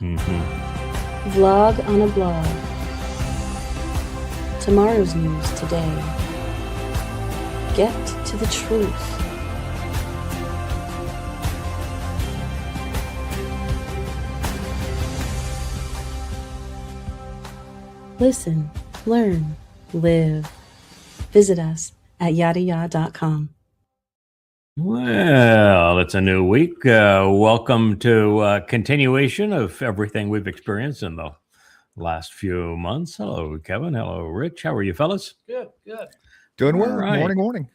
Mm-hmm. Vlog on a blog. Tomorrow's news today. Get to the truth. Listen, learn, live. Visit us at yadaya.com. Well, it's a new week. Welcome to continuation of everything we've experienced in the last few months. Hello, Kevin. Hello, Rich. How are you, fellas? Good. Doing All well. right. Morning.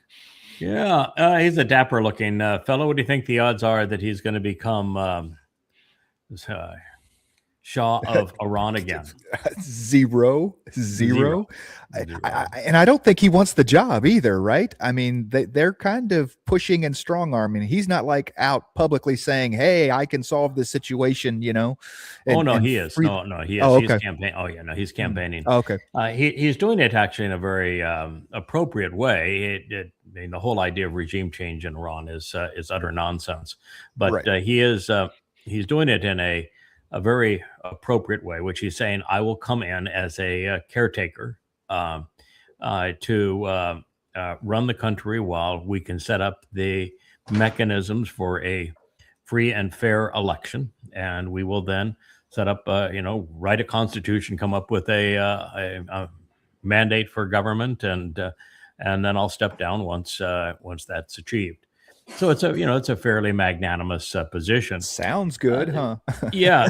Yeah, he's a dapper-looking fellow. What do you think the odds are that he's going to become Shah of Iran again? Zero. Zero. And I don't think he wants the job either, right? I mean, they're kind of pushing and strong arming. He's not like out publicly saying, "Hey, I can solve this situation," you know. He is. No, he is. Oh, He's okay. campaigning. Oh, yeah, no, he's campaigning. Oh, okay. He's doing it actually in a very appropriate way. I mean, the whole idea of regime change in Iran is utter nonsense. But Right. he's doing it in a very appropriate way, which he's saying, I will come in as a caretaker to run the country while we can set up the mechanisms for a free and fair election. And we will then set up, write a constitution, come up with a mandate for government, and then I'll step down once that's achieved. So it's a fairly magnanimous position. Sounds good, huh? Yeah,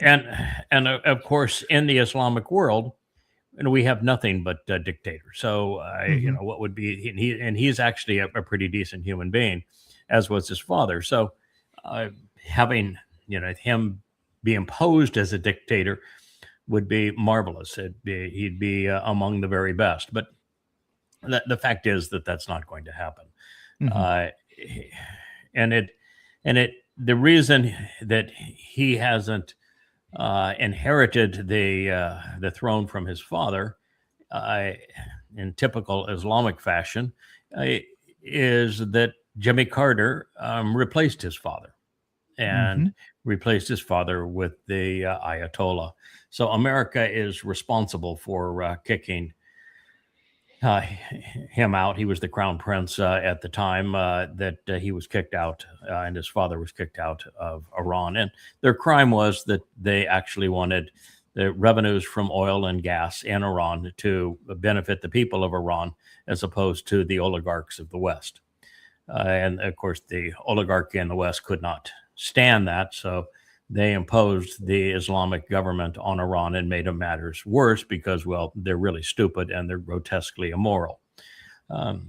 and of course in the Islamic world, we have nothing but dictators. So what would be he's actually a pretty decent human being, as was his father. So having him be imposed as a dictator would be marvelous. He'd be among the very best. But the fact is that that's not going to happen. The reason that he hasn't inherited the throne from his father in typical Islamic fashion is that Jimmy Carter replaced his father and replaced his father with the Ayatollah. So America is responsible for kicking him out. He was the crown prince at the time that he was kicked out, and his father was kicked out of Iran. And their crime was that they actually wanted the revenues from oil and gas in Iran to benefit the people of Iran, as opposed to the oligarchs of the West. And of course, the oligarchy in the West could not stand that, so they imposed the Islamic government on Iran and made matters worse because, well, they're really stupid and they're grotesquely immoral.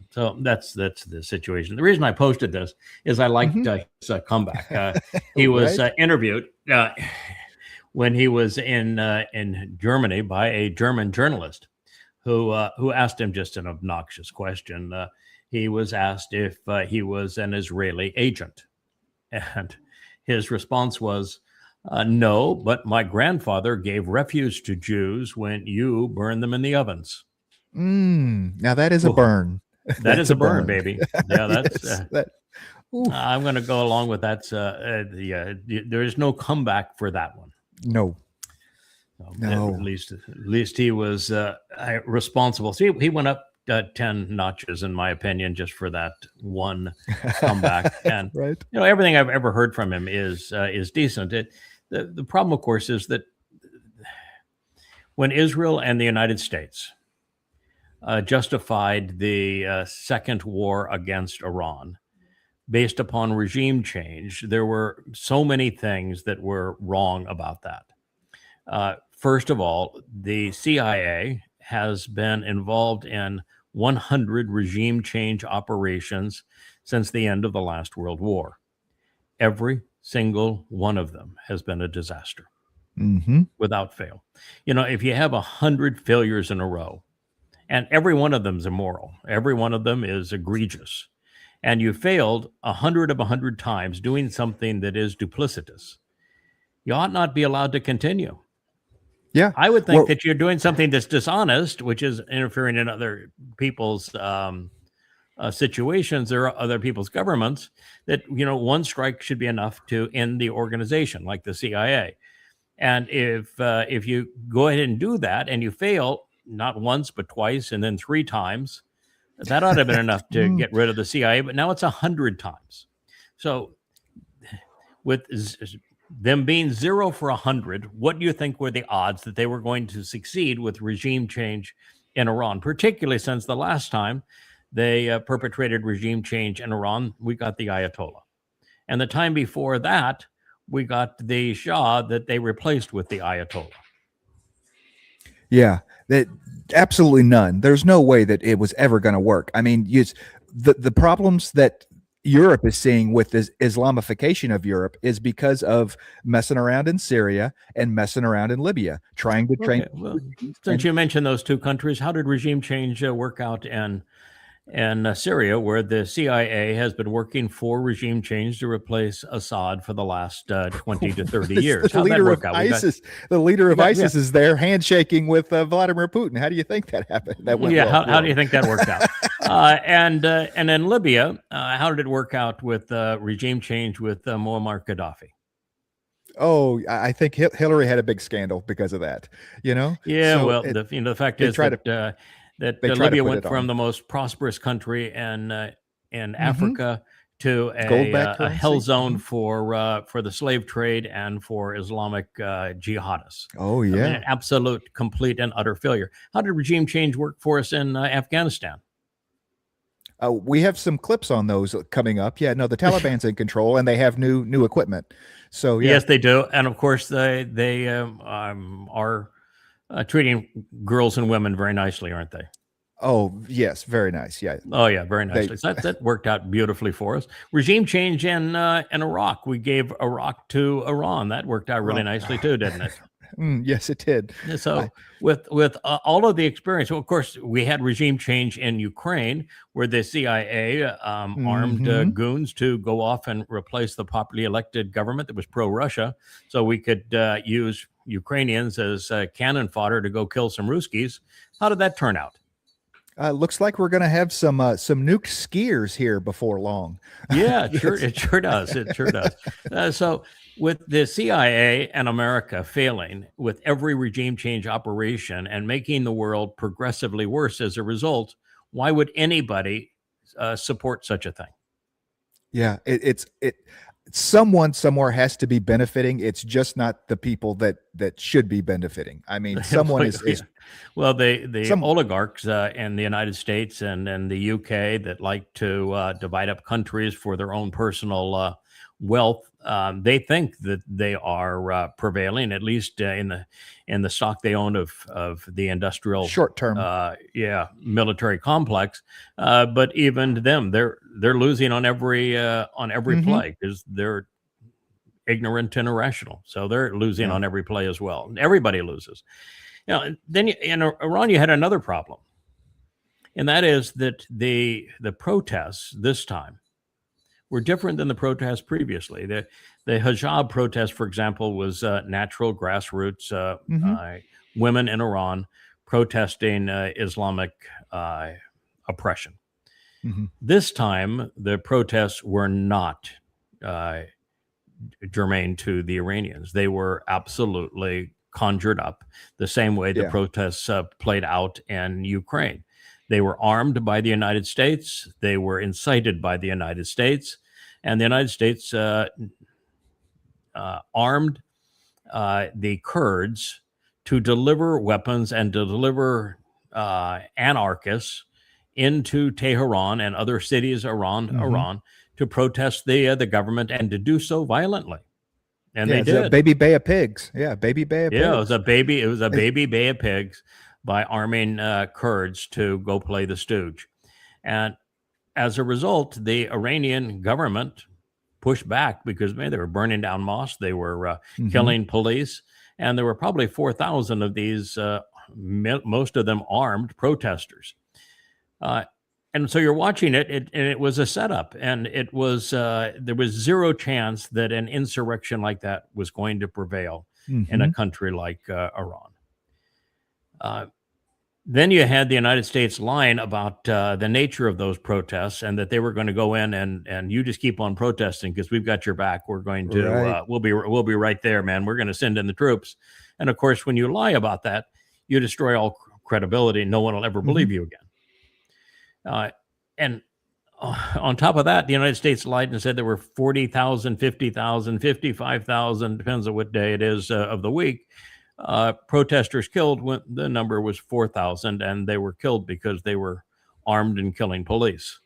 So that's the situation. The reason I posted this is I liked his comeback. He was interviewed when he was in Germany by a German journalist who asked him just an obnoxious question. He was asked if he was an Israeli agent, and his response was, no, but my grandfather gave refuge to Jews when you burned them in the ovens. Now that is a burn. That is a burn, baby. Yeah, that's. Yes, I'm going to go along with that. There is no comeback for that one. No. At least he was responsible. See, he went up 10 notches, in my opinion, just for that one comeback. And Right. Everything I've ever heard from him is decent. The problem, of course, is that when Israel and the United States justified the second war against Iran based upon regime change, there were so many things that were wrong about that. First of all, the CIA has been involved in 100 regime change operations since the end of the last World War. Every single one of them has been a disaster without fail. If you have 100 failures in a row, and every one of them is immoral, every one of them is egregious, and you failed 100 of 100 times doing something that is duplicitous, you ought not be allowed to continue. Yeah. I would think that you're doing something that's dishonest, which is interfering in other people's situations or other people's governments, that, one strike should be enough to end the organization, like the CIA. And if you go ahead and do that and you fail not once but twice and then 3 times, that ought to have been enough to Mm. get rid of the CIA. But now it's 100 times. So with them being 0 for 100, what do you think were the odds that they were going to succeed with regime change in Iran, particularly since the last time they perpetrated regime change in Iran, we got the Ayatollah. And the time before that, we got the Shah that they replaced with the Ayatollah. Yeah, that absolutely none. There's no way that it was ever going to work. I mean, the problems that Europe is seeing with this Islamification of Europe is because of messing around in Syria and messing around in Libya, trying to train. Okay, well, since you mentioned those 2 countries, how did regime change work out in Syria, where the CIA has been working for regime change to replace Assad for the last 20 to 30 years? The How'd that leader work of out? ISIS, the leader of Yeah, ISIS is there handshaking with Vladimir Putin. How do you think that happened? That went Yeah, well. how do you think that worked out? And in Libya, how did it work out with regime change with Muammar Gaddafi? Oh, I think Hillary had a big scandal because of that. Yeah, So well, the fact they is try that they try to Libya put went it from on. the most prosperous country in Mhm. Africa to Gold-backed a hell currency. zone for the slave trade and for Islamic jihadists. Oh I mean, yeah. an absolute, complete, and utter failure. How did regime change work for us in Afghanistan? We have some clips on those coming up. Yeah, no, the Taliban's in control and they have new equipment. So yeah. Yes, they do, and of course they are treating girls and women very nicely, aren't they? Oh yes, very nice. Yeah. Oh yeah, very They- nicely. So that worked out beautifully for us. Regime change in Iraq. We gave Iraq to Iran. That worked out really nicely too, didn't it? Yes, it did. So with all of the experience, well, of course, we had regime change in Ukraine, where the CIA armed Mhm. goons to go off and replace the popularly elected government that was pro-Russia, so we could use Ukrainians as cannon fodder to go kill some Ruskies. How did that turn out? Looks like we're going to have some nuked skiers here before long. Yeah, it sure does. It sure does. So with the CIA and America failing with every regime change operation and making the world progressively worse as a result, why would anybody support such a thing? Yeah, it's someone somewhere has to be benefiting. It's just not the people that should be benefiting. I mean, someone is Well, the Some- oligarchs in the United States and the UK that like to divide up countries for their own personal wealth, they think that they are prevailing, at least in the stock they own of the industrial short term. military complex. But even to them, they're losing on every Mhm. play because they're ignorant and irrational. So they're losing Yeah. on every play as well. Everybody loses. Then in Iran, you had another problem, and that is that the protests this time were different than the protests previously. The hijab protest, for example, was natural grassroots women in Iran protesting Islamic oppression. Mhm. This time, the protests were not germane to the Iranians. They were absolutely conjured up the same way the Yeah. protests played out in Ukraine. They were armed by the United States. They were incited by the United States. And the United States armed the Kurds to deliver weapons and to deliver anarchists into Tehran and other cities around Mhm. Iran to protest the government and to do so violently. And Yeah, they it's a did. baby bay of pigs. Yeah, baby bay of pigs. Yeah, it was a baby bay of pigs by arming Kurds to go play the stooge. And as a result, the Iranian government pushed back because they were burning down mosques, they were Mhm. killing police, and there were probably 4,000 of these, most of them armed protesters. And so you're watching it, and it was a setup, and it was there was zero chance that an insurrection like that was going to prevail in a Mhm. country like Iran. Then you had the United States lying about the nature of those protests and that they were going to go in and you just keep on protesting because we've got your back. We're going to Right. we'll be right there, man. We're going to send in the troops. And of course, when you lie about that, you destroy all credibility. No one will ever believe you again. And on top of that, the United States lied and said there were 40,000, 50,000, 55,000, depends on what day it is of the week. Protesters killed when the number was 4,000, and they were killed because they were armed and killing police.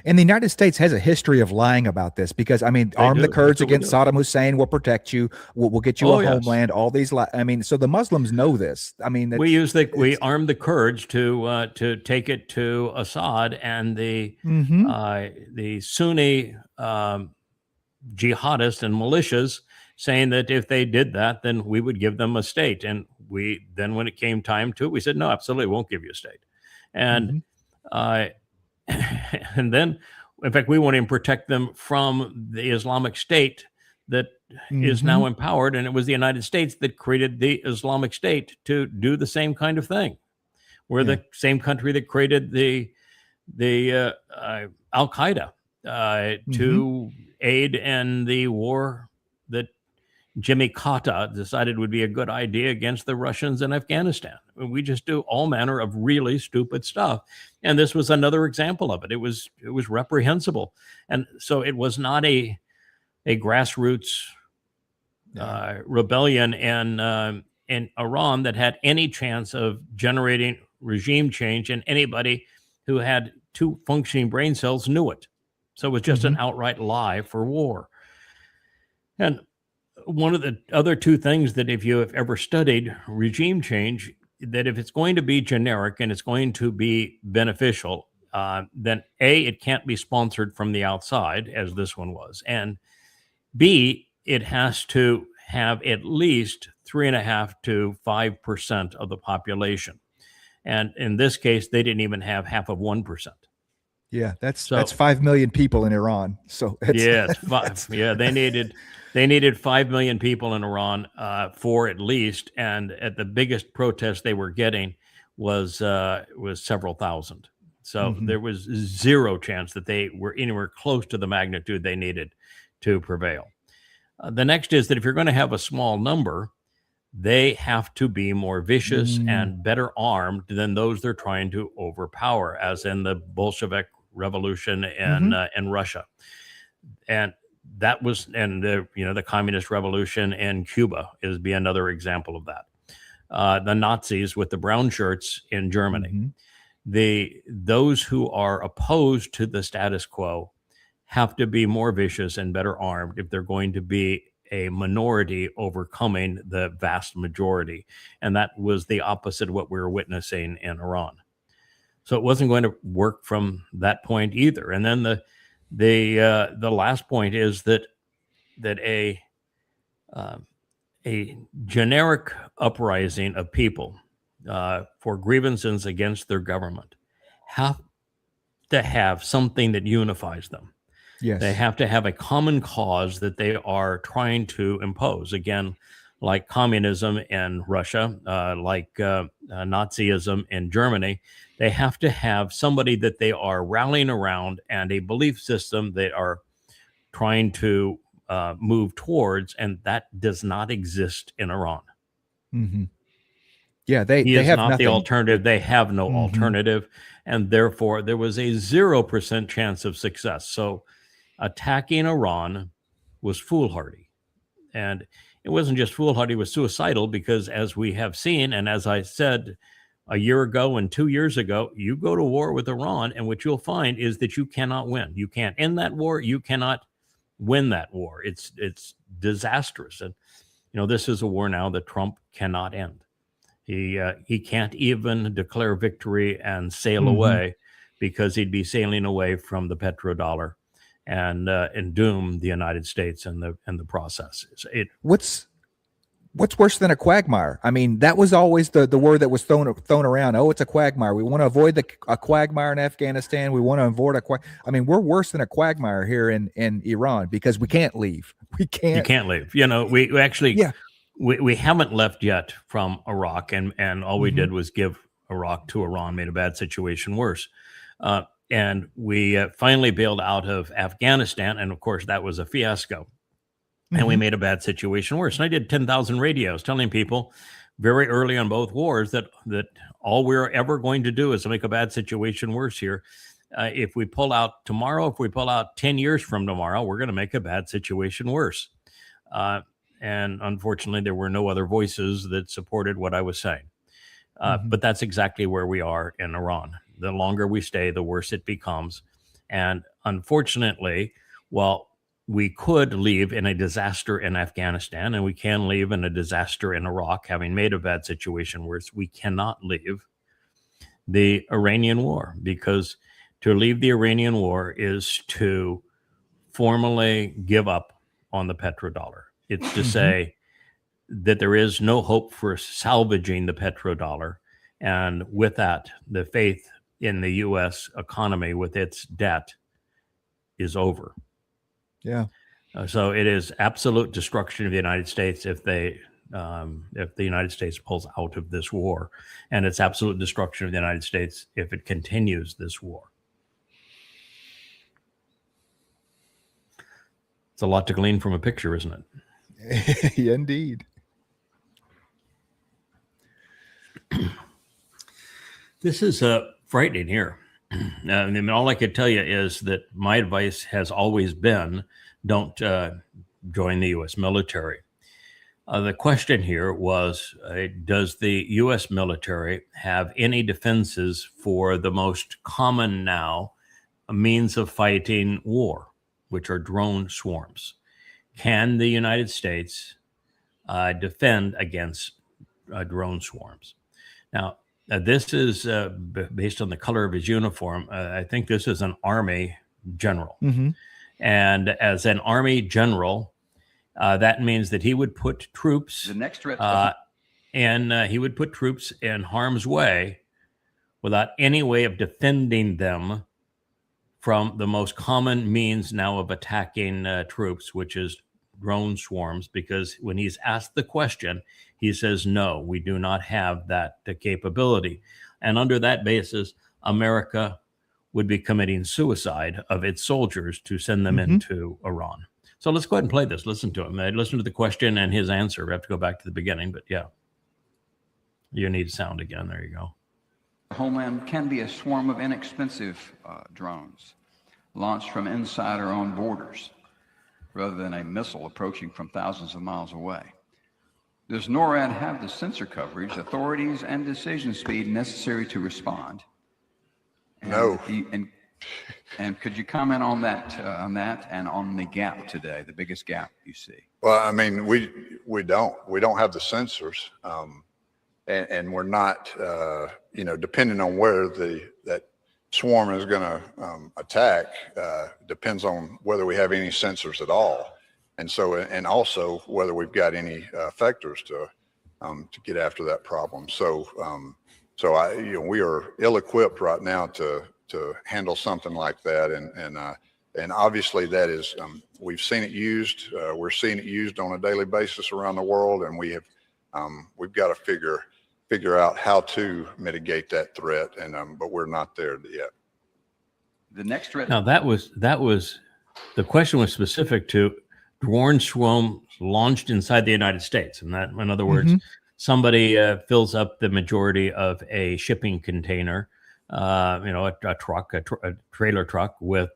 And the United States has a history of lying about this because, I mean, arm the do. Kurds That's what we against do. Saddam Hussein, we'll protect you, we'll get you Oh, a yes. homeland, all these, I mean, so the Muslims know this. I mean, We armed the Kurds to take it to Assad and the Sunni jihadists and militias, saying that if they did that, then we would give them a state. And then when it came time to it, we said, no, absolutely won't give you a state. And and then, in fact, we want to protect them from the Islamic State that is now empowered. And it was the United States that created the Islamic State to do the same kind of thing. We're the same country that created the Al Qaeda to aid in the war that Jimmy Carter decided would be a good idea against the Russians in Afghanistan. We just do all manner of really stupid stuff. And this was another example of it. It was reprehensible. And so it was not a grassroots rebellion in Iran that had any chance of generating regime change, and anybody who had two functioning brain cells knew it. So it was just an outright lie for war. And one of the other two things that if you have ever studied regime change, that if it's going to be generic and it's going to be beneficial, then A, it can't be sponsored from the outside, as this one was. And B, it has to have at least 3.5 to 5% of the population. And in this case, they didn't even have half of 1%. Yeah, that's 5 million people in Iran. So it's five. Yeah, they needed 5 million people in Iran for at least, and at the biggest protest they were getting was several thousand. So there was zero chance that they were anywhere close to the magnitude they needed to prevail. The next is that if you're going to have a small number, they have to be more vicious and better armed than those they're trying to overpower, as in the Bolshevik Revolution in Russia, and that was, and the Communist Revolution in Cuba is be another example of that. The Nazis with the brown shirts in Germany, those who are opposed to the status quo have to be more vicious and better armed if they're going to be a minority overcoming the vast majority. And that was the opposite of what we were witnessing in Iran. So it wasn't going to work from that point either. And then the last point is that a generic uprising of people for grievances against their government have to have something that unifies them. Yes. They have to have a common cause that they are trying to impose. Again, like communism in Russia, like Nazism in Germany, they have to have somebody that they are rallying around and a belief system they are trying to move towards, and that does not exist in Iran. Yeah, they He is have not nothing. the alternative. They have no alternative, and therefore there was a 0% chance of success. So attacking Iran was foolhardy, and it wasn't just foolhardy, it was suicidal, because as we have seen, and as I said a year ago and 2 years ago, you go to war with Iran, and what you'll find is that you cannot win. You can't end that war. You cannot win that war. It's disastrous. And, this is a war now that Trump cannot end. He can't even declare victory and sail away, because he'd be sailing away from the petrodollar and doom the United States in the process. What's worse than a quagmire? I mean, that was always the word that was thrown around. Oh, it's a quagmire. We want to avoid a quagmire in Afghanistan. We want to avoid I mean, we're worse than a quagmire here in Iran, because we can't leave. We can't. You can't leave. We actually, we haven't left yet from Iraq, and all we did was give Iraq to Iran made a bad situation worse. And we finally bailed out of Afghanistan. And of course, that was a fiasco. And we made a bad situation worse. And I did 10,000 radios telling people very early on both wars that all we're ever going to do is to make a bad situation worse here. If we pull out tomorrow, if we pull out 10 years from tomorrow, we're going to make a bad situation worse. And unfortunately, there were no other voices that supported what I was saying. But that's exactly where we are in Iran. The longer we stay, the worse it becomes. And unfortunately, while we could leave in a disaster in Afghanistan, and we can leave in a disaster in Iraq, having made a bad situation worse, we cannot leave the Iranian war, because to leave the Iranian war is to formally give up on the petrodollar. It's to say that there is no hope for salvaging the petrodollar. And with that, the faith in the U.S. economy with its debt is over. Yeah. So it is absolute destruction of the United States if the United States pulls out of this war, and it's absolute destruction of the United States if it continues this war. It's a lot to glean from a picture, isn't it? Indeed. This is frightening here. I mean, all I could tell you is that my advice has always been, don't join the U.S. military. The question here was, does the U.S. military have any defenses for the most common now means of fighting war, which are drone swarms? Can the United States defend against drone swarms? Now, this is based on the color of his uniform. I think this is an Army general. And as an Army general, that means that he would put troops he would put troops in harm's way without any way of defending them from the most common means now of attacking troops, which is drone swarms, because when he's asked the question, he says, no, we do not have that capability. And under that basis, America would be committing suicide of its soldiers to send them into Iran. So let's go ahead and play this. Listen to him. Listen to the question and his answer. We have to go back to the beginning, but yeah. You need sound again. There you go. Homeland can be a swarm of inexpensive drones launched from inside our own borders, rather than a missile approaching from thousands of miles away. Does NORAD have the sensor coverage, authorities, and decision speed necessary to respond? No. And could you comment on that and on the gap today, the biggest gap you see? Well, I mean, we don't have the sensors, and we're not, depending on where that swarm is going to attack, depends on whether we have any sensors at all, and so, and also whether we've got any effectors to get after that problem. So, we are ill-equipped right now to handle something like that, and obviously that is we've seen it used. We're seeing it used on a daily basis around the world, and we've got to figure out how to mitigate that threat, and but we're not there yet. The next threat. Now that was the question was specific to drone swarms launched inside the United States, and that, in other words, somebody fills up the majority of a shipping container, a truck, a trailer truck with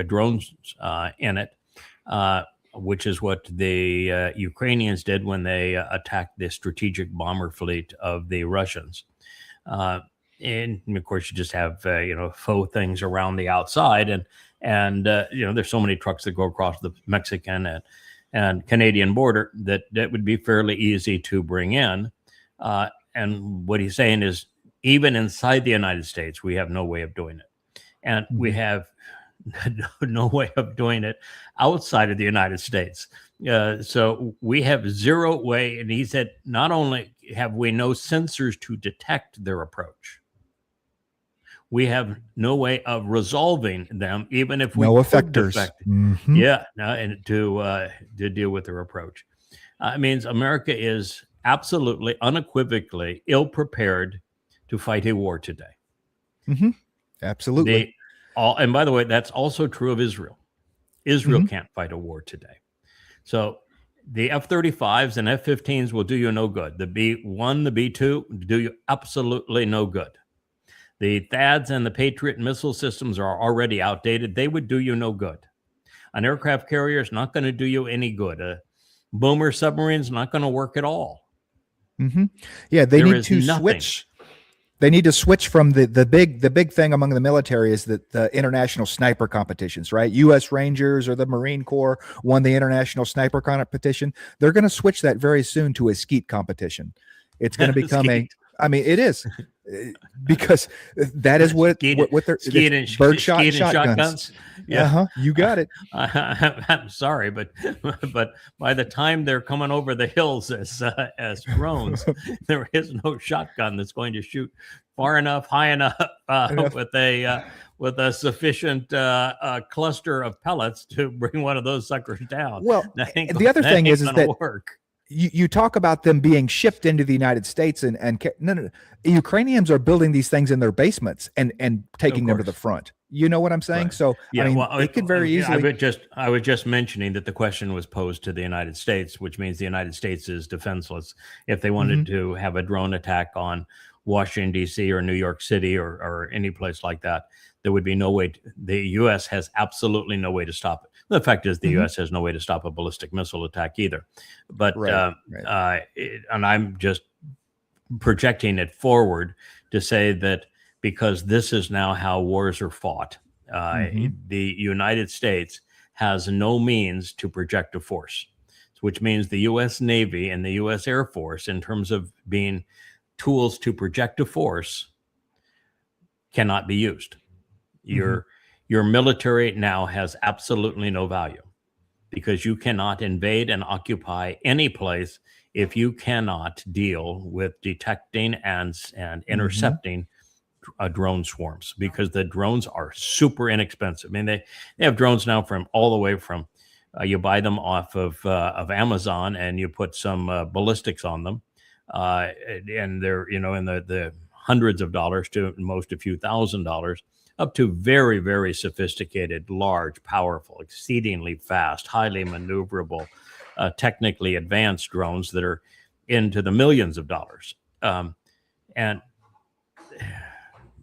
drones in it, which is what the Ukrainians did when they attacked the strategic bomber fleet of the Russians. And of course, you just have faux things around the outside, and there's so many trucks that go across the Mexican and Canadian border that would be fairly easy to bring in. And what he's saying is, even inside the United States, we have no way of doing it, and we have no way of doing it outside of the United States. So we have zero way. And he said, not only have we no sensors to detect their approach, we have no way of resolving them, even if we no could effectors. Yeah, and to deal with their approach. It means America is absolutely, unequivocally ill prepared to fight a war today. Absolutely. They all, and by the way, that's also true of Israel. Israel can't fight a war today. So the F-35s and F-15s will do you no good. The B-1, the B-2 do you absolutely no good. The THAADs and the Patriot missile systems are already outdated. They would do you no good. An aircraft carrier is not going to do you any good. A boomer submarine is not going to work at all. Yeah, they There need is to nothing. switch. They need to switch from the big thing among the military is that the international sniper competitions, right? U.S. Rangers or the Marine Corps won the international sniper competition. They're going to switch that very soon to a skeet competition. It's going to become Skeet. it is because that is what they're Skeet and birdshot skeet and shotguns. Yeah. You got it. I'm sorry, but by the time they're coming over the hills as drones, there is no shotgun that's going to shoot far enough, high enough, with a sufficient cluster of pellets to bring one of those suckers down. Well, That ain't the other that thing ain't is gonna that work. you talk about them being shipped into the United States no. Ukrainians are building these things in their basements and taking them to the front. You know what I'm saying? Right. So Yeah, I mean, well, it could very yeah, easily. I was just mentioning that the question was posed to the United States, which means the United States is defenseless. If they wanted to have a drone attack on Washington, D.C. or New York City or any place like that, there would be no way. The U.S. has absolutely no way to stop it. The fact is the U.S. has no way to stop a ballistic missile attack either. But and I'm just projecting it forward to say that because this is now how wars are fought, the United States has no means to project a force, which means the U.S. Navy and the U.S. Air Force, in terms of being tools to project a force, cannot be used. Your military now has absolutely no value because you cannot invade and occupy any place if you cannot deal with detecting and intercepting drone swarms, because the drones are super inexpensive. I mean, they have drones now from all the way from you buy them off of Amazon and you put some ballistics on them, and they're in the hundreds of dollars to most a few $1,000s, up to very, very sophisticated, large, powerful, exceedingly fast, highly maneuverable, technically advanced drones that are into the millions of dollars.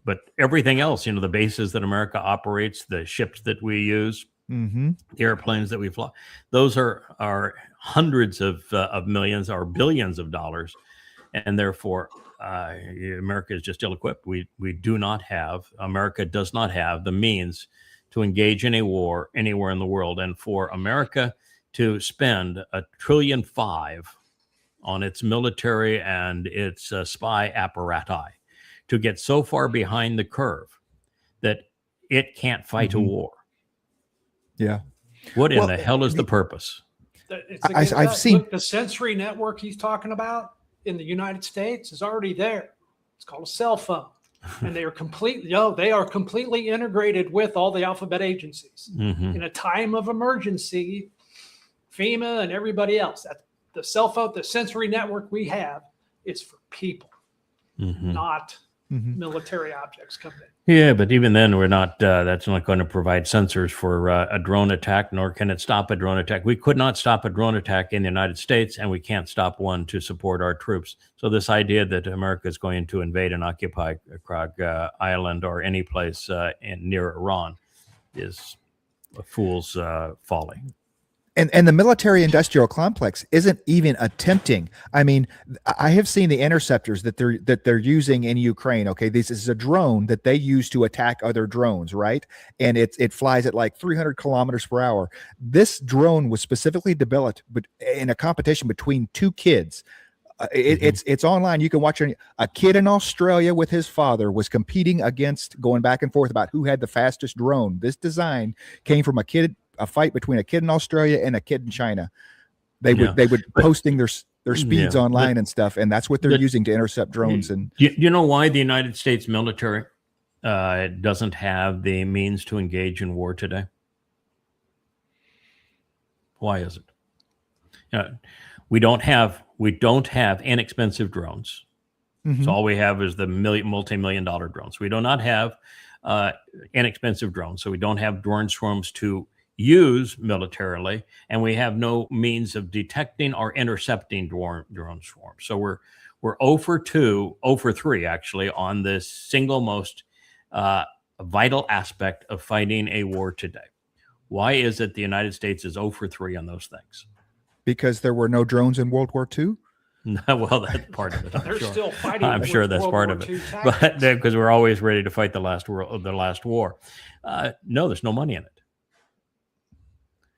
But everything else, the bases that America operates, the ships that we use, the airplanes that we fly, those are hundreds of millions or billions of dollars, and therefore America is just ill-equipped. America does not have the means to engage in a war anywhere in the world. And for America to spend $1.5 trillion on its military and its spy apparati, to get so far behind the curve that it can't fight a war. Yeah. What in the hell is the purpose? I've seen the sensory network he's talking about in the United States is already there. It's called a cell phone, and they are completely integrated with all the alphabet agencies. In a time of emergency, FEMA and everybody else, the cell phone, the sensory network we have is for people, not military objects coming in. Yeah, but even then, we're not. That's not going to provide sensors for a drone attack, nor can it stop a drone attack. We could not stop a drone attack in the United States, and we can't stop one to support our troops. So this idea that America is going to invade and occupy Krog Island or any place near Iran is a fool's folly. And the military industrial complex isn't even attempting. I mean, I have seen the interceptors that they're using in Ukraine. Okay, this is a drone that they use to attack other drones, right? And it flies at like 300 kilometers per hour. This drone was specifically developed, but in a competition between two kids. It's online. You can watch it. A kid in Australia with his father was competing against, going back and forth about who had the fastest drone. This design came from a fight between a kid in Australia and a kid in China. They would posting their speeds online and stuff, and that's what they're using to intercept drones. And you know why the United States military doesn't have the means to engage in war today? Why is it? We don't have inexpensive drones. Mhm. So all we have is the multi-million dollar drones. We do not have inexpensive drones. So we don't have drone swarms to use militarily, and we have no means of detecting or intercepting drone swarms. So we're 0 for 2, 0 for 3 actually on this single most vital aspect of fighting a war today. Why is it the United States is 0 for 3 on those things? Because there were no drones in World War II. Well, that's part of it. They're still fighting. I'm sure with that's World part War of it, II but tactics. because we're always ready to fight the last war. No, there's no money in it.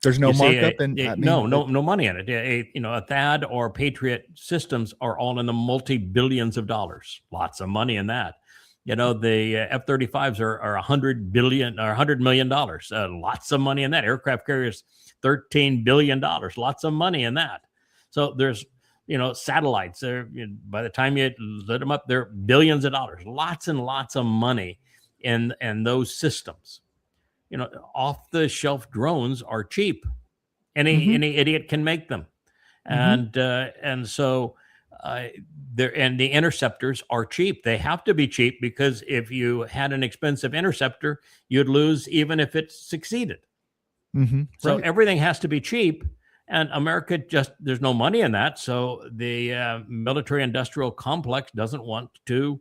There's no You see, markup, and I mean, no money in it. A THAAD or Patriot systems are all in the multi-billions of dollars. Lots of money in that. The F-35s are $100 billion or $100 million. Lots of money in that. Aircraft carriers, $13 billion. Lots of money in that. So there's, satellites. By the time you lit them up, they're billions of dollars. Lots and lots of money in those systems. Off-the-shelf drones are cheap. Any idiot can make them, and so the interceptors are cheap. They have to be cheap because if you had an expensive interceptor, you'd lose even if it succeeded. So right. everything has to be cheap, and America there's no money in that. So the military-industrial complex doesn't want to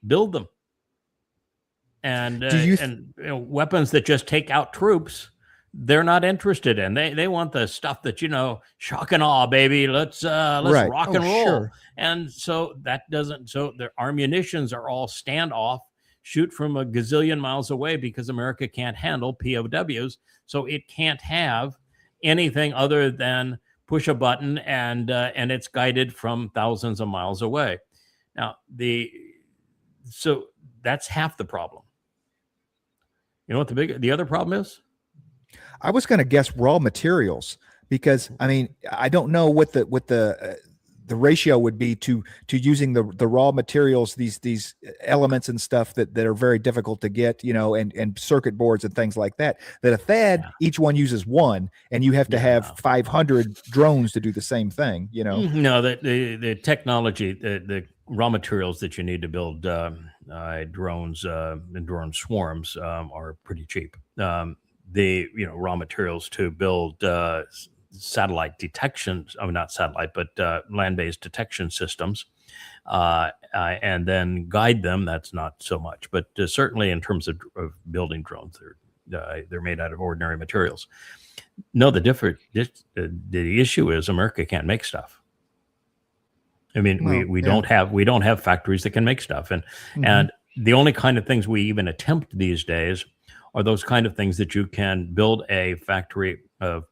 build them. And weapons that just take out troops, they're not interested in. They want the stuff that shock and awe, baby. Let's Right. rock Oh, and roll. sure. And so that doesn't. So our munitions are all standoff, shoot from a gazillion miles away because America can't handle POWs. So it can't have anything other than push a button and it's guided from thousands of miles away. Now so that's half the problem. You know what the other problem is? I was going to guess raw materials because I mean I don't know what the ratio would be to using the raw materials, these elements and stuff that are very difficult to get, and circuit boards and things like that. That a THAAD, each one uses one, and you have to have 500 drones to do the same thing. No, the technology, the raw materials that you need to build drones and drone swarms are pretty cheap. The raw materials to build satellite detection, not satellite, but land-based detection systems, and then guide them. That's not so much, but certainly in terms of building drones, they're made out of ordinary materials. No, the issue is America can't make stuff. I mean, we don't have factories that can make stuff, and the only kind of things we even attempt these days are those kind of things that you can build a factory of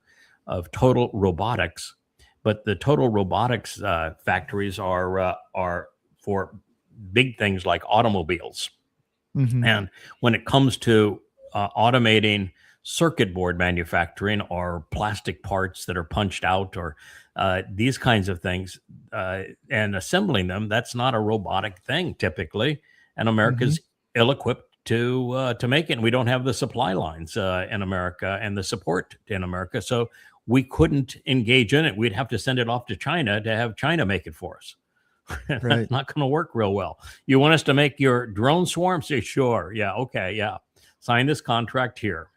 total robotics, but the total robotics factories are for big things like automobiles. And when it comes to automating circuit board manufacturing or plastic parts that are punched out or these kinds of things and assembling them, that's not a robotic thing typically, and America's ill-equipped to make it. And we don't have the supply lines in America and the support in America, so we couldn't engage in it. We'd have to send it off to China to have China make it for us. Right. That's not going to work real well. You want us to make your drone swarm? Say, sure. Yeah. Okay. Yeah. Sign this contract here.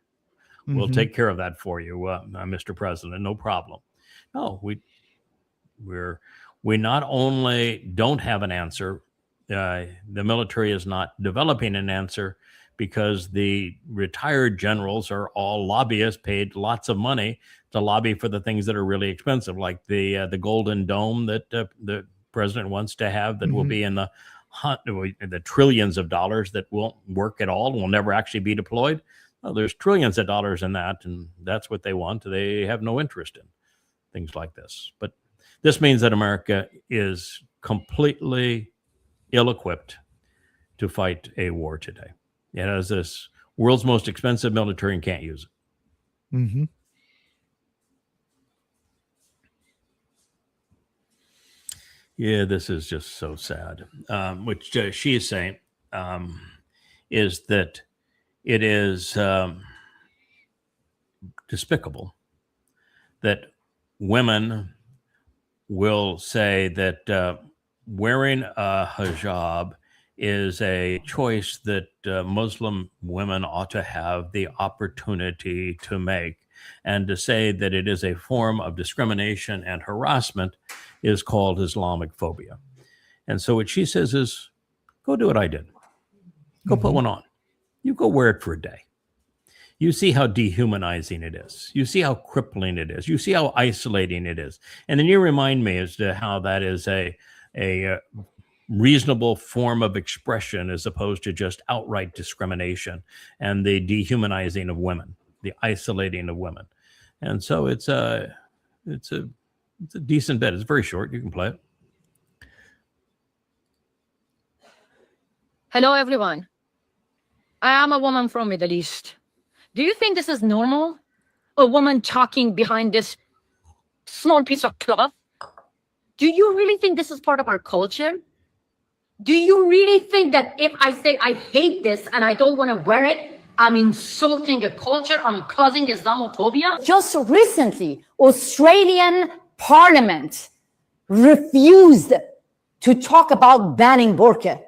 We'll take care of that for you, Mr. President. No problem. No, we not only don't have an answer, the military is not developing an answer because the retired generals are all lobbyists paid lots of money to lobby for the things that are really expensive, like the Golden Dome that the president wants to have that will be in the trillions of dollars that won't work at all and will never actually be deployed. Well, there's trillions of dollars in that, and that's what they want. They have no interest in things like this. But this means that America is completely ill-equipped to fight a war today. It has this world's most expensive military and can't use it. Yeah, this is just so sad. Which she is saying is that it is despicable that women will say that wearing a hijab is a choice that Muslim women ought to have the opportunity to make. And to say that it is a form of discrimination and harassment is called Islamic phobia. And so what she says is, go do what I did. Go put one on. You go wear it for a day. You see how dehumanizing it is. You see how crippling it is. You see how isolating it is. And then you remind me as to how that is a reasonable form of expression as opposed to just outright discrimination and the dehumanizing of women, the isolating of women. And so it's a decent bit. It's very short. You can play it. Hello, everyone. I am a woman from Middle East. Do you think this is normal? A woman talking behind this small piece of cloth? Do you really think this is part of our culture? Do you really think that if I say I hate this and I don't want to wear it, I'm insulting a culture, I'm causing Islamophobia? Just recently, Australian Parliament refused to talk about banning burqa.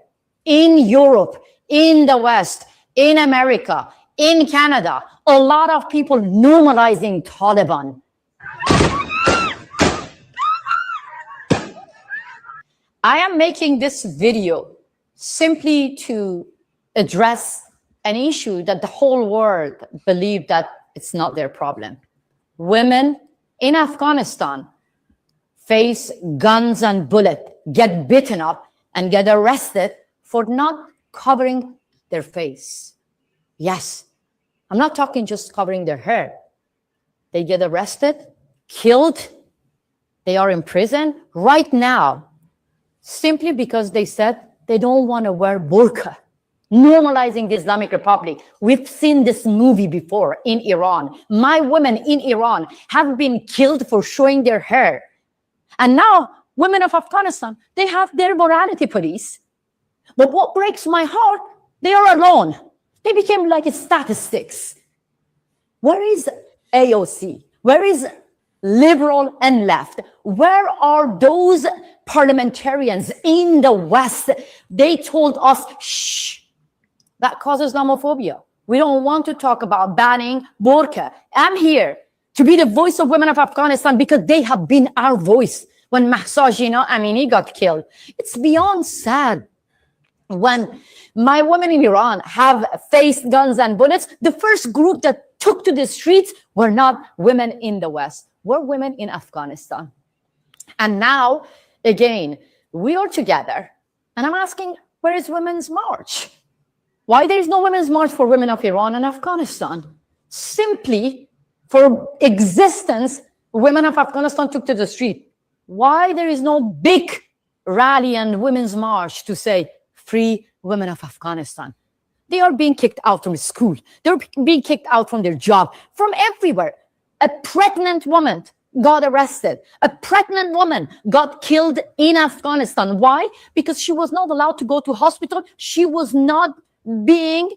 In Europe, in the West, in America, in Canada, a lot of people normalizing Taliban. I am making this video simply to address an issue that the whole world believe that it's not their problem. Women in Afghanistan face guns and bullets, get beaten up, and get arrested for not covering their face. Yes, I'm not talking just covering their hair. They get arrested, killed, they are in prison right now, simply because they said they don't want to wear burqa, normalizing the Islamic Republic. We've seen this movie before in Iran. My women in Iran have been killed for showing their hair. And now women of Afghanistan, they have their morality police. But what breaks my heart, they are alone. They became like statistics. Where is AOC? Where is liberal and left? Where are those parliamentarians in the West? They told us, shh, that causes Islamophobia. We don't want to talk about banning burqa. I'm here to be the voice of women of Afghanistan because they have been our voice when Mahsa Jina Amini got killed. It's beyond sad. When my women in Iran have faced guns and bullets, the first group that took to the streets were not women in the West, were women in Afghanistan. And now, again, we are together. And I'm asking, where is Women's March? Why there is no Women's March for women of Iran and Afghanistan? Simply for existence, women of Afghanistan took to the street. Why there is no big rally and Women's March to say, free women of Afghanistan? They are being kicked out from school. They're being kicked out from their job, from everywhere. A pregnant woman got arrested. A pregnant woman got killed in Afghanistan. Why? Because she was not allowed to go to hospital. She was not being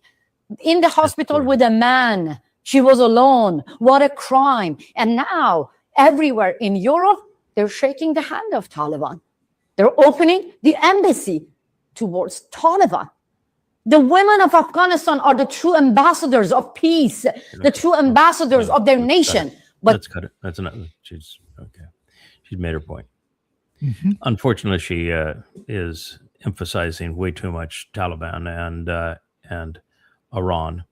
in the hospital with a man. She was alone. What a crime. And now, everywhere in Europe, they're shaking the hand of Taliban. They're opening the embassy towards Taliban. The women of Afghanistan are the true ambassadors of peace, the true ambassadors of their nation. But let's cut it. That's enough. She's okay. She's made her point. Unfortunately, she is emphasizing way too much Taliban and Iran.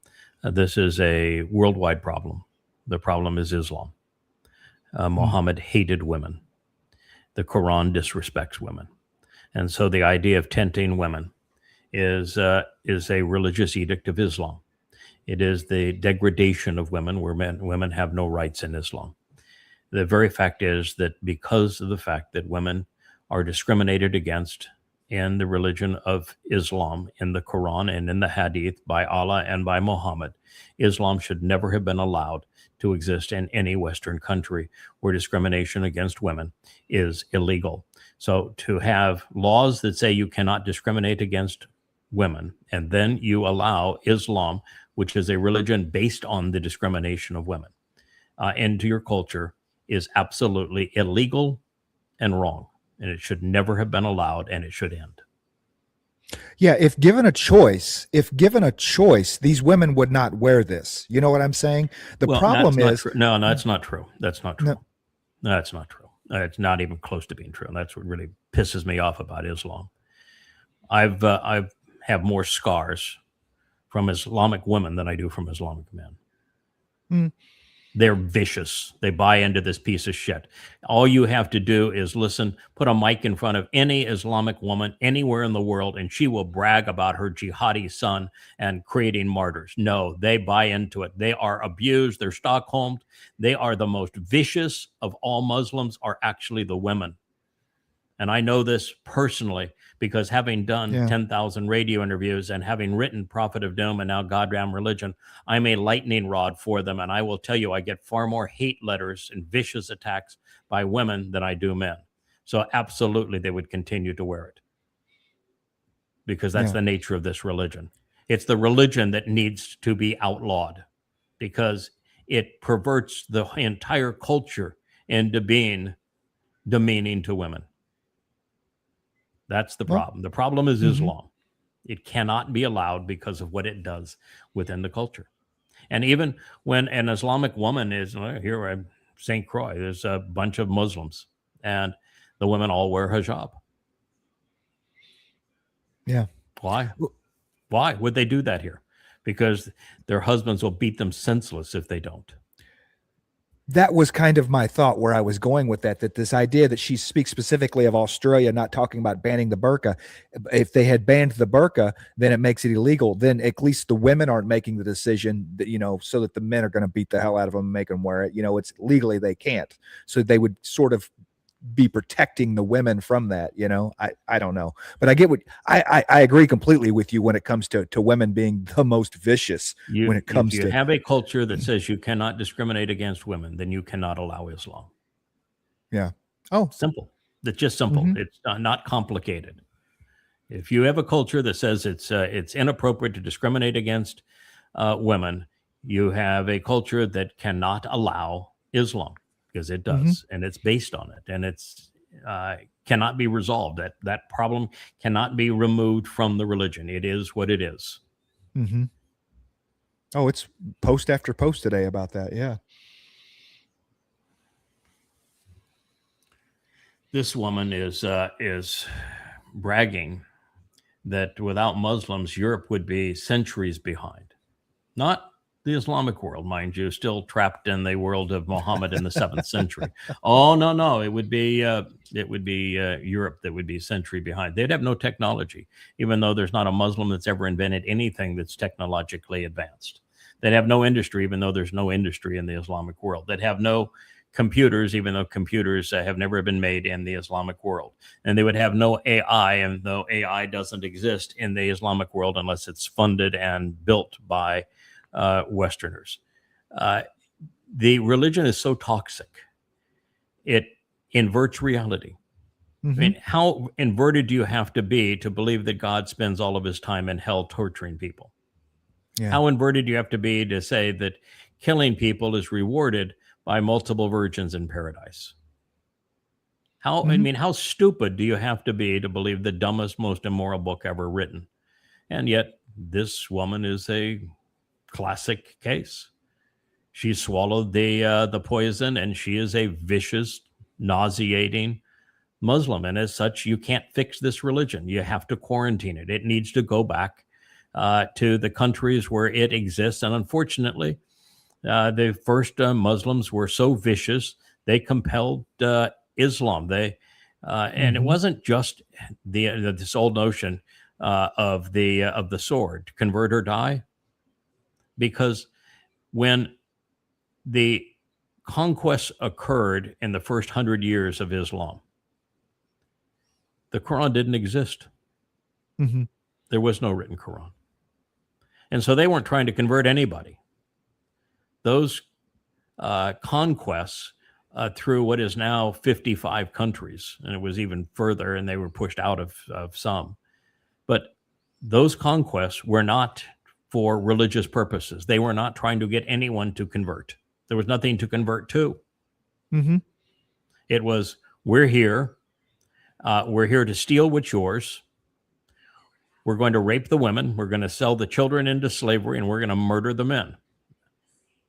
This is a worldwide problem. The problem is Islam. Muhammad hated women. The Quran disrespects women. And so the idea of tenting women is a religious edict of Islam. It is the degradation of women, where women have no rights in Islam. The very fact is that because of the fact that women are discriminated against in the religion of Islam, in the Quran and in the Hadith, by Allah and by Muhammad, Islam should never have been allowed to exist in any Western country where discrimination against women is illegal. So to have laws that say you cannot discriminate against women, and then you allow Islam, which is a religion based on the discrimination of women, into your culture, is absolutely illegal and wrong. and it should never have been allowed, and it should end. Yeah, if given a choice, these women would not wear this. You know what I'm saying? The Well, problem that's not is true. No, that's not true. That's not true. No. That's not true. It's not even close to being true. And that's what really pisses me off about Islam. I've have more scars from Islamic women than I do from Islamic men. Mm. They're vicious. They buy into this piece of shit. All you have to do is listen, put a mic in front of any Islamic woman anywhere in the world, and she will brag about her jihadi son and creating martyrs. No, they buy into it. They are abused. They're Stockholmed. They are the most vicious of all Muslims are actually the women. And I know this personally because having done 10,000 radio interviews and having written Prophet of Doom and now Goddamn Religion, I'm a lightning rod for them. And I will tell you, I get far more hate letters and vicious attacks by women than I do men. So absolutely, they would continue to wear it because that's the nature of this religion. It's the religion that needs to be outlawed because it perverts the entire culture into being demeaning to women. That's the problem. The problem is Islam. It cannot be allowed because of what it does within the culture. And even when an Islamic woman is here at St. Croix, there's a bunch of Muslims and the women all wear hijab. Yeah. Why? Why would they do that here? Because their husbands will beat them senseless if they don't. That was kind of my thought where I was going with that this idea that she speaks specifically of Australia, not talking about banning the burqa. If they had banned the burqa, then it makes it illegal. Then at least the women aren't making the decision that, so that the men are going to beat the hell out of them and make them wear it. It's legally they can't. So they would sort of be protecting the women from that. I don't know, but I get what I agree completely with you when it comes to women being the most vicious when it comes if you to have a culture that says you cannot discriminate against women, then you cannot allow Islam. Yeah. Oh, simple. It's just simple. It's not complicated. If you have a culture that says it's inappropriate to discriminate against women, you have a culture that cannot allow Islam. Because it does, and it's based on it, and it's cannot be resolved. That problem cannot be removed from the religion. It is what it is. Oh, it's post after post today about that. Yeah. This woman is bragging that without Muslims, Europe would be centuries behind. Not the Islamic world, mind you, still trapped in the world of Muhammad in the 7th century. Oh, no, it would be Europe that would be a century behind. They'd have no technology, even though there's not a Muslim that's ever invented anything that's technologically advanced. They'd have no industry, even though there's no industry in the Islamic world. They'd have no computers, even though computers have never been made in the Islamic world. And they would have no AI, and though AI doesn't exist in the Islamic world unless it's funded and built by Westerners. The religion is so toxic. It inverts reality. I mean, how inverted do you have to be to believe that God spends all of his time in hell torturing people? Yeah. How inverted do you have to be to say that killing people is rewarded by multiple virgins in paradise? How, I mean, how stupid do you have to be to believe the dumbest, most immoral book ever written? And yet this woman is a classic case. She swallowed the poison, and she is a vicious, nauseating Muslim. And as such, you can't fix this religion. You have to quarantine it. It needs to go back to the countries where it exists. And unfortunately, the first Muslims were so vicious, they compelled Islam. And it wasn't just this old notion of the sword, convert or die. Because when the conquest occurred in the first 100 years of Islam, the Quran didn't exist. There was no written Quran. And so they weren't trying to convert anybody. Those conquests through what is now 55 countries, and it was even further, and they were pushed out of some. But those conquests were not for religious purposes. They were not trying to get anyone to convert. There was nothing to convert to. It was, we're here. We're here to steal what's yours. We're going to rape the women. We're going to sell the children into slavery, and we're going to murder the men.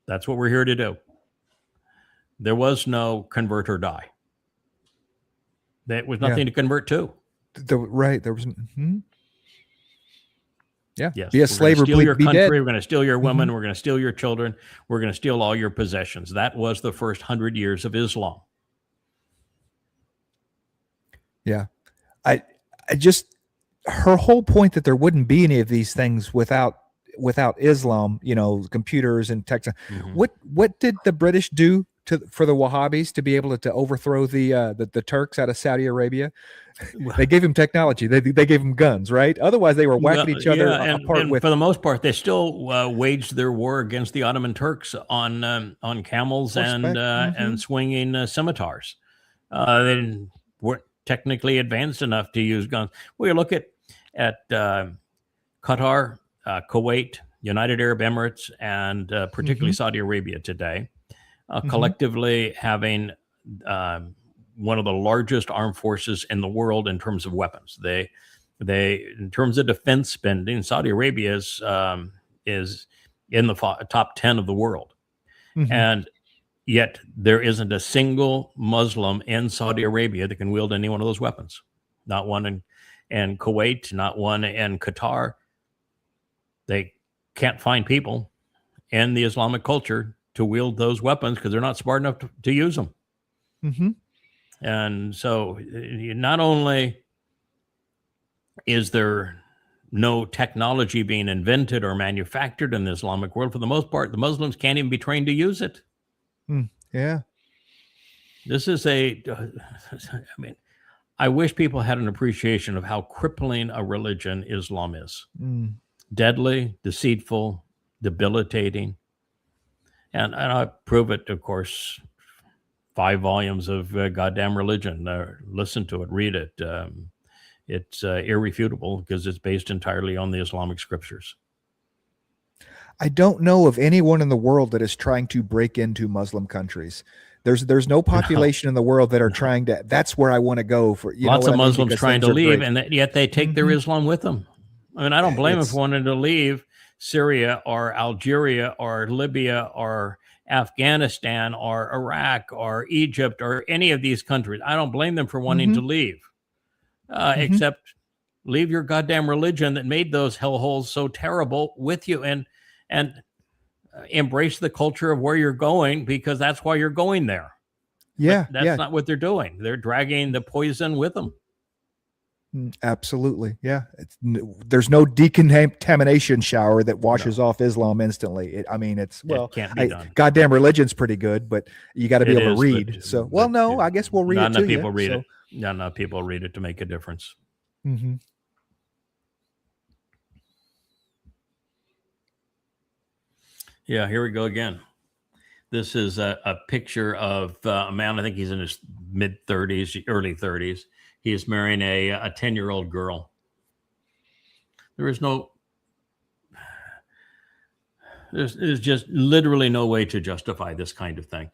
That's what we're here to do. There was no convert or die. There was nothing to convert to. There was. Yeah. Yes, Be a we're slave gonna or steal your be country. dead. We're going to steal your women. We're going to steal your children. We're going to steal all your possessions. That was the first 100 years of Islam. Yeah. I just, her whole point that there wouldn't be any of these things without Islam, computers and tech. What did the British do for the Wahhabis to be able to overthrow the Turks out of Saudi Arabia? They gave him technology. They gave him guns, right? Otherwise, they were whacking each other apart. And for the most part, they still waged their war against the Ottoman Turks on camels and swinging scimitars. They weren't technically advanced enough to use guns. Well, you look at Qatar, Kuwait, United Arab Emirates, and particularly Saudi Arabia today, collectively having one of the largest armed forces in the world in terms of weapons. They in terms of defense spending, Saudi Arabia is in the top 10 of the world. And yet there isn't a single Muslim in Saudi Arabia that can wield any one of those weapons. Not one in Kuwait, not one in Qatar. They can't find people in the Islamic culture to wield those weapons because they're not smart enough to use them. And so not only is there no technology being invented or manufactured in the Islamic world, for the most part, the Muslims can't even be trained to use it. Yeah. This is I wish people had an appreciation of how crippling a religion Islam is. Deadly, deceitful, debilitating. And I prove it, of course, 5 volumes of Goddamn Religion. Listen to it, read it. It's irrefutable because it's based entirely on the Islamic scriptures. I don't know of anyone in the world that is trying to break into Muslim countries. There's no population in the world that are trying to. That's where I want to go for. Lots of Muslims trying to leave, and yet they take their Islam with them. I mean, I don't blame them for wanting to leave Syria or Algeria or Libya or Afghanistan or Iraq or Egypt or any of these countries. I don't blame them for wanting to leave, except leave your goddamn religion that made those hellholes so terrible with you, and embrace the culture of where you're going, because that's why you're going there. Yeah, but that's not what they're doing. They're dragging the poison with them. Absolutely. Yeah. There's no decontamination shower that washes off Islam instantly. It can't be done. Goddamn Religion's pretty good, but you got to be able to read. I guess we'll read it. Not enough people read it. Not enough people read it to make a difference. Yeah, here we go again. This is a picture of a man. I think he's in his mid 30s, early 30s. He is marrying a 10-year-old girl. There's just literally no way to justify this kind of thing.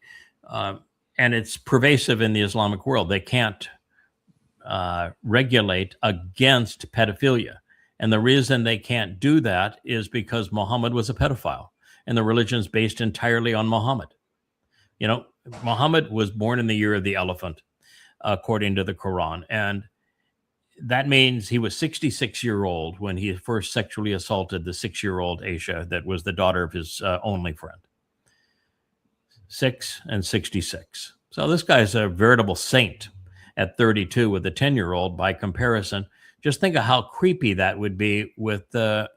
And it's pervasive in the Islamic world. They can't regulate against pedophilia. And the reason they can't do that is because Muhammad was a pedophile, and the religion is based entirely on Muhammad. Muhammad was born in the year of the elephant, according to the Quran. And that means he was 66-year-old when he first sexually assaulted the 6-year-old Aisha, that was the daughter of his only friend. 6 and 66. So this guy's a veritable saint at 32 with a 10-year-old by comparison. Just think of how creepy that would be with a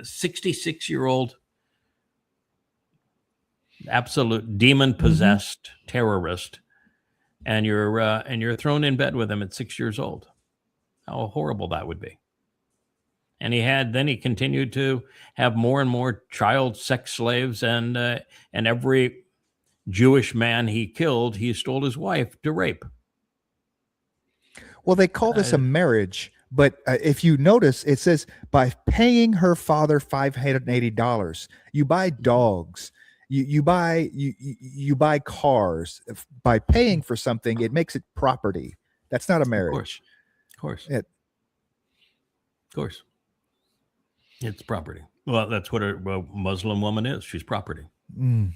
66-year-old absolute demon-possessed terrorist, and you're thrown in bed with him at 6 years old. How horrible that would be. And he continued to have more and more child sex slaves, and every Jewish man he killed, he stole his wife to rape. Well, they call this a marriage, but if you notice, it says by paying her father $580, you buy dogs. You buy cars. By paying for something, it makes it property. That's not a marriage. Of course. It- Of course. It's property. Well, that's what a Muslim woman is. She's property. Mm,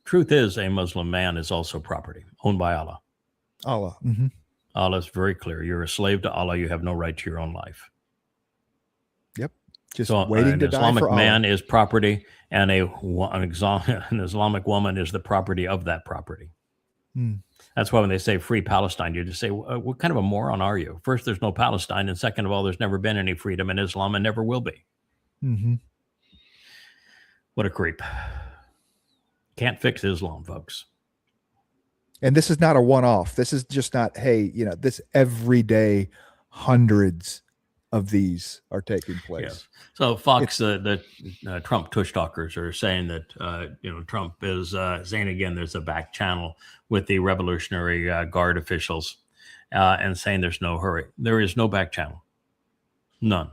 Truth is, a Muslim man is also property owned by Allah. Allah. Hmm. Allah is very clear. You're a slave to Allah. You have no right to your own life. Yep. Just So waiting an to die Islamic for Allah. man is property, and an Islamic woman is the property of that property. Hmm. That's why when they say free Palestine, you just say, what kind of a moron are you? First, there's no Palestine. And second of all, there's never been any freedom in Islam and never will be. Hmm. What a creep. Can't fix Islam, folks. And this is not a one-off. This is just not, hey, this every day, hundreds of these are taking place. Yes. So Fox, the Trump tush talkers are saying that, Trump is saying again, there's a back channel with the Revolutionary Guard officials and saying there's no hurry. There is no back channel. None.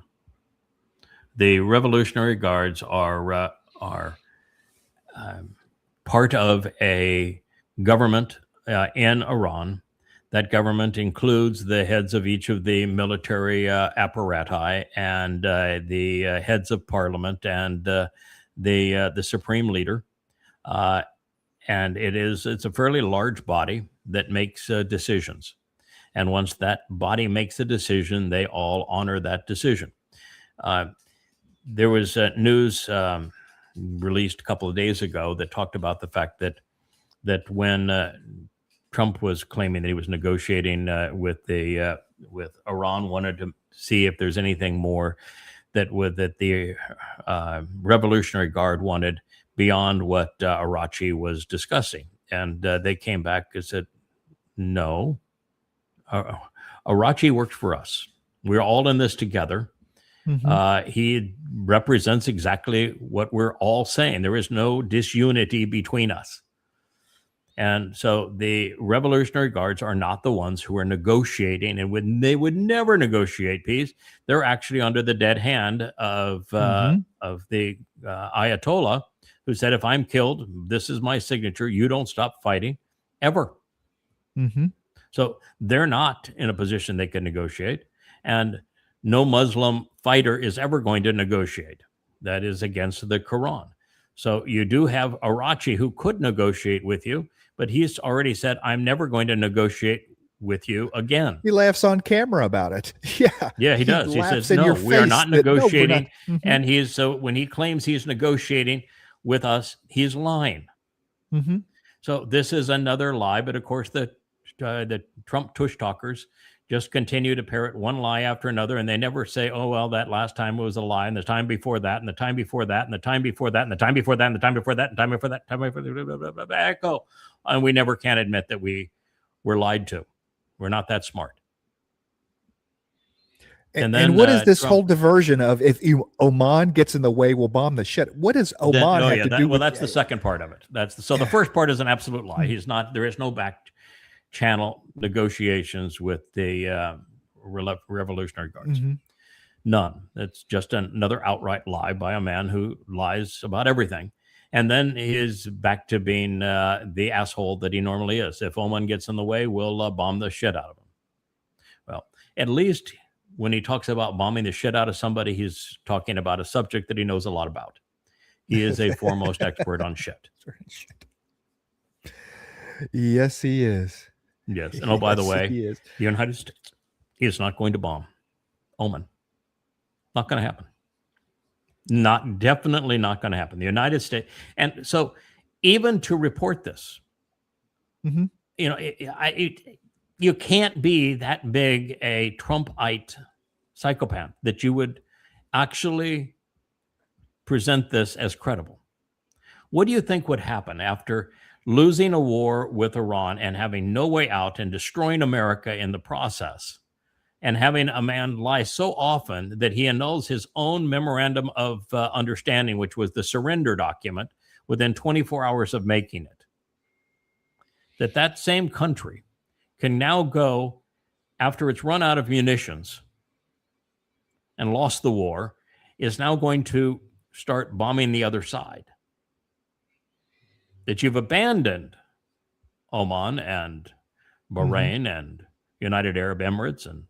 The Revolutionary Guards are part of a government in Iran. That government includes the heads of each of the military apparati and the heads of parliament and the supreme leader. And it's a fairly large body that makes decisions. And once that body makes a decision, they all honor that decision. There was news released a couple of days ago that talked about the fact that when Trump was claiming that he was negotiating with Iran, wanted to see if there's anything more that the Revolutionary Guard wanted beyond what Arachi was discussing, and they came back and said, "No, Arachi worked for us. We're all in this together." He represents exactly what we're all saying. There is no disunity between us. And so the Revolutionary Guards are not the ones who are negotiating, and they would never negotiate peace. They're actually under the dead hand of the Ayatollah, who said, if I'm killed, this is my signature. You don't stop fighting ever. Mm-hmm. So they're not in a position they can negotiate. And no Muslim fighter is ever going to negotiate. That is against the Quran. So you do have Arachi who could negotiate with you, but he's already said, I'm never going to negotiate with you again. He laughs on camera about it. Yeah. Yeah, he does. He laughs says, in no, your we are face not that, no, we're not." negotiating. Mhm. And so when he claims he's negotiating with us, he's lying. Mhm. So this is another lie. But of course, the Trump tush talkers just continue to parrot one lie after another. And they never say, oh, well, that last time was a lie. And the time before that, and the time before that, and the time before that, and the time before that, and the time before that, and the time before that, time before that, echo. And we never can admit that we were lied to. We're not that smart. And then, what is this Trump- whole diversion of if Oman gets in the way, we'll bomb the shit? What does Oman have to do with that's the second part of it. The first part is an absolute lie. There is no back channel negotiations with the Revolutionary Guards. Mhm. None. It's just another outright lie by a man who lies about everything. And then he's back to being the asshole that he normally is. If Oman gets in the way, we'll bomb the shit out of him. Well, at least when he talks about bombing the shit out of somebody, he's talking about a subject that he knows a lot about. He is a foremost expert on shit. Yes, he is. Yes. And oh, by the Yes, way, he is. the United States is not going to bomb Oman. Not going to happen. Definitely not going to happen. The United States. And so even to report this, Mhm. you can't be that big a Trumpite psychopath that you would actually present this as credible. What do you think would happen after losing a war with Iran and having no way out and destroying America in the process, and having a man lie so often that he annuls his own memorandum of understanding, which was the surrender document, within 24 hours of making it? That same country can now go, after it's run out of munitions and lost the war, is now going to start bombing the other side. That you've abandoned Oman and Bahrain and United Arab Emirates and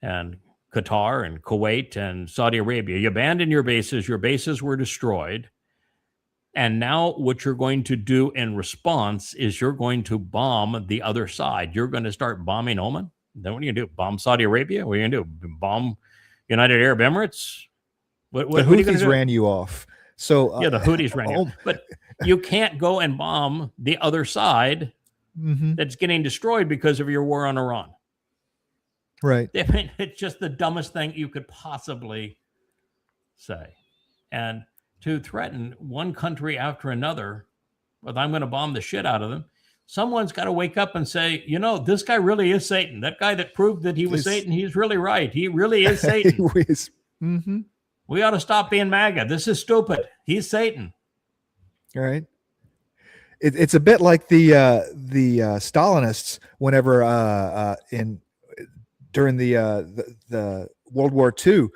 and Qatar and Kuwait and Saudi Arabia. You abandoned your bases were destroyed. And now what you're going to do in response is you're going to bomb the other side. You're going to start bombing Oman. Then what are you going to do? Bomb Saudi Arabia? What are you going to do? Bomb United Arab Emirates? What The are you gonna Houthis do? ran you off. So Yeah, the Houthis ran you. oh, But you can't go and bomb the other side mhm, that's getting destroyed because of your war on Iran. right. I mean, it's just the dumbest thing you could possibly say. And to threaten one country after another with, I'm going to bomb the shit out of them, someone's got to wake up and say, you know, this guy really is Satan. That guy that proved that he was This- Satan, he's really right. He really is Satan. Mm-hmm. We ought to stop being MAGA. This is stupid. He's Satan. All right. It's a bit like the Stalinists whenever during the World War II,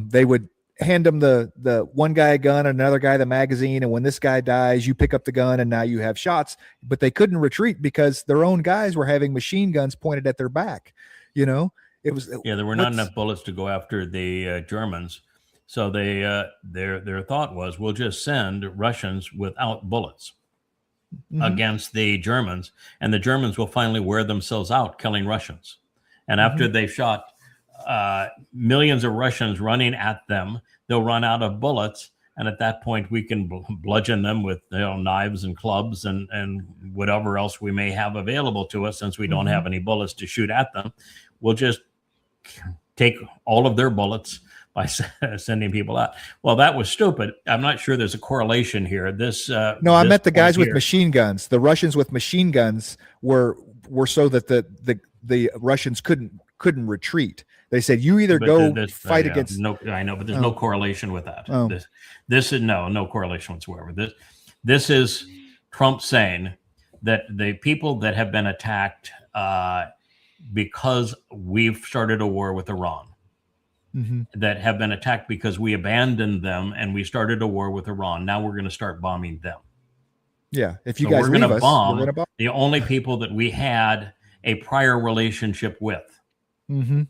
they would hand them the one guy a gun, another guy the magazine, and when this guy dies, you pick up the gun and now you have shots. But they couldn't retreat because their own guys were having machine guns pointed at their back. You know, it was Yeah, there were not what's- enough bullets to go after the Germans. So they their thought was, we'll just send Russians without bullets Mhm. against the Germans, and the Germans will finally wear themselves out killing Russians. And after they've shot millions of Russians running at them, they'll run out of bullets, and at that point we can bludgeon them with knives and clubs and whatever else we may have available to us. Since we don't have any bullets to shoot at them, we'll just take all of their bullets by sending people out. Well, that was stupid. I'm not sure there's a correlation here. This No, I this meant the guys point with here- machine guns. The Russians with machine guns were so that the Russians couldn't retreat. They said, you either But go this- fight yeah, against. no, I know, but there's Oh. no correlation with that. Oh. This is no correlation whatsoever. This is Trump saying that the people that have been attacked because we've started a war with Iran, Mhm. that have been attacked because we abandoned them and we started a war with Iran. Now we're going to start bombing them. Yeah, if you So guys we're leave going to us, bomb we're gonna bomb. the only people that we had a prior relationship with. Mhm.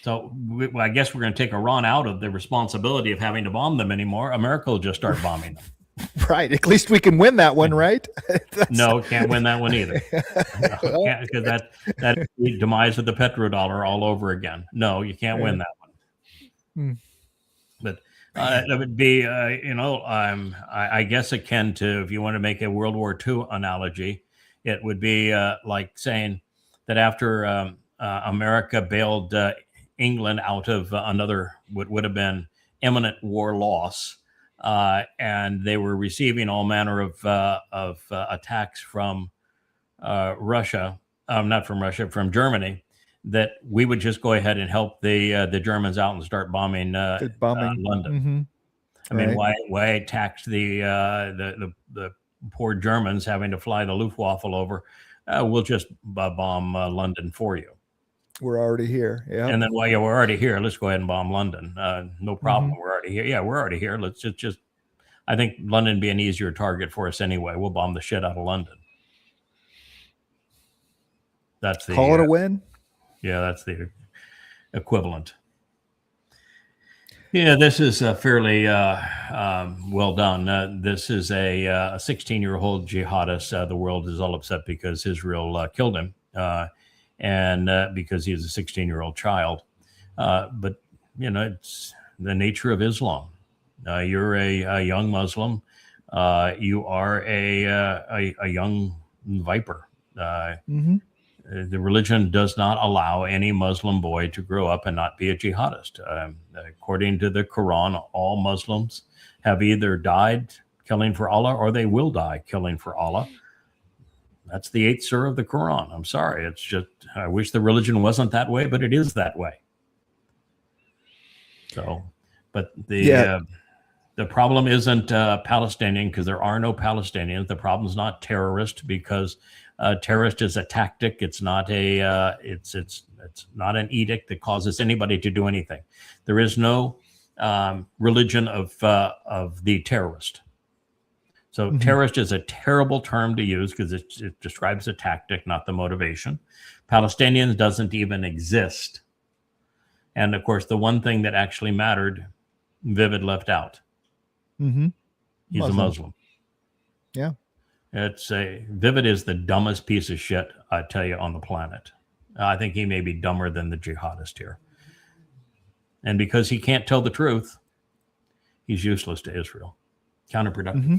So I guess we're going to take Iran out of the responsibility of having to bomb them anymore. America will just start bombing them. Right. At least we can win that one, right? That's- No, can't win that one either. No, because that is the demise of the petrodollar all over again. No, you can't win that one. Hmm. But that would be, I guess akin to, if you want to make a World War II analogy, it would be like saying that after America bailed England out of another what would have been imminent war loss, and they were receiving all manner of attacks from Russia, not from Russia, from Germany, that we would just go ahead and help the Germans out and start bombing, The bombing. London. Mhm. I mean, Right. why tax the poor Germans having to fly the Luftwaffe over? We'll just bomb London for you. We're already here. Yeah. And then while we're already here, let's go ahead and bomb London. No problem. Mm-hmm. We're already here. Yeah, we're already here. Let's just. I think London would be an easier target for us anyway. We'll bomb the shit out of London. That's the Call it a win. yeah, that's the equivalent. Yeah, this is fairly well done. This is a 16-year-old jihadist. The world is all upset because Israel killed him, and because he is a 16-year-old child. But it's the nature of Islam. You're a young Muslim. You are a young viper. Mhm. The religion does not allow any Muslim boy to grow up and not be a jihadist. According to the Quran, all Muslims have either died killing for Allah or they will die killing for Allah. That's the 8th surah of the Quran. I'm sorry. It's just, I wish the religion wasn't that way, but it is that way. So, but the problem isn't Palestinian, because there are no Palestinians. The problem is not terrorist, because terrorist is a tactic. It's not it's not an edict that causes anybody to do anything. There is no religion of the terrorist. So terrorist is a terrible term to use because it describes a tactic, not the motivation. Palestinians doesn't even exist. And of course, the one thing that actually mattered, Vivid left out. Mm-hmm. He's a Muslim. Yeah. Vivid is the dumbest piece of shit, I tell you, on the planet. I think he may be dumber than the jihadist here. And because he can't tell the truth, he's useless to Israel. Counterproductive. Mm-hmm.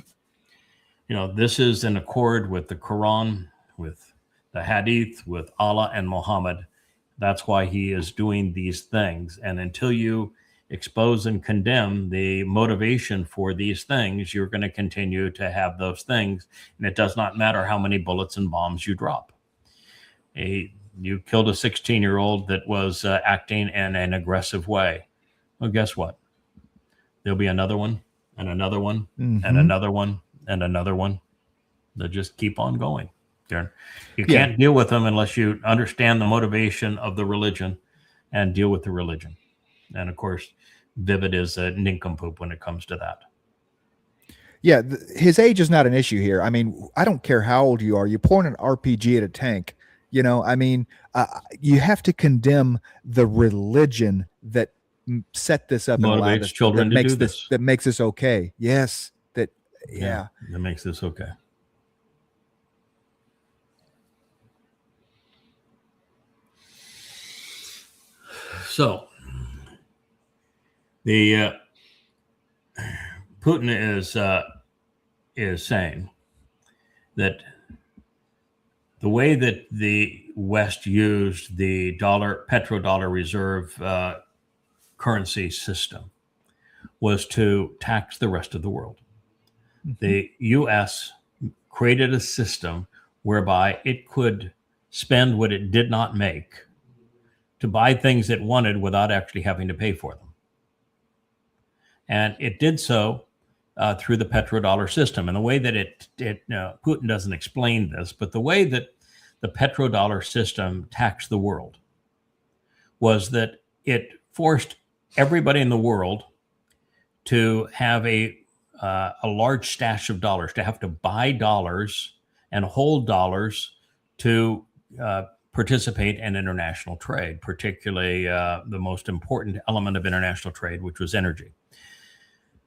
You know, this is in accord with the Quran, with the Hadith, with Allah and Muhammad. That's why he is doing these things. And until you expose and condemn the motivation for these things, you're going to continue to have those things. And it does not matter how many bullets and bombs you drop. You killed a 16-year-old that was acting in an aggressive way. Well, guess what? There'll be another one and another one Mm-hmm. and another one and another one. They'll just keep on going. Darren. You Yeah. can't deal with them unless you understand the motivation of the religion and deal with the religion. And of course, Vivid is a nincompoop when it comes to that. Yeah, his age is not an issue here. I mean, I don't care how old you are. You point an RPG at a tank. You know, I mean, you have to condemn the religion that set this up and allowed Motivates us, children that to makes do this. that makes this okay. Yes, that yeah. That makes this okay. So the Putin is saying that the way that the West used the petrodollar reserve currency system was to tax the rest of the world. The U.S. created a system whereby it could spend what it did not make to buy things it wanted without actually having to pay for them. And it did so through the petrodollar system. And the way that Putin doesn't explain this, but the way that the petrodollar system taxed the world was that it forced everybody in the world to have a large stash of dollars, to have to buy dollars and hold dollars to participate in international trade, particularly the most important element of international trade, which was energy.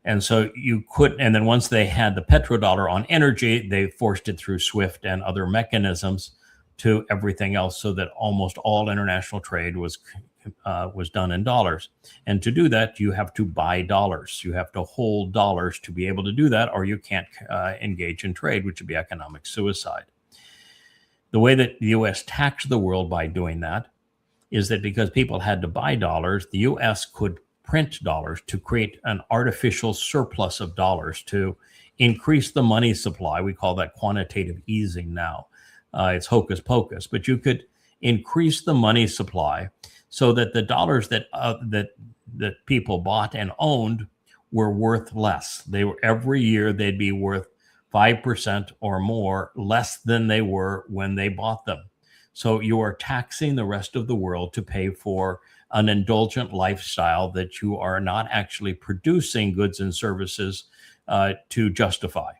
And so you could, and then once they had the petrodollar on energy, they forced it through SWIFT and other mechanisms to everything else, so that almost all international trade was done in dollars. And to do that, you have to buy dollars. You have to hold dollars to be able to do that, or you can't engage in trade, which would be economic suicide. The way that the U.S. taxed the world by doing that is that because people had to buy dollars, the U.S. could print dollars to create an artificial surplus of dollars to increase the money supply. We call that quantitative easing now. It's hocus pocus, but you could increase the money supply so that the dollars that people bought and owned were worth less. They were, every year they'd be worth 5% or more less than they were when they bought them. So you are taxing the rest of the world to pay for an indulgent lifestyle that you are not actually producing goods and services to justify.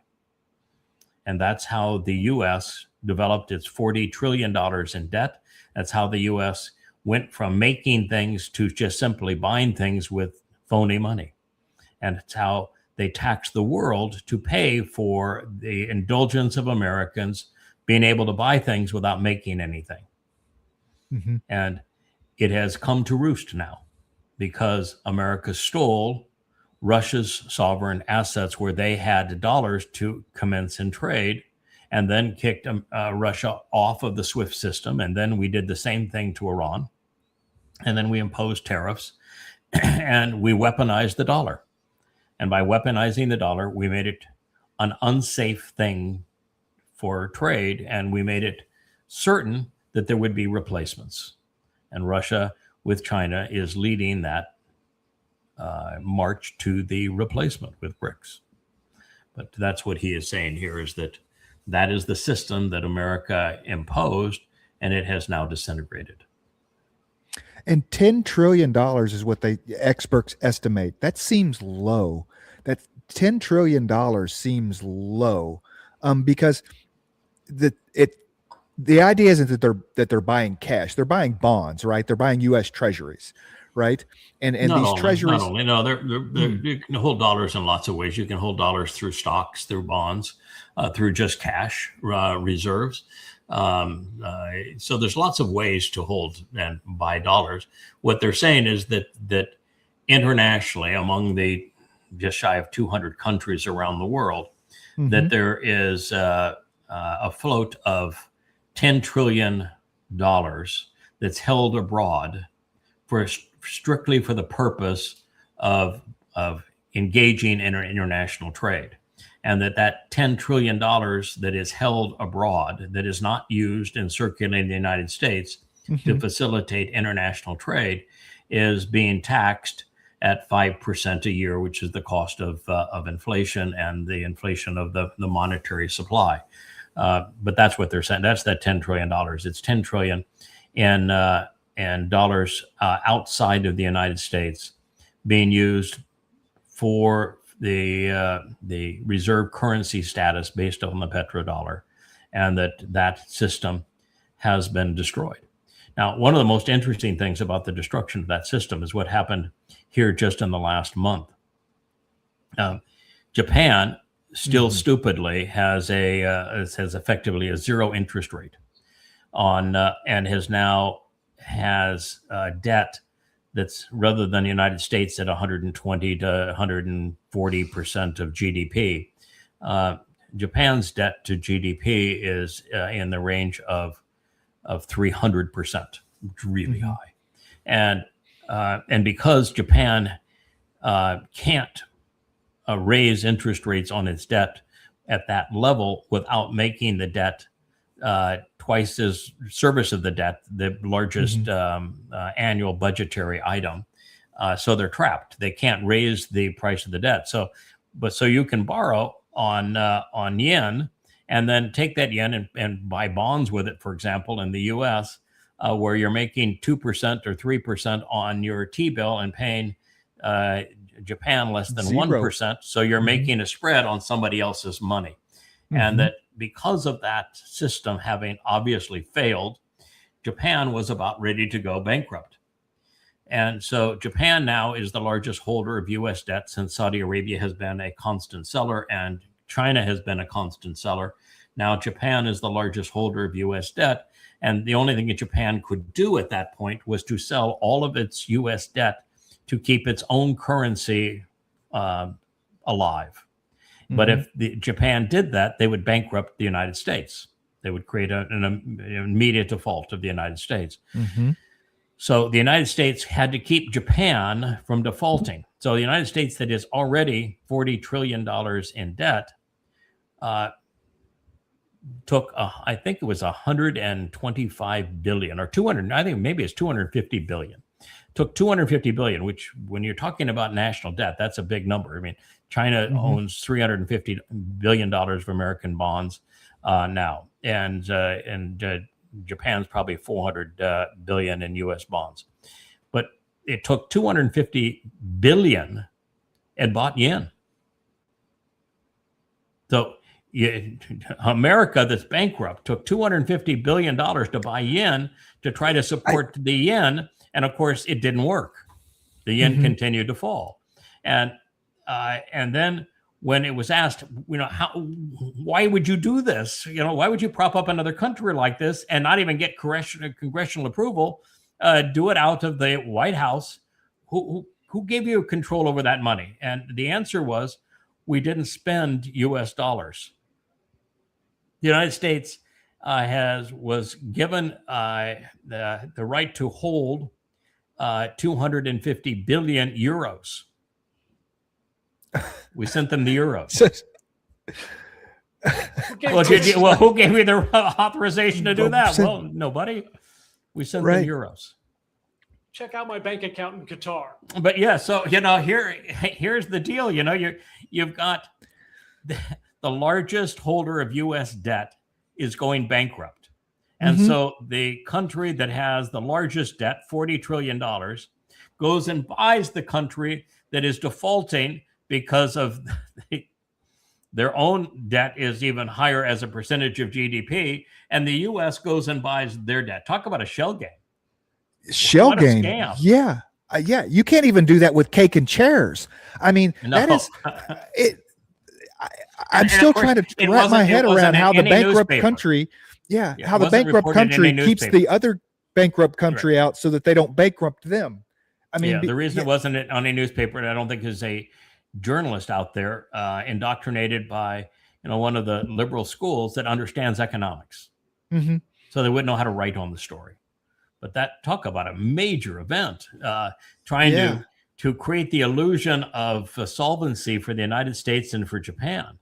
And that's how the U.S. developed its $40 trillion in debt. That's how the U.S. went from making things to just simply buying things with phony money. And it's how they tax the world to pay for the indulgence of Americans being able to buy things without making anything. Mm-hmm. And it has come to roost now because America stole Russia's sovereign assets where they had dollars to commence in trade, and then kicked Russia off of the SWIFT system. And then we did the same thing to Iran. And then we imposed tariffs and we weaponized the dollar. And by weaponizing the dollar, we made it an unsafe thing for trade, and we made it certain that there would be replacements. And Russia with China is leading that march to the replacement with BRICS. But that's what he is saying here, is that that is the system that America imposed, and it has now disintegrated. And $10 trillion is what the experts estimate. That seems low. That $10 trillion seems low, because the idea isn't that they're buying cash. They're buying bonds, right? They're buying U.S. treasuries, right? And Not these only, treasuries. not only, no, you can hold dollars in lots of ways. You can hold dollars through stocks, through bonds, through just cash reserves. So there's lots of ways to hold and buy dollars. What they're saying is that internationally, among the just shy of 200 countries around the world, that there is a float of $10 trillion that's held abroad for strictly for the purpose of engaging in international trade, and that $10 trillion that is held abroad, that is not used and circulating in the United States to facilitate international trade, is being taxed at 5% a year, which is the cost of inflation and the inflation of the monetary supply. But that's what they're saying. That's that $10 trillion. It's $10 trillion in dollars outside of the United States being used for the reserve currency status based on the petrodollar, and that system has been destroyed. Now, one of the most interesting things about the destruction of that system is what happened here just in the last month. Japan still stupidly has effectively a zero interest rate on and has debt that's, rather than the United States at 120 to 140% of GDP, Japan's debt to GDP is in the range of 300%, really high, and because Japan can't raise interest rates on its debt at that level without making the debt twice as service of the debt the largest annual budgetary item. So they're trapped. They can't raise the price of the debt. So you can borrow on yen and then take that yen and buy bonds with it, for example, in the U.S., where you're making 2% or 3% on your T-bill and paying Japan less than 1%. So you're making a spread on somebody else's money. And that because of that system having obviously failed, Japan was about ready to go bankrupt. And so Japan now is the largest holder of U.S. debt, since Saudi Arabia has been a constant seller and China has been a constant seller. Now Japan is the largest holder of U.S. debt. And the only thing that Japan could do at that point was to sell all of its U.S. debt to keep its own currency alive. But if Japan did that, they would bankrupt the United States. They would create an immediate default of the United States. So the United States had to keep Japan from defaulting. So the United States, that is already $40 trillion in debt, took, I think it was 125 billion or 200, I think maybe it's 250 billion. Took 250 billion, which when you're talking about national debt, that's a big number. I mean, China owns $350 billion of American bonds now, and Japan's probably 400 billion in U.S. bonds. But it took 250 billion and bought yen. So America, that's bankrupt, took $250 billion to buy yen to try to support the yen. And of course, it didn't work. The yen continued to fall. And then when it was asked, why would you do this? Why would you prop up another country like this and not even get congressional approval? Do it out of the White House. Who gave you control over that money? And the answer was, we didn't spend U.S. dollars. The United States was given the right to hold 250 billion euros. We sent them the euros. Well, who gave you the authorization to do that? Well, nobody. We sent them euros. Check out my bank account in Qatar. But yeah, so here's the deal. You've got the largest holder of U.S. debt is going bankrupt. And so the country that has the largest debt, $40 trillion, goes and buys the country that is defaulting because of their own debt is even higher as a percentage of GDP. And the U.S. goes and buys their debt. Talk about a shell game. Shell game. Scam. Yeah. Yeah, you can't even do that with cake and chairs. I mean, No. that is it. I'm And still of course, trying to it wrap my wasn't- it head wasn't around in how the any bankrupt newspaper. country, Yeah, how it the wasn't bankrupt reported in country any keeps newspaper. the other bankrupt country out so that they don't bankrupt them. I mean, Yeah, the reason it wasn't on a newspaper, and I don't think there's a journalist out there indoctrinated by one of the liberal schools that understands economics, mhm. so they wouldn't know how to write on the story. But that talk about a major event, trying Yeah. to create the illusion of solvency for the United States and for Japan.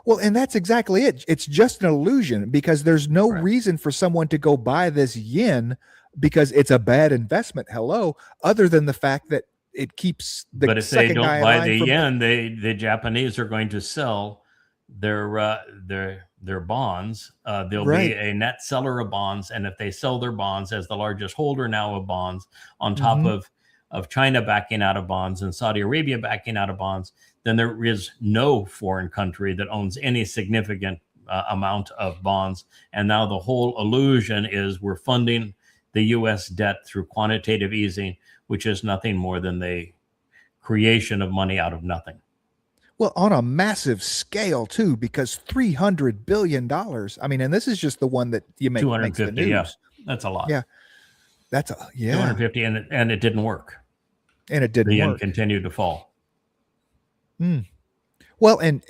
Well, and that's exactly it. It's just an illusion because there's no Right. reason for someone to go buy this yen because it's a bad investment. Hello, other than the fact that it keeps the But if they second guy don't in buy line the from- yen, the Japanese are going to sell their bonds. They'll Right. be a net seller of bonds, and if they sell their bonds as the largest holder now of bonds, on top Mhm. of China backing out of bonds and Saudi Arabia backing out of bonds, then there is no foreign country that owns any significant amount of bonds. And now the whole illusion is we're funding the U.S. debt through quantitative easing, which is nothing more than the creation of money out of nothing. Well, on a massive scale too, because $300 billion. I mean, and this is just the one that you make makes the 250, yeah, news. that's a lot. Yeah. That's 250, and it didn't work. and it The didn't yen work. continued to fall. Well, and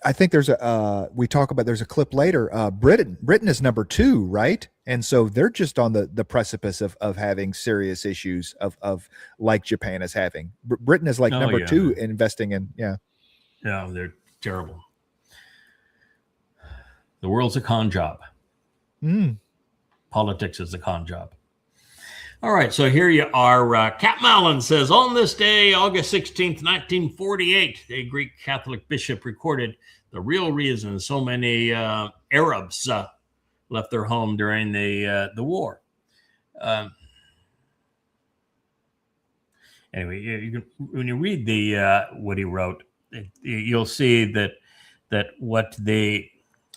I think there's there's a clip later. Britain is number 2, right? And so they're just on the precipice of having serious issues of like Japan is having. Britain is like Oh, number yeah. 2 investing in. Yeah. Yeah, they're terrible. The world's a con job. Mm. Politics is a con job. All right, so here you are. Cap Mallon says, on this day, August 16th, 1948, a Greek Catholic bishop recorded the real reason so many Arabs left their home during the war. Anyway, you can, when you read the what he wrote, you'll see that what the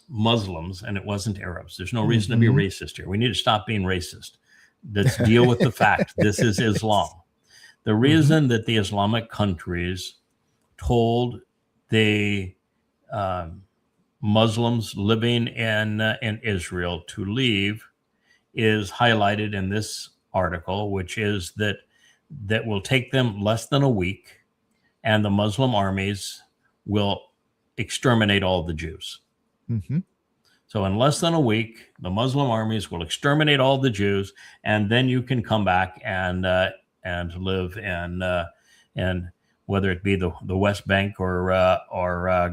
Muslims, and it wasn't Arabs, there's no reason to be racist here. We need to stop being racist. Let's deal with the fact this is Islam. The reason that the Islamic countries told the Muslims living in Israel to leave is highlighted in this article, which is that will take them less than a week, and the Muslim armies will exterminate all the Jews. Mm-hmm. So in less than a week, the Muslim armies will exterminate all the Jews, and then you can come back and live in whether it be the West Bank or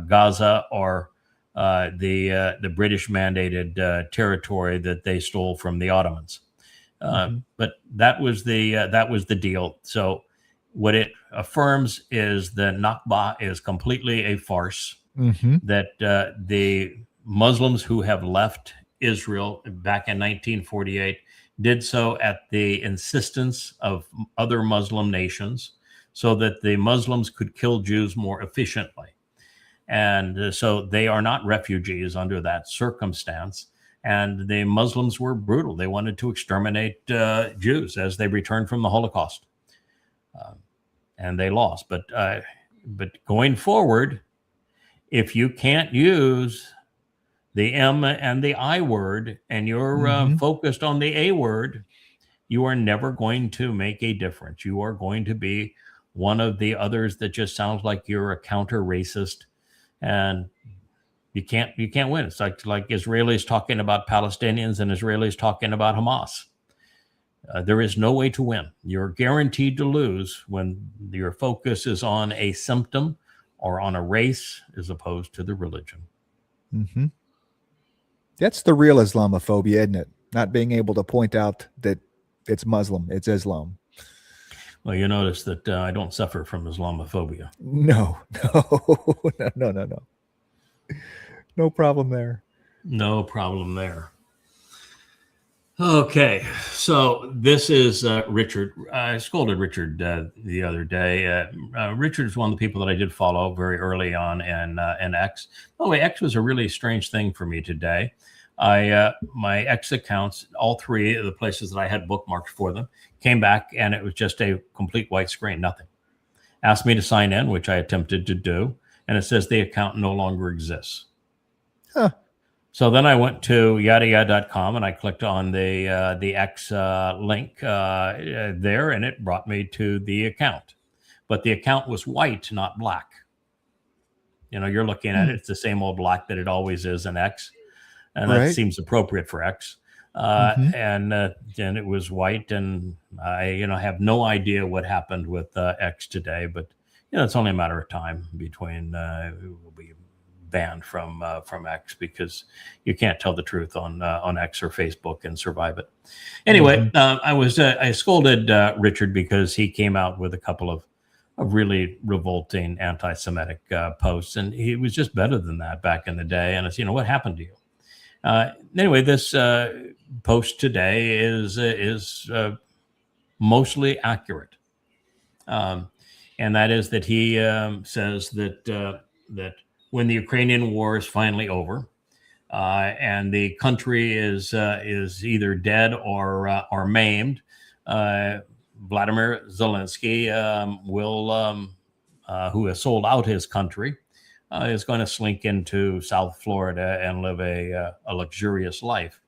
Gaza or the British mandated territory that they stole from the Ottomans. But that was the deal. So what it affirms is the Nakba is completely a farce. That the Muslims who have left Israel back in 1948 did so at the insistence of other Muslim nations so that the Muslims could kill Jews more efficiently. And so they are not refugees under that circumstance. And the Muslims were brutal. They wanted to exterminate Jews as they returned from the Holocaust. And they lost. But going forward, if you can't use the M and the I word, and you're focused on the A word, you are never going to make a difference. You are going to be one of the others that just sounds like you're a counter racist, and you can't win. It's like Israelis talking about Palestinians and Israelis talking about Hamas. There is no way to win. You're guaranteed to lose when your focus is on a symptom or on a race as opposed to the religion. That's the real Islamophobia, isn't it? Not being able to point out that it's Muslim, it's Islam. Well, you notice that I don't suffer from Islamophobia. No. No problem there. No problem there. Okay, so this is Richard. I scolded Richard the other day. Richard is one of the people that I did follow very early on in X. By the way, X was a really strange thing for me today. my X accounts, all three of the places that I had bookmarked for them, came back and it was just a complete white screen, nothing. Asked me to sign in, which I attempted to do, and it says the account no longer exists. Huh. So then I went to yadayada.com and I clicked on the X link there, and it brought me to the account. But the account was white, not black. You know, you're looking at it, it's the same old black that it always is in X. And that Right. seems appropriate for X. And it was white, and I, have no idea what happened with X today, but it's only a matter of time between we will be banned from X, because you can't tell the truth on X or Facebook and survive it. Anyway, I scolded Richard because he came out with a couple of really revolting anti-Semitic posts, and he was just better than that back in the day. And it's, what happened to you? Anyway, this post today is mostly accurate, and that is that he says that when the Ukrainian war is finally over, and the country is either dead or maimed, Vladimir Zelensky who has sold out his country, is going to slink into South Florida and live a luxurious life.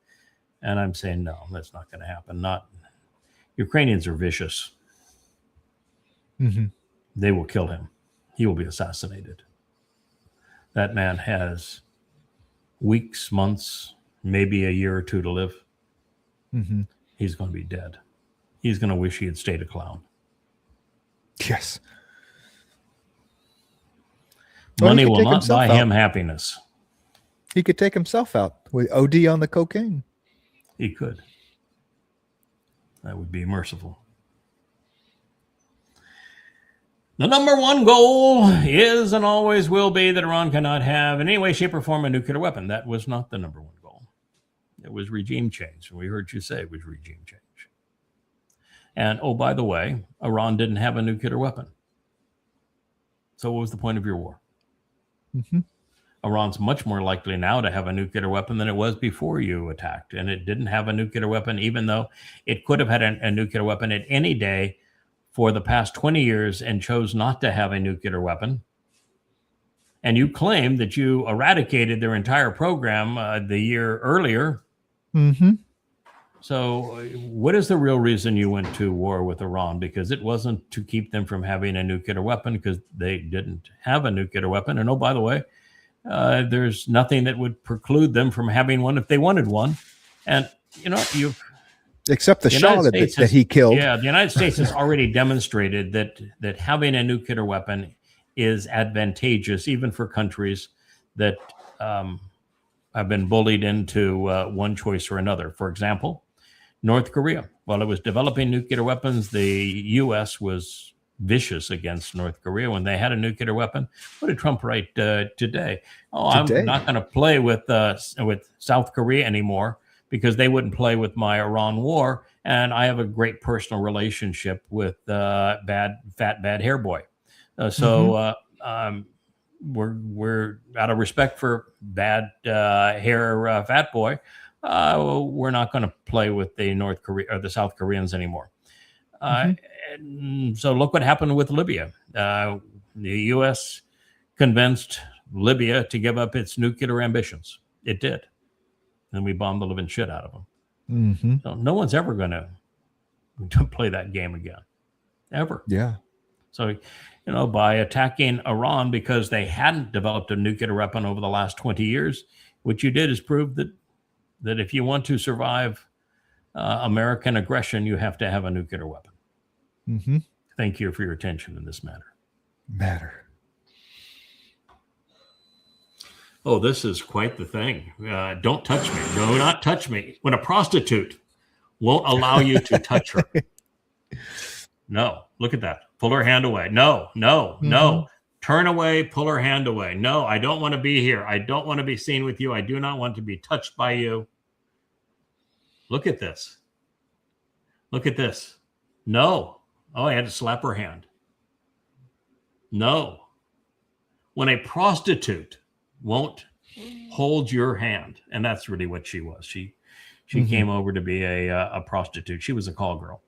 And I'm saying, no, that's not going to happen. Ukrainians are vicious. They will kill him. He will be assassinated. That man has weeks, months, maybe a year or two to live. He's going to be dead. He's going to wish he had stayed a clown. Yes. Money Well, he could will take not himself buy out. him happiness. He could take himself out with OD on the cocaine. He could. That would be merciful. The number one goal is and always will be that Iran cannot have in any way, shape, or form a nuclear weapon. That was not the number one goal. It was regime change. We heard you say it was regime change. And, oh, by the way, Iran didn't have a nuclear weapon. So what was the point of your war? Iran's much more likely now to have a nuclear weapon than it was before you attacked. And it didn't have a nuclear weapon, even though it could have had a nuclear weapon at any day for the past 20 years and chose not to have a nuclear weapon. And you claim that you eradicated their entire program the year earlier. So what is the real reason you went to war with Iran? Because it wasn't to keep them from having a nuclear weapon, because they didn't have a nuclear weapon. And oh, by the way, there's nothing that would preclude them from having one if they wanted one. And, Except the Shah that he killed. Yeah, the United States has already demonstrated that having a nuclear weapon is advantageous, even for countries that have been bullied into one choice or another. For example, North Korea. While it was developing nuclear weapons, the U.S. was vicious against North Korea when they had a nuclear weapon. What did Trump write today? I'm not going to play with South Korea anymore because they wouldn't play with my Iran war, and I have a great personal relationship with bad hair boy. We're out of respect for bad hair fat boy. We're not going to play with the North Korea or the South Koreans anymore. So look what happened with Libya. The U.S. convinced Libya to give up its nuclear ambitions. It did. And we bombed the living shit out of them. So no one's ever going to play that game again. Ever. Yeah. So, by attacking Iran because they hadn't developed a nuclear weapon over the last 20 years, what you did is prove that if you want to survive American aggression, you have to have a nuclear weapon. Thank you for your attention in this matter. Oh, this is quite the thing. Don't touch me. Do not touch me. When a prostitute won't allow you to touch her. No, look at that. Pull her hand away. No. Turn away, pull her hand away. No, I don't want to be here. I don't want to be seen with you. I do not want to be touched by you. Look at this. Look at this. No. Oh, I had to slap her hand. No. When a prostitute won't hold your hand. And that's really what she was. She came over to be a prostitute. She was a call girl.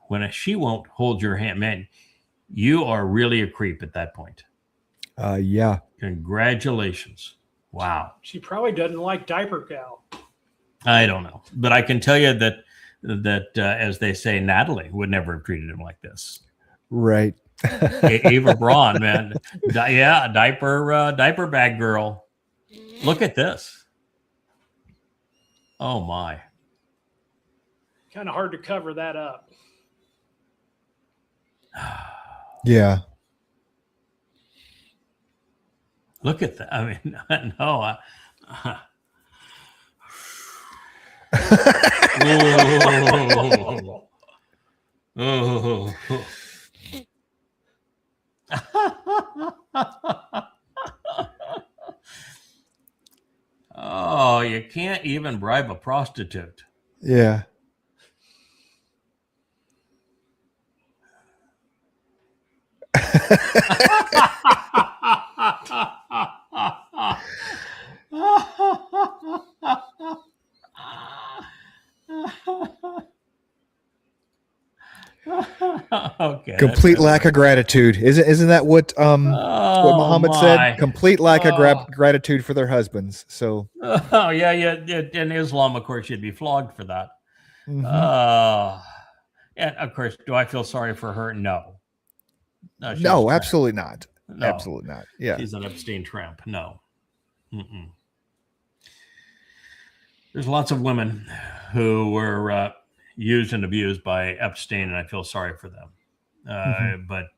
When she won't hold your hand, man, you are really a creep at that point. Yeah. Congratulations. Wow. She probably doesn't like diaper gal. I don't know, but I can tell you that as they say, Natalie would never have treated him like this. Right. Ava Braun, man, diaper bag girl. Look at this. Oh my. Kind of hard to cover that up. Yeah. Look at that. I mean, no. Oh, you can't even bribe a prostitute. Yeah. Okay. Complete lack of gratitude. Isn't that what what Muhammad said? Complete lack of gratitude for their husbands. So Oh yeah. In Islam, of course, you'd be flogged for that. mhm. And of course, do I feel sorry for her? No. she's No, trash. absolutely not. No. Absolutely not. Yeah. She's an Epstein tramp. No. Mm-mm. There's lots of women who were used and abused by Epstein, and I feel sorry for them. But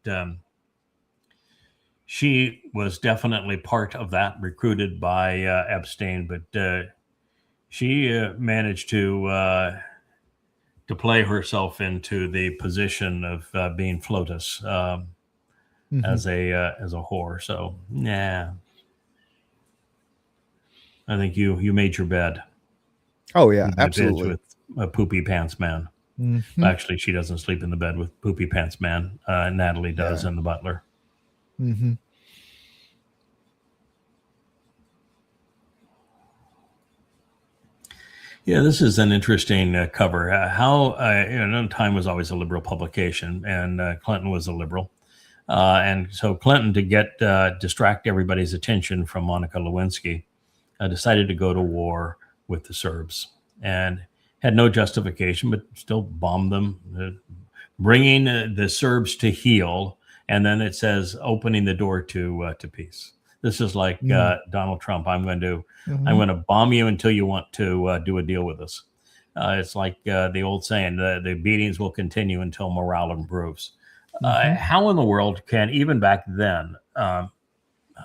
she was definitely part of that, recruited by Epstein. But she managed to play herself into the position of being FLOTUS as a whore. So yeah, I think you made your bed. Oh yeah, You made beds absolutely. with a poopy pants man. Mhm. Actually, she doesn't sleep in the bed with poopy pants man. Natalie does, and the butler. Mhm. Yeah, this is an interesting cover. Time was always a liberal publication, and Clinton was a liberal. And so Clinton, to distract everybody's attention from Monica Lewinsky, decided to go to war with the Serbs and had no justification, but still bombed them, bringing the Serbs to heel. And then it says opening the door to peace. This is like Donald Trump. I'm going to bomb you until you want to do a deal with us. It's like the old saying, the beatings will continue until morale improves. How in the world can, even back then,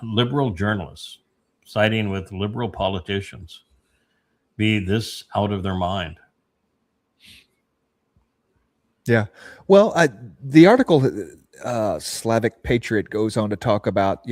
liberal journalists siding with liberal politicians be this out of their mind? Yeah. Well, the article Slavic Patriot goes on to talk about,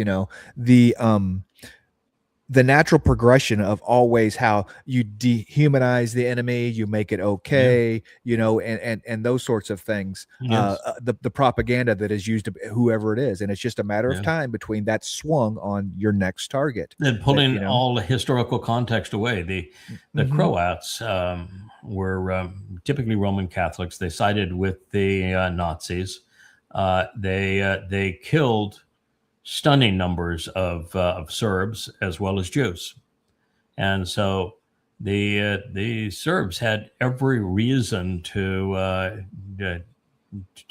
the natural progression of always how you dehumanize the enemy, you make it okay, and those sorts of things. Yes. The propaganda that is used to whoever it is, and it's just a matter of time between that swung on your next target. And pulling all the historical context away. The Croats were typically Roman Catholics. They sided with the Nazis. They killed stunning numbers of Serbs as well as Jews, and so the Serbs had every reason to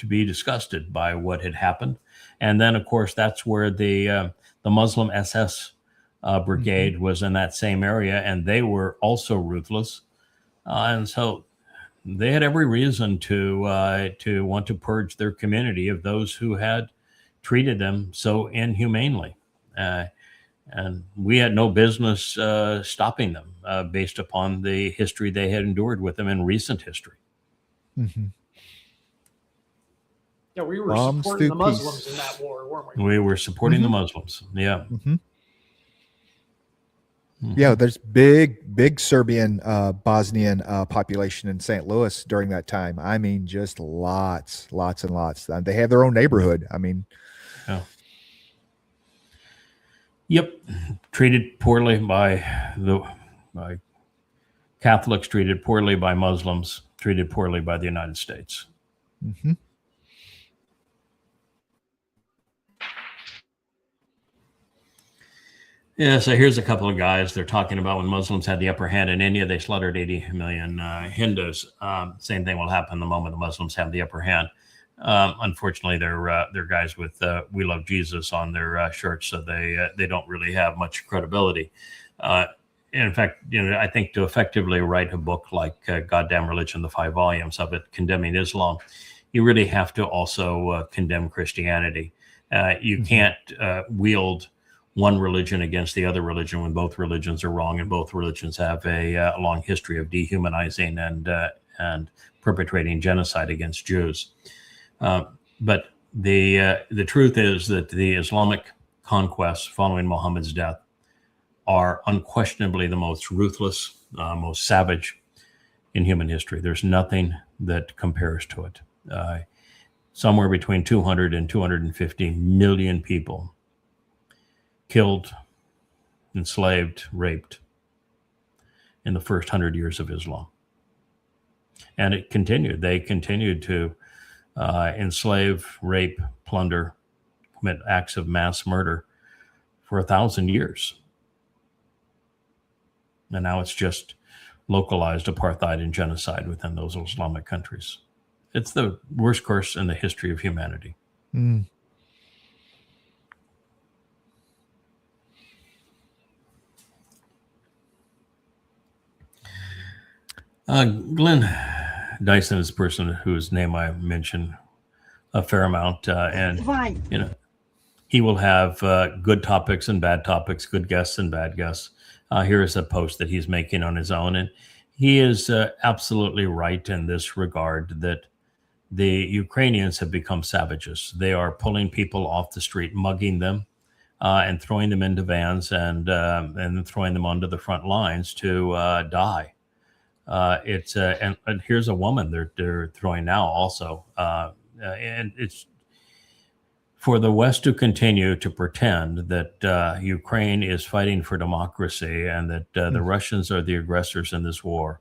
be disgusted by what had happened. And then, of course, that's where the Muslim SS brigade was in that same area, and they were also ruthless, and so they had every reason to want to purge their community of those who had treated them so inhumanely. And we had no business stopping them based upon the history they had endured with them in recent history. Yeah, we were Bombs supporting the through Muslims peace. in that war, weren't we? We were supporting the Muslims. Yeah. Yeah, there's big Serbian, Bosnian population in St. Louis during that time. I mean, just lots and lots. They have their own neighborhood. I mean, Yeah. Yep, treated poorly by Catholics, treated poorly by Muslims, treated poorly by the United States. Mm-hmm. Yeah, so here's a couple of guys. They're talking about when Muslims had the upper hand in India, they slaughtered 80 million Hindus. Same thing will happen the moment the Muslims have the upper hand. Unfortunately, they're guys with "We Love Jesus" on their shirts, so they don't really have much credibility. In fact, I think to effectively write a book like "Goddamn Religion," the 5 volumes of it, condemning Islam, you really have to also condemn Christianity. You can't wield one religion against the other religion when both religions are wrong, and both religions have a long history of dehumanizing and perpetrating genocide against Jews. But the truth is that the Islamic conquests following Muhammad's death are unquestionably the most ruthless, most savage in human history. There's nothing that compares to it. Somewhere between 200 and 250 million people killed, enslaved, raped in the first 100 years of Islam. And it continued. They continued to enslave, rape, plunder, commit acts of mass murder for 1,000 years. And now it's just localized apartheid and genocide within those Islamic countries. It's the worst curse in the history of humanity. Mm. Glenn Dyson is a person whose name I mention a fair amount, and he will have good topics and bad topics, good guests and bad guests. Here is a post that he's making on his own, and he is absolutely right in this regard that the Ukrainians have become savages. They are pulling people off the street, mugging them, and throwing them into vans and throwing them onto the front lines to die. And here's a woman they're throwing now also, and it's for the West to continue to pretend that Ukraine is fighting for democracy and that the Russians are the aggressors in this war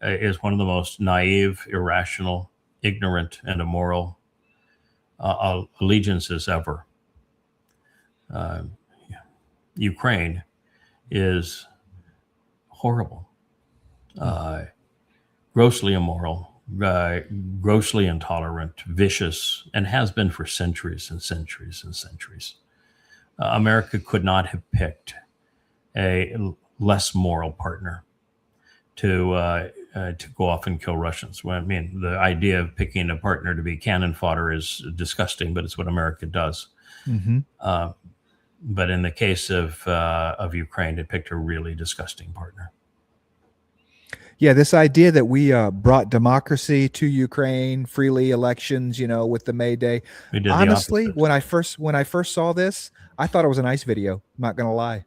is one of the most naive, irrational, ignorant, and immoral allegiances ever. Ukraine is horrible. Grossly immoral, grossly intolerant, vicious, and has been for centuries and centuries and centuries. America could not have picked a less moral partner to go off and kill Russians. Well, I mean, the idea of picking a partner to be cannon fodder is disgusting, but it's what America does. Mm-hmm. But in the case of Ukraine, it picked a really disgusting partner. Yeah, this idea that we brought democracy to Ukraine, freely elections, with the May Day. We did Honestly, the opposite. when I first saw this, I thought it was a nice video. I'm not gonna lie.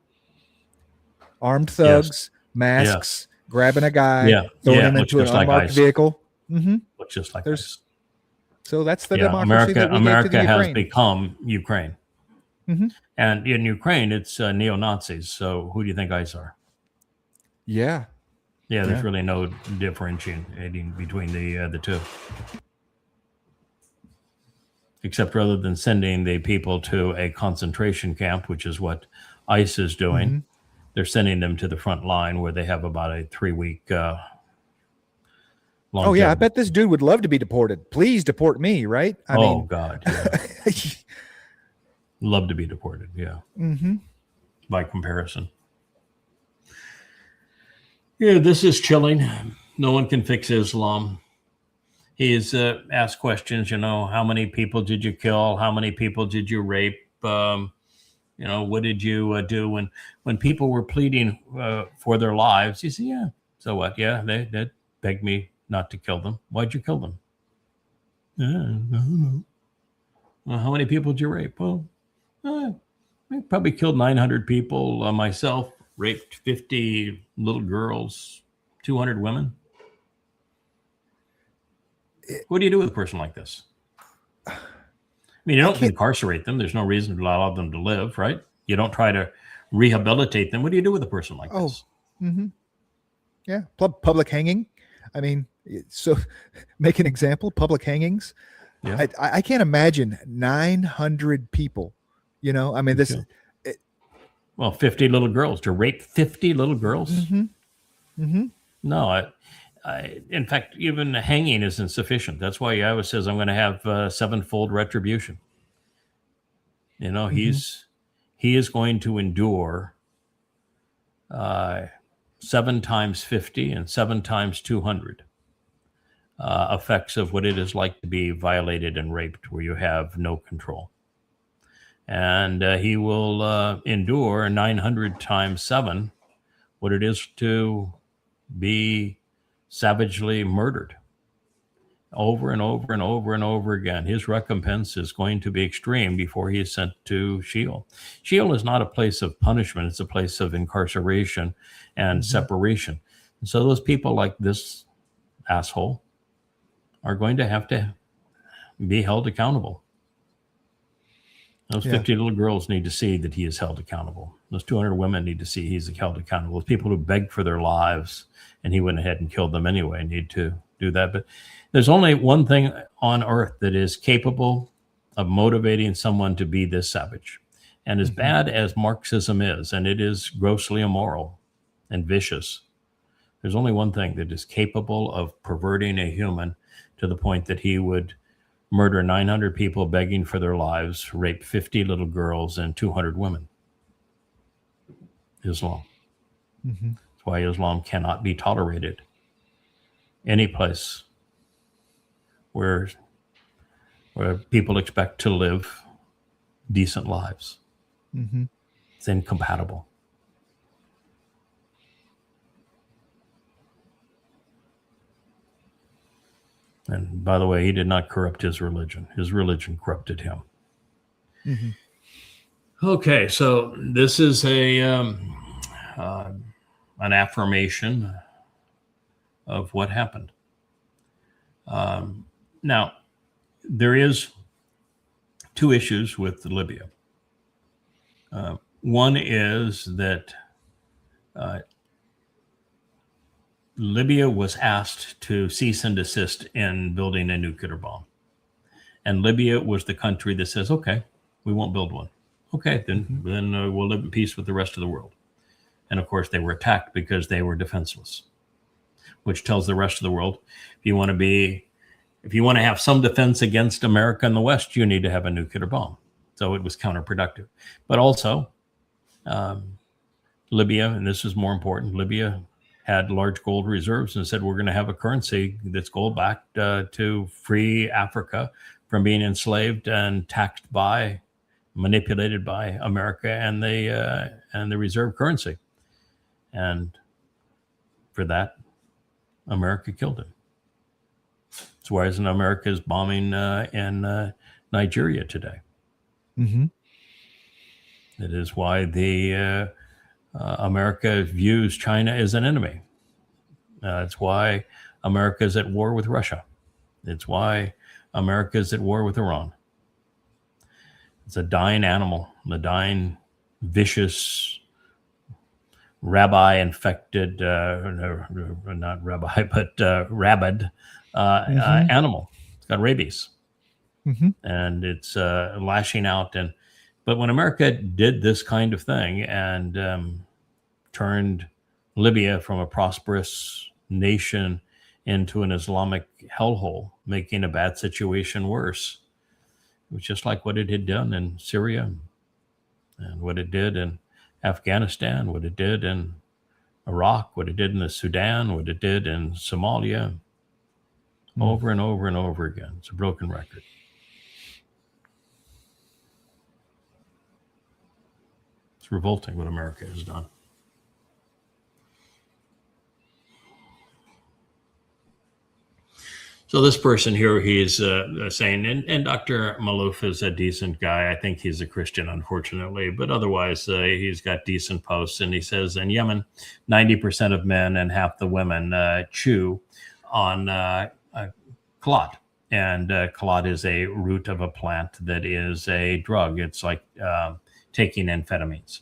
Armed thugs, masks, grabbing a guy, throwing him into an unmarked vehicle. Mm-hmm. Looks just like There's- this. So that's the democracy that we America gave to the has Ukraine. become Ukraine. Mm-hmm. And in Ukraine, it's neo-Nazis. So who do you think ICE are? Yeah. Yeah, there's Yeah. really no differentiating between the two. Except rather than sending the people to a concentration camp, which is what ICE is doing, Mm-hmm. they're sending them to the front line where they have about a 3-week long. Oh yeah, I bet this dude would love to be deported. Please deport me, right? I mean, God, yeah. Love to be deported, yeah. mm-hmm. By comparison. Yeah, this is chilling. No one can fix Islam. He's asked questions, how many people did you kill? How many people did you rape? What did you do when people were pleading for their lives? He said, yeah, so what? Yeah, they begged me not to kill them. Why'd you kill them? I don't know. Well, how many people did you rape? Well, I probably killed 900 people myself. Raped 50 little girls, 200 women. What do you do with a person like this? I mean, you don't incarcerate them. There's no reason to allow them to live, right? You don't try to rehabilitate them. What do you do with a person like Oh, this? Yeah. Public hanging. I mean, so make an example, public hangings. Yeah. I can't imagine 900 people, you know, I mean, this, Okay. Well, 50 little girls, to rape 50 little girls? No, in fact, even hanging isn't sufficient. That's why Yahweh says, I'm going to have sevenfold retribution. You know, he is going to endure 7 times 50 and 7 times 200 effects of what it is like to be violated and raped, where you have no control. And he will endure 900 times 7 what it is to be savagely murdered over and over and over and over again. His recompense is going to be extreme before he is sent to Sheol. Sheol is not a place of punishment. It's a place of incarceration and separation. And so those people like this asshole are going to have to be held accountable. Those 50 little girls need to see that he is held accountable. Those 200 women need to see he's held accountable. Those people who begged for their lives and he went ahead and killed them anyway need to do that. But there's only one thing on earth that is capable of motivating someone to be this savage. And as bad as Marxism is, and it is grossly immoral and vicious, there's only one thing that is capable of perverting a human to the point that he would murder 900 people begging for their lives, rape 50 little girls and 200 women. Islam. That's why Islam cannot be tolerated any place where people expect to live decent lives. It's incompatible. And by the way, he did not corrupt his religion. His religion corrupted him. Okay, so this is an affirmation of what happened. Now, there is 2 issues with Libya. One is that Libya was asked to cease and desist in building a nuclear bomb. And Libya was the country that says, okay, we won't build one. Okay, then we'll live in peace with the rest of the world. And of course, they were attacked because they were defenseless, which tells the rest of the world, if you want to have some defense against America in the West, you need to have a nuclear bomb. So it was counterproductive. But also, Libya, and this is more important, Libya had large gold reserves and said, we're going to have a currency that's gold backed to free Africa from being enslaved and taxed by, manipulated by America and the reserve currency. And for that, America killed him. That's why isn't America is bombing in Nigeria today. It is why the America views China as an enemy. It's why America is at war with Russia. It's why America is at war with Iran. It's a dying animal, the dying, vicious, rabbi-infected, not rabbi, but rabid animal. It's got rabies. And it's lashing out. But when America did this kind of thing and turned Libya from a prosperous nation into an Islamic hellhole, making a bad situation worse, it was just like what it had done in Syria and what it did in Afghanistan, what it did in Iraq, what it did in the Sudan, what it did in Somalia, over and over and over again. It's a broken record. It's revolting what America has done. So this person here, he's saying, and Dr. Malouf is a decent guy. I think he's a Christian, unfortunately, but otherwise he's got decent posts. And he says, in Yemen, 90% of men and half the women chew on khalat. And khalat is a root of a plant that is a drug. It's like taking amphetamines.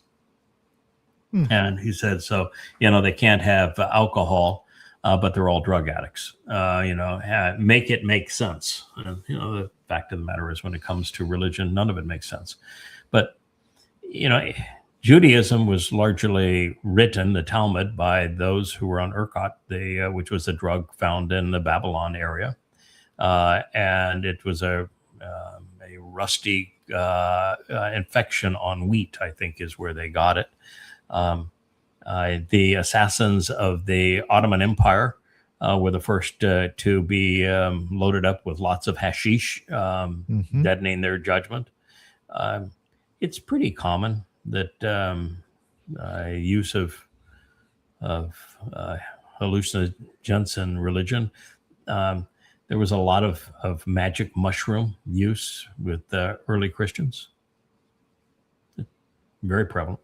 And he said, so, you know, they can't have alcohol, but they're all drug addicts. You know, make it make sense. And, you know, the fact of the matter is when it comes to religion, none of it makes sense. But, you know, Judaism was largely written, the Talmud, by those who were on Urkot, which was a drug found in the Babylon area. And it was a rusty infection on wheat, I think is where they got it. The assassins of the Ottoman Empire were the first to be loaded up with lots of hashish, deadening their judgment. It's pretty common that use of hallucinogens in religion. There was a lot of magic mushroom use with early Christians. Very prevalent.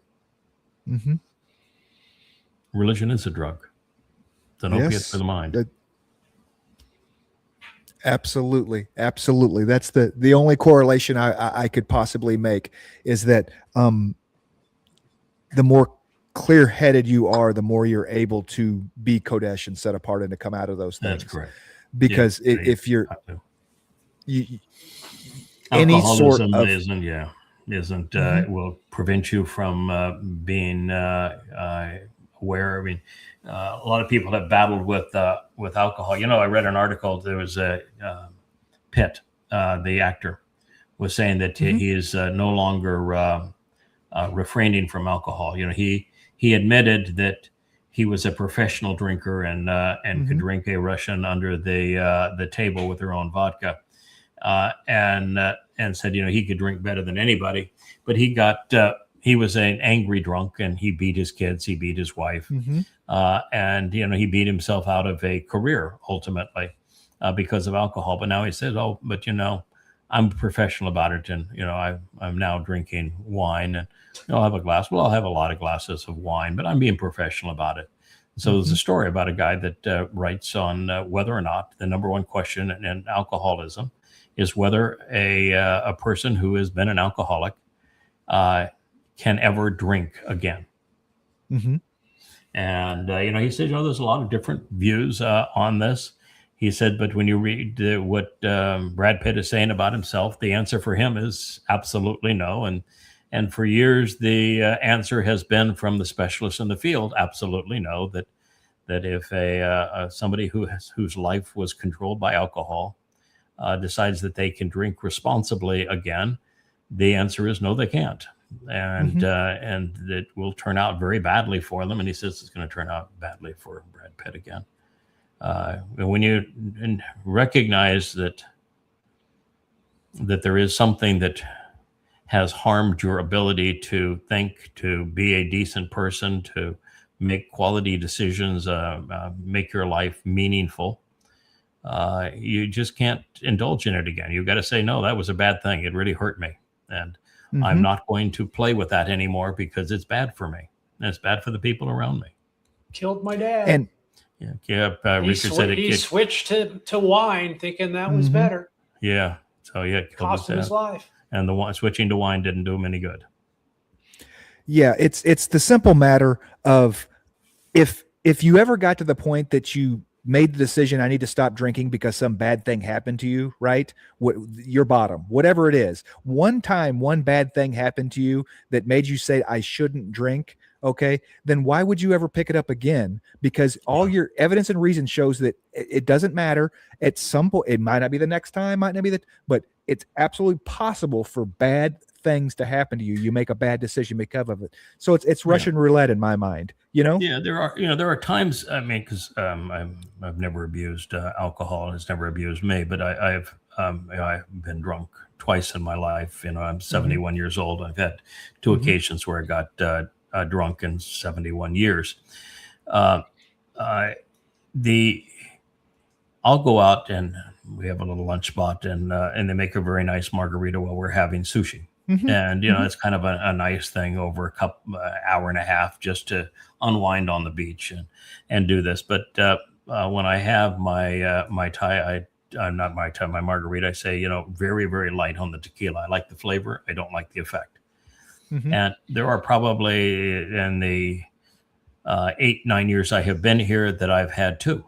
Religion is a drug. It's an opiate for the mind. Absolutely. Absolutely. That's the only correlation I could possibly make is that the more clear-headed you are, the more you're able to be Kodesh and set apart and to come out of those things. That's correct. Because if you're any sort alcoholism of isn't will prevent you from being aware. I mean, a lot of people have battled with alcohol. You know, I read an article. There was a Pitt, the actor, was saying that he is no longer refraining from alcohol. You know, he admitted that he was a professional drinker and could drink a Russian under the table with their own vodka, and said, you know, he could drink better than anybody. But he was an angry drunk, and he beat his kids, he beat his wife, and you know, he beat himself out of a career ultimately because of alcohol. But now he says, oh, but you know, I'm professional about it, and you know, I'm now drinking wine, and you know, I'll have a glass. Well, I'll have a lot of glasses of wine, but I'm being professional about it. So there's a story about a guy that writes on whether or not the number one question in alcoholism is whether a person who has been an alcoholic can ever drink again. And you know, he said, you know, there's a lot of different views on this. He said, but when you read what Brad Pitt is saying about himself, the answer for him is absolutely no. And for years, the answer has been from the specialists in the field, absolutely no. That if somebody whose life was controlled by alcohol decides that they can drink responsibly again, the answer is no, they can't. And it will turn out very badly for them. And he says it's going to turn out badly for Brad Pitt again. When you recognize that there is something that has harmed your ability to think, to be a decent person, to make quality decisions, make your life meaningful, you just can't indulge in it again. You've got to say, no, that was a bad thing. It really hurt me. And I'm not going to play with that anymore because it's bad for me. And it's bad for the people around me. Killed my dad. and Richard said he switched to wine, thinking that was better. Yeah. So yeah, Cost him his life. And the switching to wine didn't do him any good. yeah, it's the simple matter of if you ever got to the point that you made the decision, I need to stop drinking because some bad thing happened to you, right? Your bottom, whatever it is. One time, one bad thing happened to you that made you say, I shouldn't drink. Okay, then why would you ever pick it up again? Because all your evidence and reason shows that it doesn't matter. At some point, it might not be the next time, might not be but it's absolutely possible for bad things to happen to you. You make a bad decision because of it. So it's Russian roulette in my mind. You know? Yeah, there are times. I mean, because I've never abused alcohol, and it's never abused me. But I've been drunk twice in my life. You know, I'm 71 years old. I've had two occasions where I got drunk in 71 years. I'll go out and we have a little lunch spot, and they make a very nice margarita while we're having sushi. And you know, it's kind of a nice thing over hour and a half just to unwind on the beach and do this. But when I have my my margarita, I say, you know, very, very light on the tequila. I like the flavor. I don't like the effect. Mhm. And there are probably in the 8-9 years I have been here that I've had two.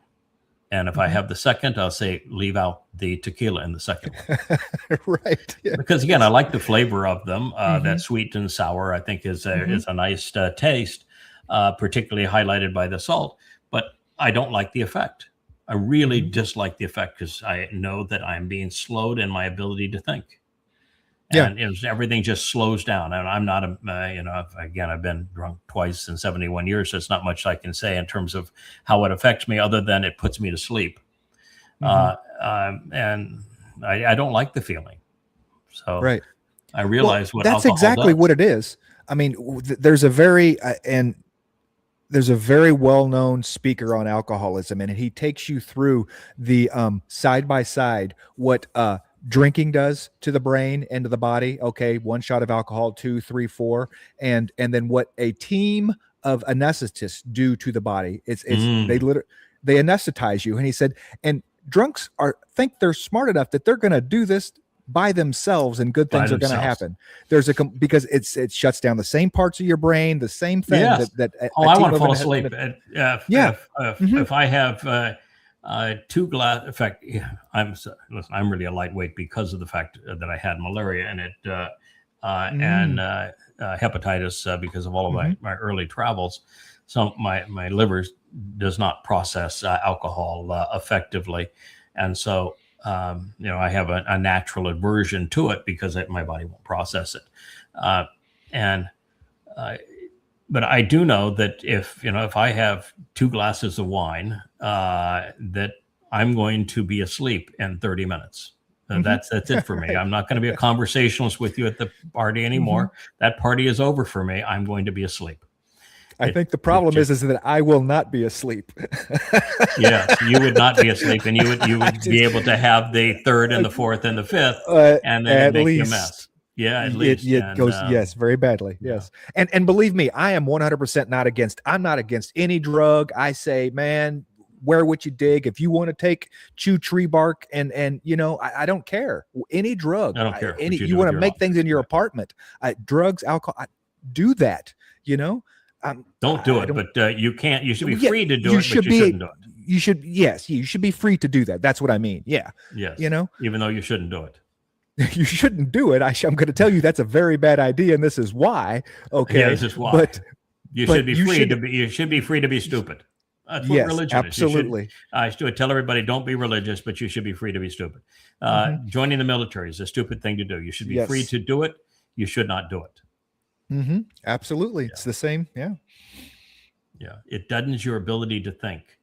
And if I Mhm. have the second, I'll say leave out the tequila in the second one. Right. Yeah. Because again, I like the flavor of them. Mhm. That sweet and sour, I think, is Mhm. is a nice taste, particularly highlighted by the salt. But I don't like the effect. I really Mhm. dislike the effect because I know that I'm being slowed in my ability to think, Yeah. and everything just slows down. And I'm not a, again, I've been drunk twice in 71 years. So it's not much I can say in terms of how it affects me, other than it puts me to sleep. Mhm. And I don't like the feeling. So Right. I Well, realize what that's alcohol exactly does. what it is. I mean, there's a very there's a very well-known speaker on alcoholism, and he takes you through the side by side what drinking does to the brain and to the body. Okay, one shot of alcohol, 2, 3, 4, and then what a team of anesthetists do to the body. It's they Mm. literally they anesthetize you, and he said, and drunks think they're smart enough that they're going to do this by themselves, and good By things are going to themselves. happen. There's because it shuts down the same parts of your brain, the same thing Yes. that Oh, a I team want to of fall asleep. Yeah. Mhm. If I have two glass, in fact, yeah, listen, I'm really a lightweight because of the fact that I had malaria and and hepatitis because of all of Mhm. my early travels. So my liver does not process alcohol effectively, and so I have a natural aversion to it because my body won't process it, and. Uh, but I do know that if I have two glasses of wine, that I'm going to be asleep in 30 minutes. Mhm. That's it for me. Right. I'm not going to be a conversationalist with you at the party anymore. Mhm. That party is over for me. I'm going to be asleep. I It, think the it problem just is that I will not be asleep. Yes, you would not be asleep, and you I would be just able to have the third and the fourth and the fifth, and then it'd at make you a least mess. Yeah, at it least. it And goes, yes, very badly. yeah, Yes. And believe me, I am 100% not against I'm not against any drug. I say, man, wear what you dig. If you want to chew tree bark and I don't care. Any drug. I don't care Any what you you do want with to your make life. things in your Right. apartment. Drugs, alcohol, do that, you know? Don't do I it, don't but you can't. You should be yeah, free to do you it, but should you be shouldn't do it. you should yes, you should be free to do that. That's what I mean. Yeah. You Yes, know? even though you shouldn't do it. You shouldn't do it. I'm going to tell you that's a very bad idea, and this is why. Okay, Yeah, this is why. but You but should be you free should to be. You should be free to be stupid. That's what yes, religion is. absolutely. I should tell everybody, don't be religious, but you should be free to be stupid. Mhm. Joining the military is a stupid thing to do. You should be free Yes. to do it. You should not do it. Absolutely, it's the same. Yeah. Yeah, it deadens your ability to think,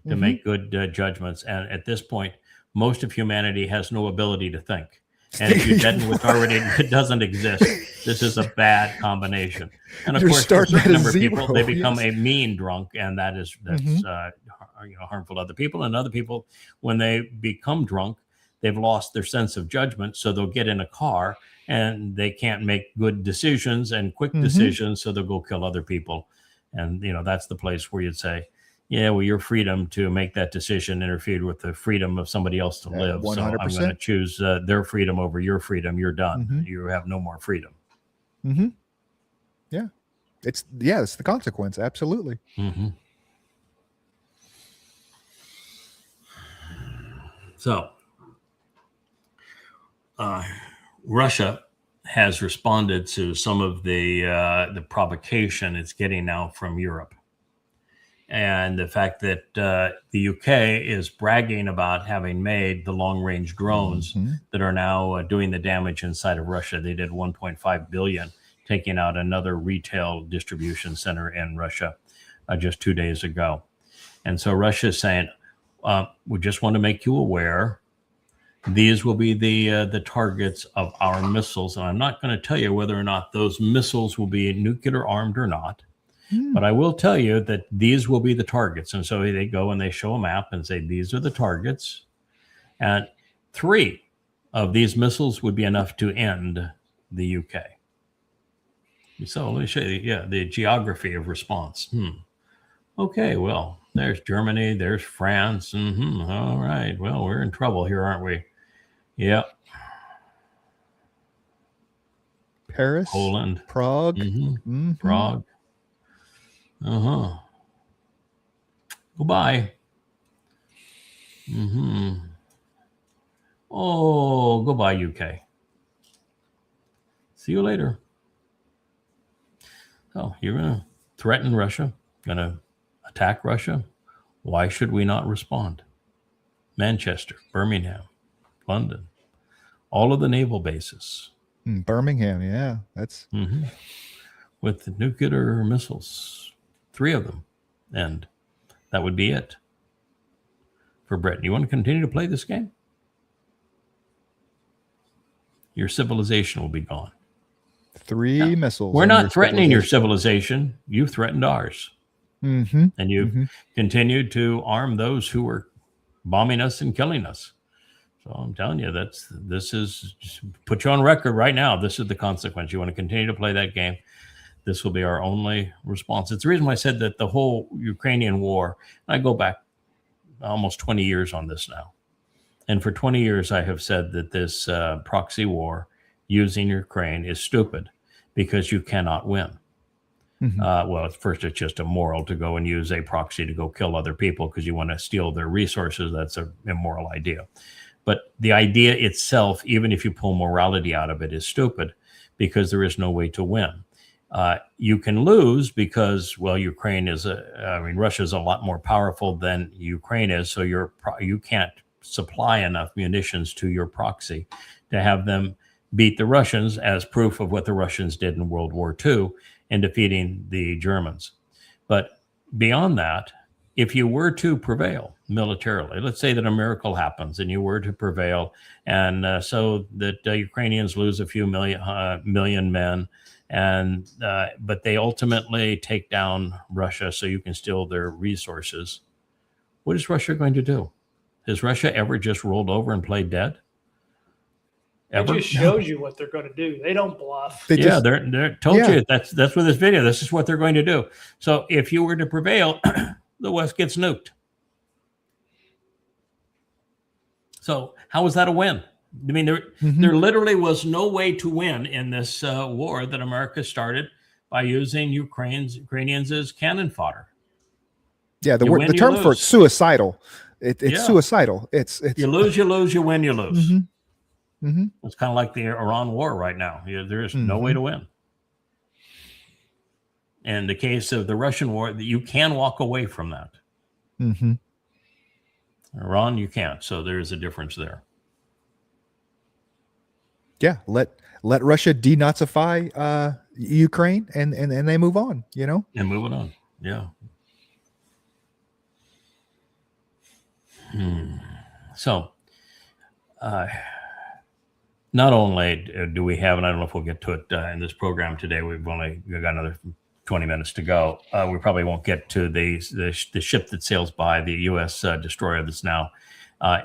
to Mhm. make good judgments. And at this point, most of humanity has no ability to think. And if you deaden what's already it doesn't exist, this is a bad combination. And of You're course, for a starting certain at a number of people, zero, they become yes. a mean drunk, and that's Mhm. harmful to other people. And other people, when they become drunk, they've lost their sense of judgment, so they'll get in a car and they can't make good decisions and quick Mhm. decisions, so they'll go kill other people. And that's the place where you'd say, yeah, well, your freedom to make that decision interfered with the freedom of somebody else to live. So I'm going to 100%. choose their freedom over your freedom. You're done. Mhm. You have no more freedom. Yeah. It's the consequence. Absolutely. Mhm. So, Russia has responded to some of the provocation it's getting now from Europe, and the fact that the UK is bragging about having made the long-range drones Mhm. that are now doing the damage inside of Russia. They did 1.5 billion, taking out another retail distribution center in Russia just 2 days ago. And so Russia is saying, we just want to make you aware these will be the targets of our missiles. And I'm not going to tell you whether or not those missiles will be nuclear armed or not, but I will tell you that these will be the targets. And so they go and they show a map and say, these are the targets. And 3 of these missiles would be enough to end the UK. So let me show you, the geography of response. Okay, well, there's Germany, there's France. All right, well, we're in trouble here, aren't we? Yep. Paris, Poland, Prague. mhm, Prague. Goodbye. Oh, goodbye, UK. See you later. Oh, you're going to threaten Russia, going to attack Russia. Why should we not respond? Manchester, Birmingham, London, all of the naval bases. Birmingham, yeah, that's With nuclear missiles, 3 of them. And that would be it for Britain. You want to continue to play this game? Your civilization will be gone. 3 missiles. We're on not your threatening your civilization. You threatened ours. Mm-hmm. And you've continued to arm those who were bombing us and killing us. So I'm telling you, this is just put you on record right now. This is the consequence. You want to continue to play that game. This will be our only response. It's the reason why I said that the whole Ukrainian war, I go back almost 20 years on this now. And for 20 years, I have said that this proxy war using Ukraine is stupid because you cannot win. Well, at first, it's just immoral to go and use a proxy to go kill other people because you want to steal their resources. That's an immoral idea. But the idea itself, even if you pull morality out of it, is stupid because there is no way to win. You can lose because, well, Russia is a lot more powerful than Ukraine is. So you can't supply enough munitions to your proxy to have them beat the Russians, as proof of what the Russians did in World War II in defeating the Germans. But beyond that, if you were to prevail militarily, let's say that a miracle happens and you were to prevail, and so that Ukrainians lose a few million men, and but they ultimately take down Russia so you can steal their resources. What is Russia going to do? Has Russia ever just rolled over and played dead? It just shows you what they're going to do. They don't bluff. They're told you that's what this video. This is what they're going to do. So if you were to prevail, the West gets nuked. So how was that a win? I mean, there literally was no way to win in this war that America started by using Ukrainians as cannon fodder. Yeah, the term for it's suicidal. It's suicidal. It's you lose, you lose, you win, you lose. It's kind of like the Iran war right now. There is no way to win. In the case of the Russian war, you can walk away from that. Iran, you can't. So there is a difference there. Yeah, let Russia denazify Ukraine and they move on, And moving on. Yeah. So not only do we have, and I don't know if we'll get to it in this program today, we've got another 20 minutes to go. We probably won't get to the ship that sails by, the U.S. destroyer that's now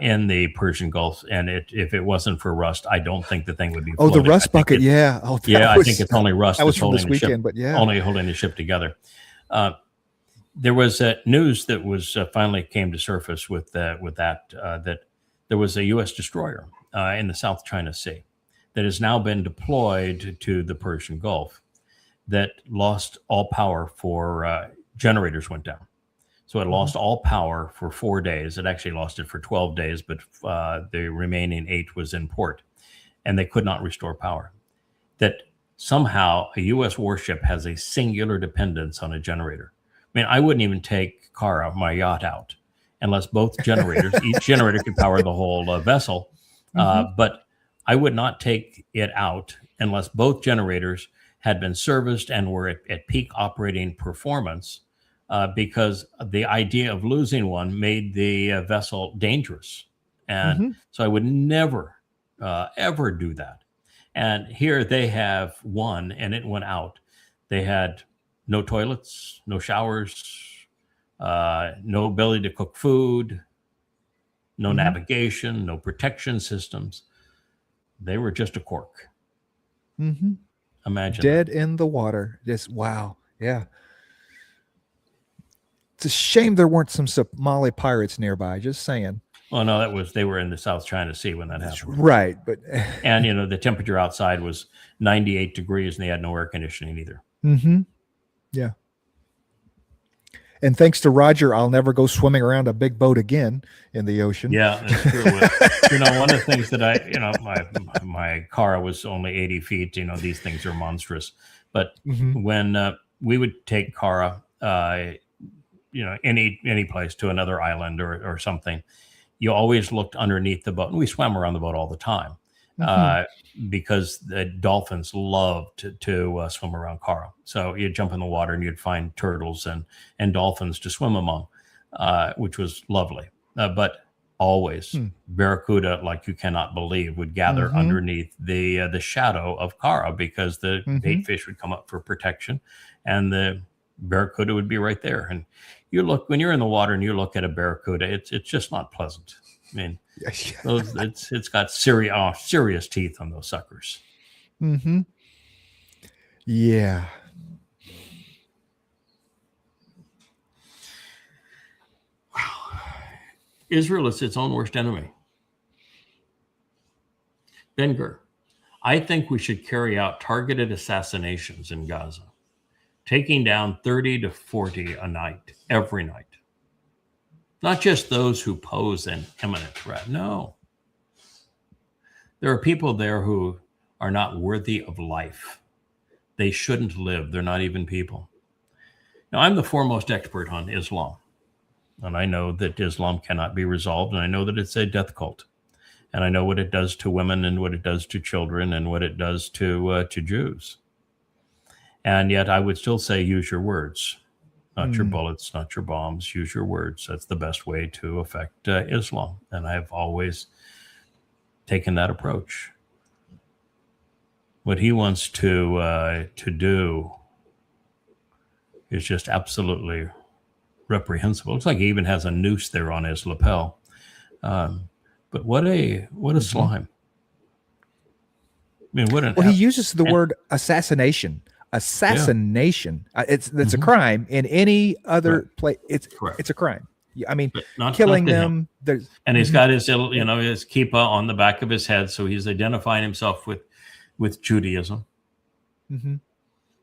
in the Persian Gulf. And if it wasn't for rust, I don't think the thing would be floating. The rust bucket, yeah. I think it's only rust that's holding the ship, only holding the ship together. There was news that was finally came to surface with that there was a U.S. destroyer in the South China Sea that has now been deployed to the Persian Gulf that lost all power for generators went down. So it lost all power for 4 days. It actually lost it for 12 days, but the remaining 8 was in port, and they could not restore power. That somehow a U.S. warship has a singular dependence on a generator. I mean, I wouldn't even take my yacht out unless both generators, each generator could power the whole vessel. But I would not take it out unless both generators had been serviced and were at peak operating performance, because the idea of losing one made the vessel dangerous. And so I would never, ever do that. And here they have one, and it went out. They had no toilets, no showers, no ability to cook food, no navigation, no protection systems. They were just a cork. Imagine dead in the water. Just wow. Yeah. It's a shame there weren't some Somali pirates nearby. Just saying. Well, no, they were in the South China Sea when that happened. Right, but And, the temperature outside was 98 degrees and they had no air conditioning either. yeah. And thanks to Roger, I'll never go swimming around a big boat again in the ocean. Yeah, that's true. One of the things that my car was only 80 feet. These things are monstrous. But when we would take Cara, any place to another island or something, you always looked underneath the boat. And we swam around the boat all the time because the dolphins loved to swim around Cara. So you'd jump in the water and you'd find turtles and dolphins to swim among, which was lovely. But always barracuda, like you cannot believe, would gather underneath the shadow of Cara because the bait fish would come up for protection and the barracuda would be right there. And you look, when you're in the water and you look at a barracuda, it's just not pleasant. I mean, it's got serious teeth on those suckers. Yeah. Israel is its own worst enemy. Ben-Gur, I think we should carry out targeted assassinations in Gaza, taking down 30 to 40 a night, every night. Not just those who pose an imminent threat. No. There are people there who are not worthy of life. They shouldn't live. They're not even people. Now, I'm the foremost expert on Islam. And I know that Islam cannot be resolved. And I know that it's a death cult. And I know what it does to women and what it does to children and what it does to Jews. And yet I would still say, use your words, not your bullets, not your bombs. Use your words. That's the best way to affect Islam. And I've always taken that approach. What he wants to do is just absolutely reprehensible. Looks like he even has a noose there on his lapel. But what a slime. I mean, he uses the word assassination. Assassination. It's a crime in any other place. It's a crime. I mean, not killing not them. And he's got his his kippah on the back of his head, so he's identifying himself with Judaism.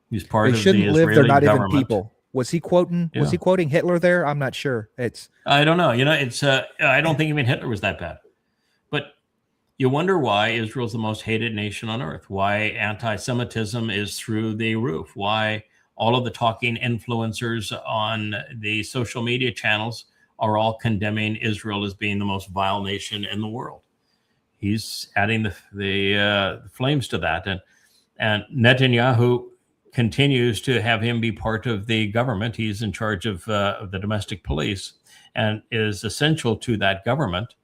He's part They of shouldn't the live. Israeli They're not government. even people. Was he quoting? Yeah. Was he quoting Hitler there? I'm not sure. I don't know. It's I don't think even Hitler was that bad. But you wonder why Israel's the most hated nation on earth, why anti-Semitism is through the roof, why all of the talking influencers on the social media channels are all condemning Israel as being the most vile nation in the world. He's adding the flames to that. And Netanyahu continues to have him be part of the government. He's in charge of the domestic police and is essential to that government,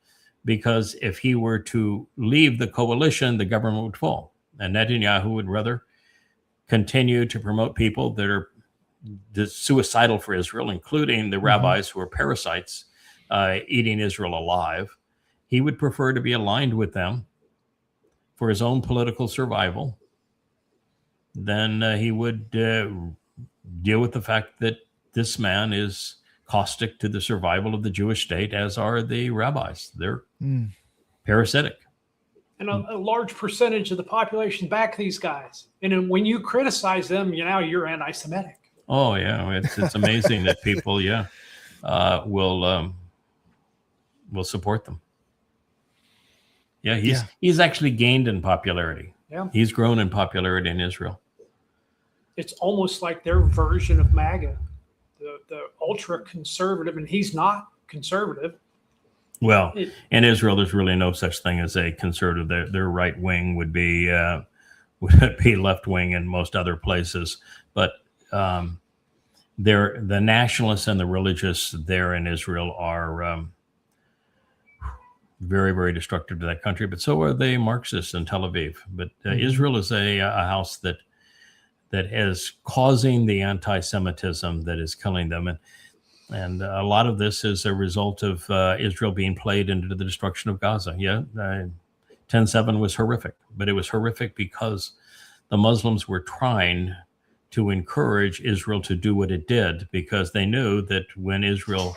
because if he were to leave the coalition, the government would fall. And Netanyahu would rather continue to promote people that are suicidal for Israel, including the rabbis who are parasites eating Israel alive. He would prefer to be aligned with them for his own political survival than he would deal with the fact that this man is caustic to the survival of the Jewish state, as are the rabbis. They're parasitic. And a large percentage of the population back these guys. And then when you criticize them, you're anti-Semitic. Oh yeah, it's amazing that people will support them. Yeah, he's actually gained in popularity. Yeah, he's grown in popularity in Israel. It's almost like their version of MAGA, the ultra conservative, and he's not conservative. Well, in Israel, there's really no such thing as a conservative. Their right wing would be left wing in most other places, but the nationalists and the religious there in Israel are very, very destructive to that country. But so are the Marxists in Tel Aviv. But Israel is a house that is causing the anti-Semitism that is killing them. And a lot of this is a result of Israel being played into the destruction of Gaza. 10/7 was horrific, but it was horrific because the Muslims were trying to encourage Israel to do what it did, because they knew that when Israel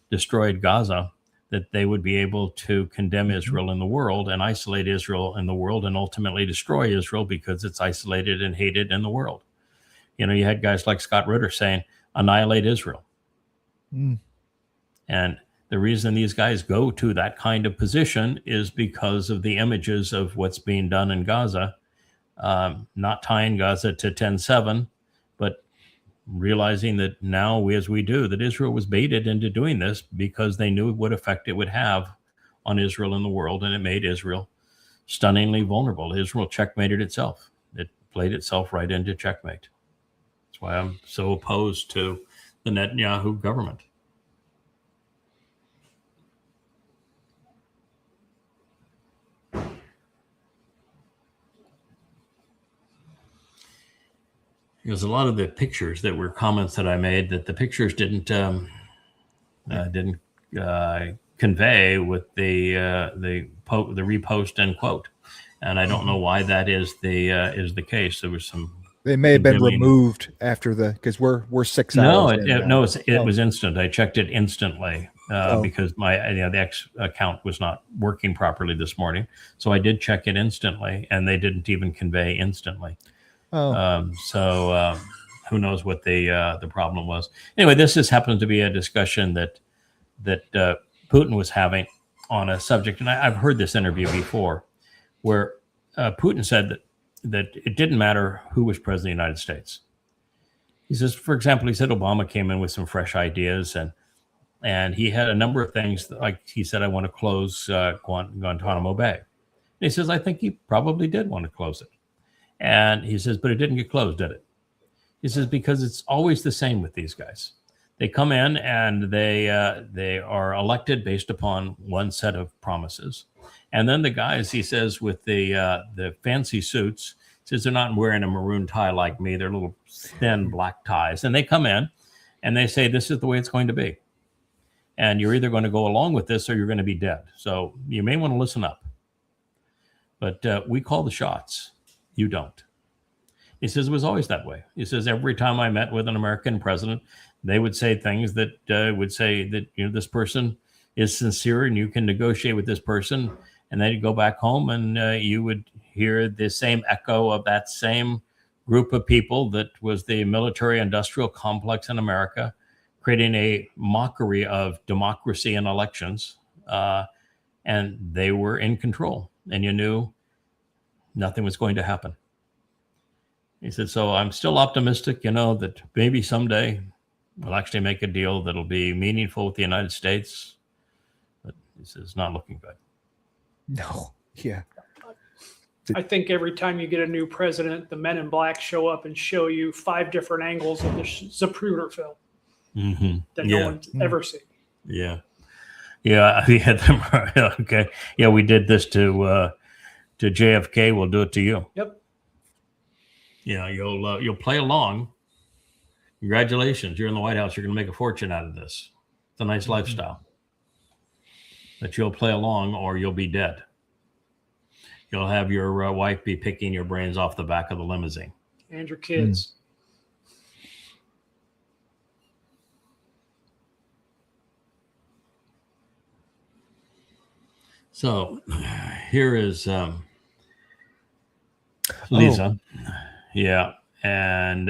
destroyed Gaza, that they would be able to condemn Israel in the world and isolate Israel in the world and ultimately destroy Israel because it's isolated and hated in the world. You know, you had guys like Scott Ritter saying, annihilate Israel. Mm. And the reason these guys go to that kind of position is because of the images of what's being done in Gaza, not tying Gaza to 10/7, but realizing that now, as we do, that Israel was baited into doing this because they knew what effect it would have on Israel in the world, and it made Israel stunningly vulnerable. Israel checkmated itself. It played itself right into checkmate. That's why I'm so opposed to the Netanyahu government. Because a lot of the pictures that were comments that I made, that the pictures didn't convey with the repost and quote, and I don't know why that is the case. There was some. They may have been condemning- removed after because we're 6 No, hours. it was instant. I checked it instantly because the X account was not working properly this morning, so I did check it instantly, and they didn't even convey instantly. So who knows what the problem was? Anyway, this just happens to be a discussion that Putin was having on a subject, and I've heard this interview before, where Putin said that it didn't matter who was president of the United States. He says, for example, he said Obama came in with some fresh ideas, and he had a number of things. Like he said, I want to close Guantanamo Bay. And he says, I think he probably did want to close it. And he says, but it didn't get closed, did it? He says, because it's always the same with these guys. They come in and they are elected based upon one set of promises. And then the guys, he says, with the fancy suits, says they're not wearing a maroon tie like me. They're little thin black ties. And they come in and they say, this is the way it's going to be. And you're either going to go along with this or you're going to be dead. So you may want to listen up. But we call the shots. You don't. He says it was always that way. He says every time I met with an American president, they would say things that would say that, you know, this person is sincere and you can negotiate with this person. And then you go back home and you would hear the same echo of that same group of people that was the military industrial complex in America, creating a mockery of democracy and elections. And they were in control, and you knew nothing was going to happen. He said, so I'm still optimistic, you know, that maybe someday we'll actually make a deal that'll be meaningful with the United States. But he says it's not looking good. No. Yeah. I think every time you get a new president, the Men in Black show up and show you 5 different angles of the Zapruder film that no one's ever seen. Yeah. Yeah. We had them. Okay. Yeah. We did this to JFK. We'll do it to you. Yep. Yeah. You'll play along. Congratulations. You're in the White House. You're going to make a fortune out of this. It's a nice lifestyle. But you'll play along or you'll be dead. You'll have your wife be picking your brains off the back of the limousine. And your kids. So here is Lisa. Yeah. And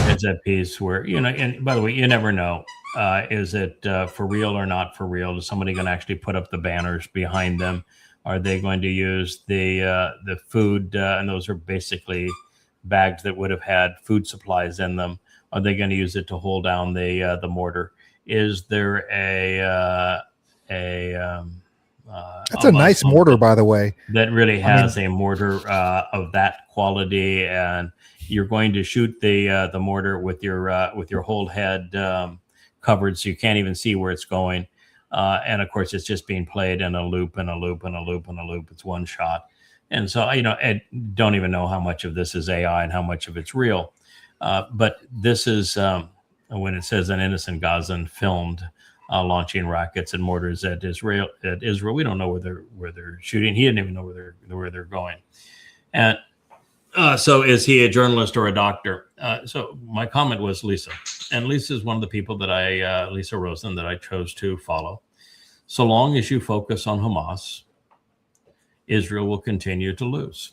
it's that piece where, you know, and by the way, you never know. Is it for real or not for real? Is somebody going to actually put up the banners behind them? Are they going to use the food? And those are basically bags that would have had food supplies in them. Are they going to use it to hold down the mortar? Is there That's a nice mortar, by the way. That really has a mortar of that quality, and you're going to shoot the mortar with your whole head covered, so you can't even see where it's going. And of course, it's just being played in a loop and a loop and a loop and a loop. It's one shot, and so I don't even know how much of this is AI and how much of it's real. But this is when it says an innocent Gazan filmed launching rockets and mortars at Israel. We don't know where they're shooting. He didn't even know where they're going. And So is he a journalist or a doctor? So my comment was Lisa, and Lisa is one of the people that Lisa Rosen, that I chose to follow. So long as you focus on Hamas, Israel will continue to lose,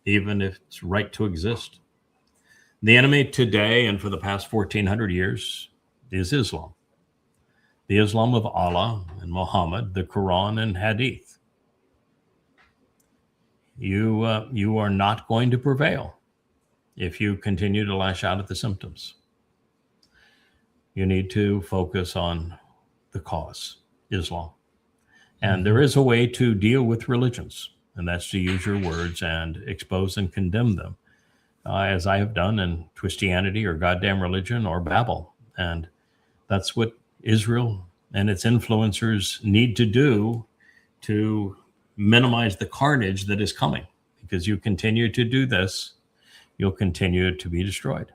even if it's right to exist. The enemy today and for the past 1400 years is Islam. The Islam of Allah and Muhammad, the Quran and Hadith. You are not going to prevail if you continue to lash out at the symptoms. You need to focus on the cause, Islam. And there is a way to deal with religions, and that's to use your words and expose and condemn them, as I have done in Christianity or Goddamn Religion or Babel. And that's what Israel and its influencers need to do to minimize the carnage that is coming. Because you continue to do this, you'll continue to be destroyed.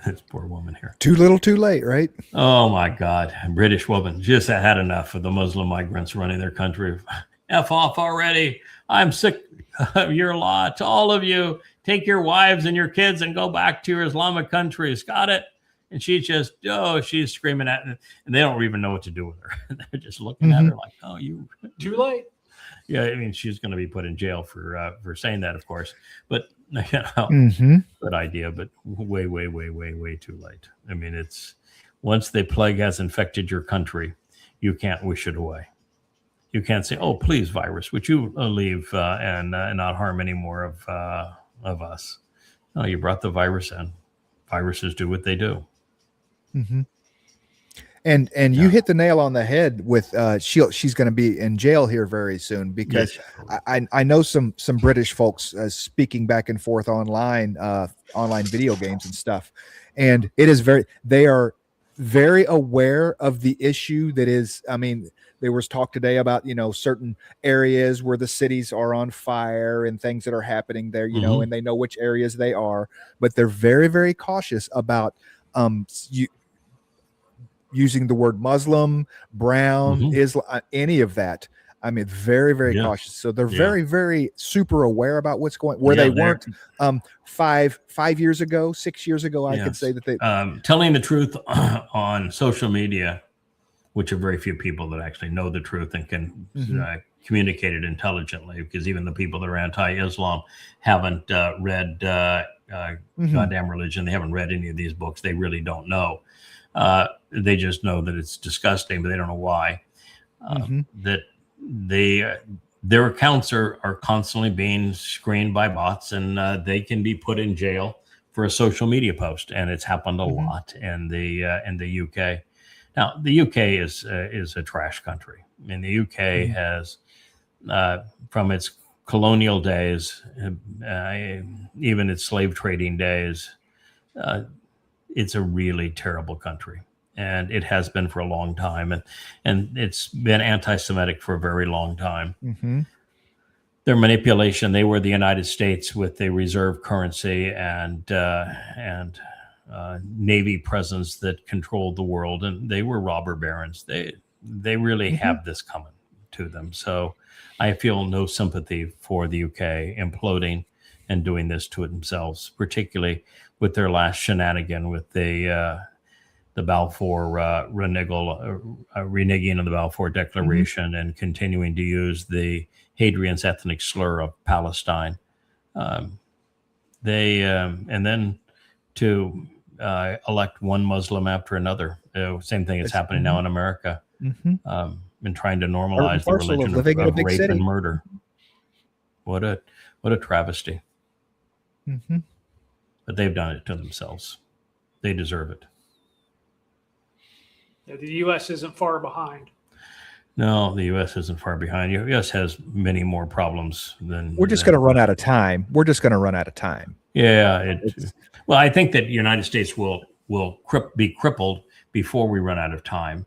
This poor woman here. Too little, too late, right? Oh my God. A British woman just had enough of the Muslim migrants running their country. F off already. I'm sick of your lot. All of you, take your wives and your kids and go back to your Islamic countries. Got it? And she's just, she's screaming at them, and they don't even know what to do with her. They're just looking at her like, oh, you Too late. Yeah, I mean, she's going to be put in jail for saying that, of course. But good idea, but way, way, way, way, way too late. I mean, it's once the plague has infected your country, you can't wish it away. You can't say, "Oh, please, virus, would you leave and not harm any more of us?" No, you brought the virus in. Viruses do what they do. Mm-hmm. And you hit the nail on the head with she's going to be in jail here very soon, because yes. I know some British folks speaking back and forth online video games and stuff, and they are very aware of the issue that is. I mean, there was talk today about certain areas where the cities are on fire and things that are happening there, and they know which areas they are, but they're very, very cautious about using the word Muslim, brown, Islam, any of that. I mean, very, very cautious. So they're very, very super aware about what's going, where they weren't 5 years ago, 6 years ago. I could say that they telling the truth on social media, which are very few people that actually know the truth and can communicate it intelligently, because even the people that are anti-Islam haven't read Goddamn Religion. They haven't read any of these books. They really don't know. They just know that it's disgusting, but they don't know why. That their accounts are constantly being screened by bots, and they can be put in jail for a social media post, and it's happened a lot in the UK. Now, the UK is a trash country. I mean, the UK has, from its colonial days, even its slave trading days, it's a really terrible country, and it has been for a long time, and it's been anti-Semitic for a very long time. Their manipulation, they were the United States with a reserve currency and Navy presence that controlled the world, and they were robber barons. They really have this coming to them. So I feel no sympathy for the UK imploding and doing this to it themselves, particularly with their last shenanigan with the Balfour reneging of the Balfour Declaration and continuing to use the Hadrian's ethnic slur of Palestine. And then to elect one Muslim after another. Same thing is happening now in America. And trying to normalize the religion of rape and murder. What a travesty. But they've done it to themselves. They deserve it. Yeah, the U.S. isn't far behind. No, the U.S. isn't far behind. The U.S. has many more problems than. We're just going to run out of time. Yeah. Well, I think that the United States will be crippled before we run out of time.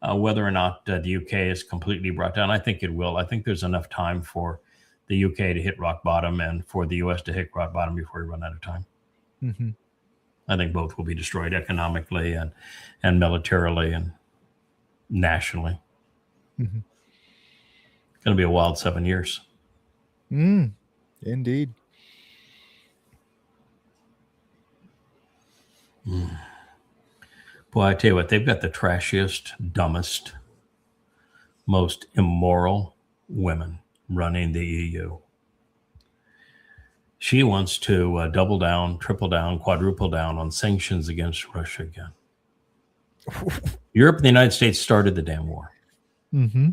Whether or not the UK is completely brought down, I think it will. I think there's enough time for the UK to hit rock bottom and for the US to hit rock bottom before we run out of time. I think both will be destroyed economically and militarily and nationally. Mhm. Going to be a wild 7 years. Indeed. Boy, I tell you what, they've got the trashiest, dumbest, most immoral women running the EU. She wants to double down, triple down, quadruple down on sanctions against Russia again. Europe and the United States started the damn war. Mm-hmm.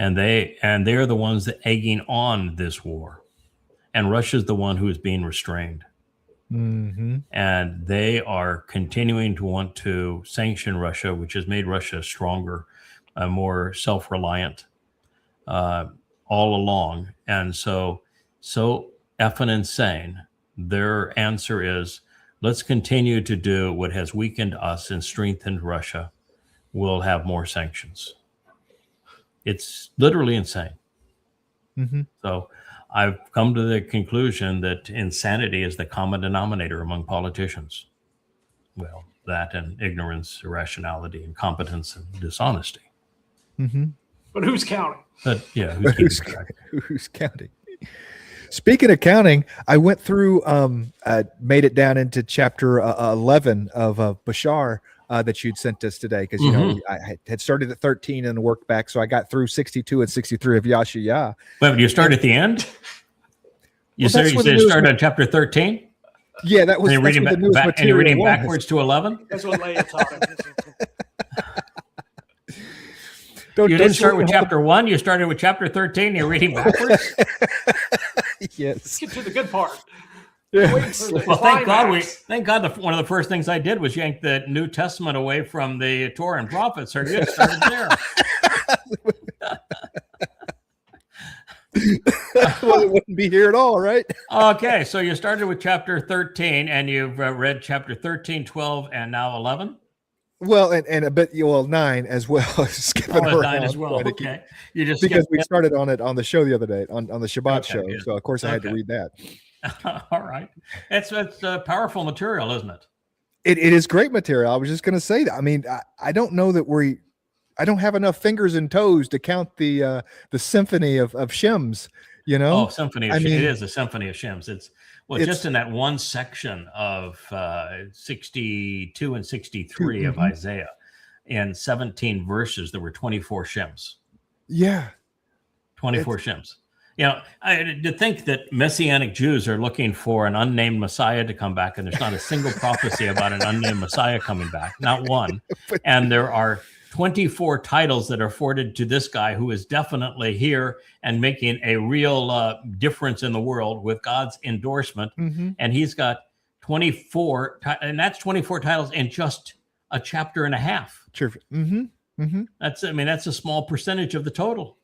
And they're the ones that egging on this war. And Russia's the one who is being restrained. Mm-hmm. And they are continuing to want to sanction Russia, which has made Russia stronger, more self-reliant all along. And so effing insane. Their answer is, let's continue to do what has weakened us and strengthened Russia. We'll have more sanctions. It's literally insane. Mm-hmm. So I've come to the conclusion that insanity is the common denominator among politicians. Well, that and ignorance, irrationality, incompetence, and dishonesty. Mm-hmm. But who's counting? But yeah, who's keeping track? Who's counting? Speaking of counting, I went through, made it down into chapter 11 of Bashar that you'd sent us today, because you know I had started at 13 and worked back, so I got through 62 and 63 of Yashaya. Wait, you start at the end? You said you started at chapter 13? Yeah, that was. And you're reading, and you're reading backwards to 11? That's what Leia taught him. You didn't start with chapter 1. You started with chapter 13. You're reading backwards. Yes. Let's get to the good part. Yes. Well, thank God. One of the first things I did was yank the New Testament away from the Torah and prophets. So you started there. Well, it wouldn't be here at all, right? Okay, so you started with chapter 13, and you've read chapter 13, 12, and now 11. Well, and a bit, 9 as well. Skipping around 9 as well. Okay, you just because we started on it on the show the other day on the Shabbat show, good. so of course I had to read that. All right, it's powerful material, isn't it? It is great material. I was just going to say that. I mean, I don't know that I don't have enough fingers and toes to count the symphony of Shem's. You know, symphony. It is a symphony of Shem's. It's just in that one section of 62 and 63 of Isaiah, in 17 verses, there were 24 Shems. Yeah, 24 Shems. You know, to think that Messianic Jews are looking for an unnamed Messiah to come back, and there's not a single prophecy about an unnamed Messiah coming back, not one. And there are 24 titles that are afforded to this guy who is definitely here and making a real difference in the world with God's endorsement. And he's got 24, and that's 24 titles in just a chapter and a half. Sure. That's a small percentage of the total.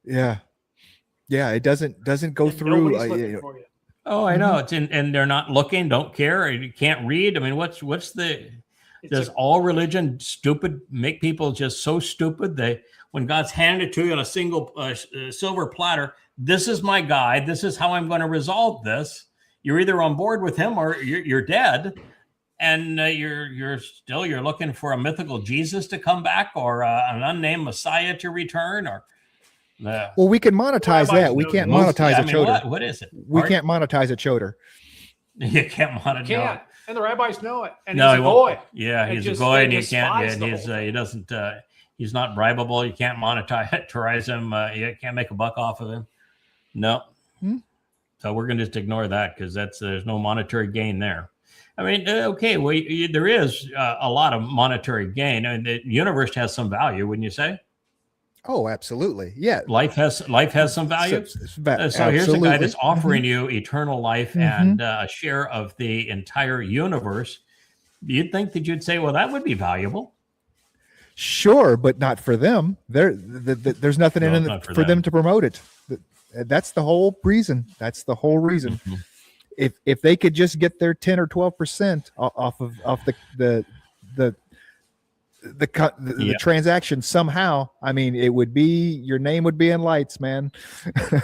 Yeah. Yeah, it doesn't go through. Oh, I know. It's and they're not looking, don't care, you can't read. I mean, what's the? Does all religion make people just so stupid? When God's handed to you on a single silver platter, this is my guide. This is how I'm going to resolve this. You're either on board with him or you're dead, and you're looking for a mythical Jesus to come back or an unnamed Messiah to return or. Well, we can monetize that. We can't monetize a choder. What is it? We can't monetize a choder. You can't monetize. Can't. And the rabbis know it. And no, he's a goy. Yeah, he's a goy, and he can't. And he doesn't. He's not bribable. You can't monetize him. You can't make a buck off of him. No. So we're going to just ignore that because there's no monetary gain there. I mean, okay, well, there is a lot of monetary gain, and the universe has some value, wouldn't you say? Oh, absolutely. Yeah. Life has some value. So here's a guy that's offering you eternal life and a share of the entire universe. You'd think that you'd say, well, that would be valuable. Sure, but not for them. There's nothing in it for them to promote it. That's the whole reason. If they could just get their 10 or 12% off the transaction somehow, I mean, it would be, your name would be in lights, man.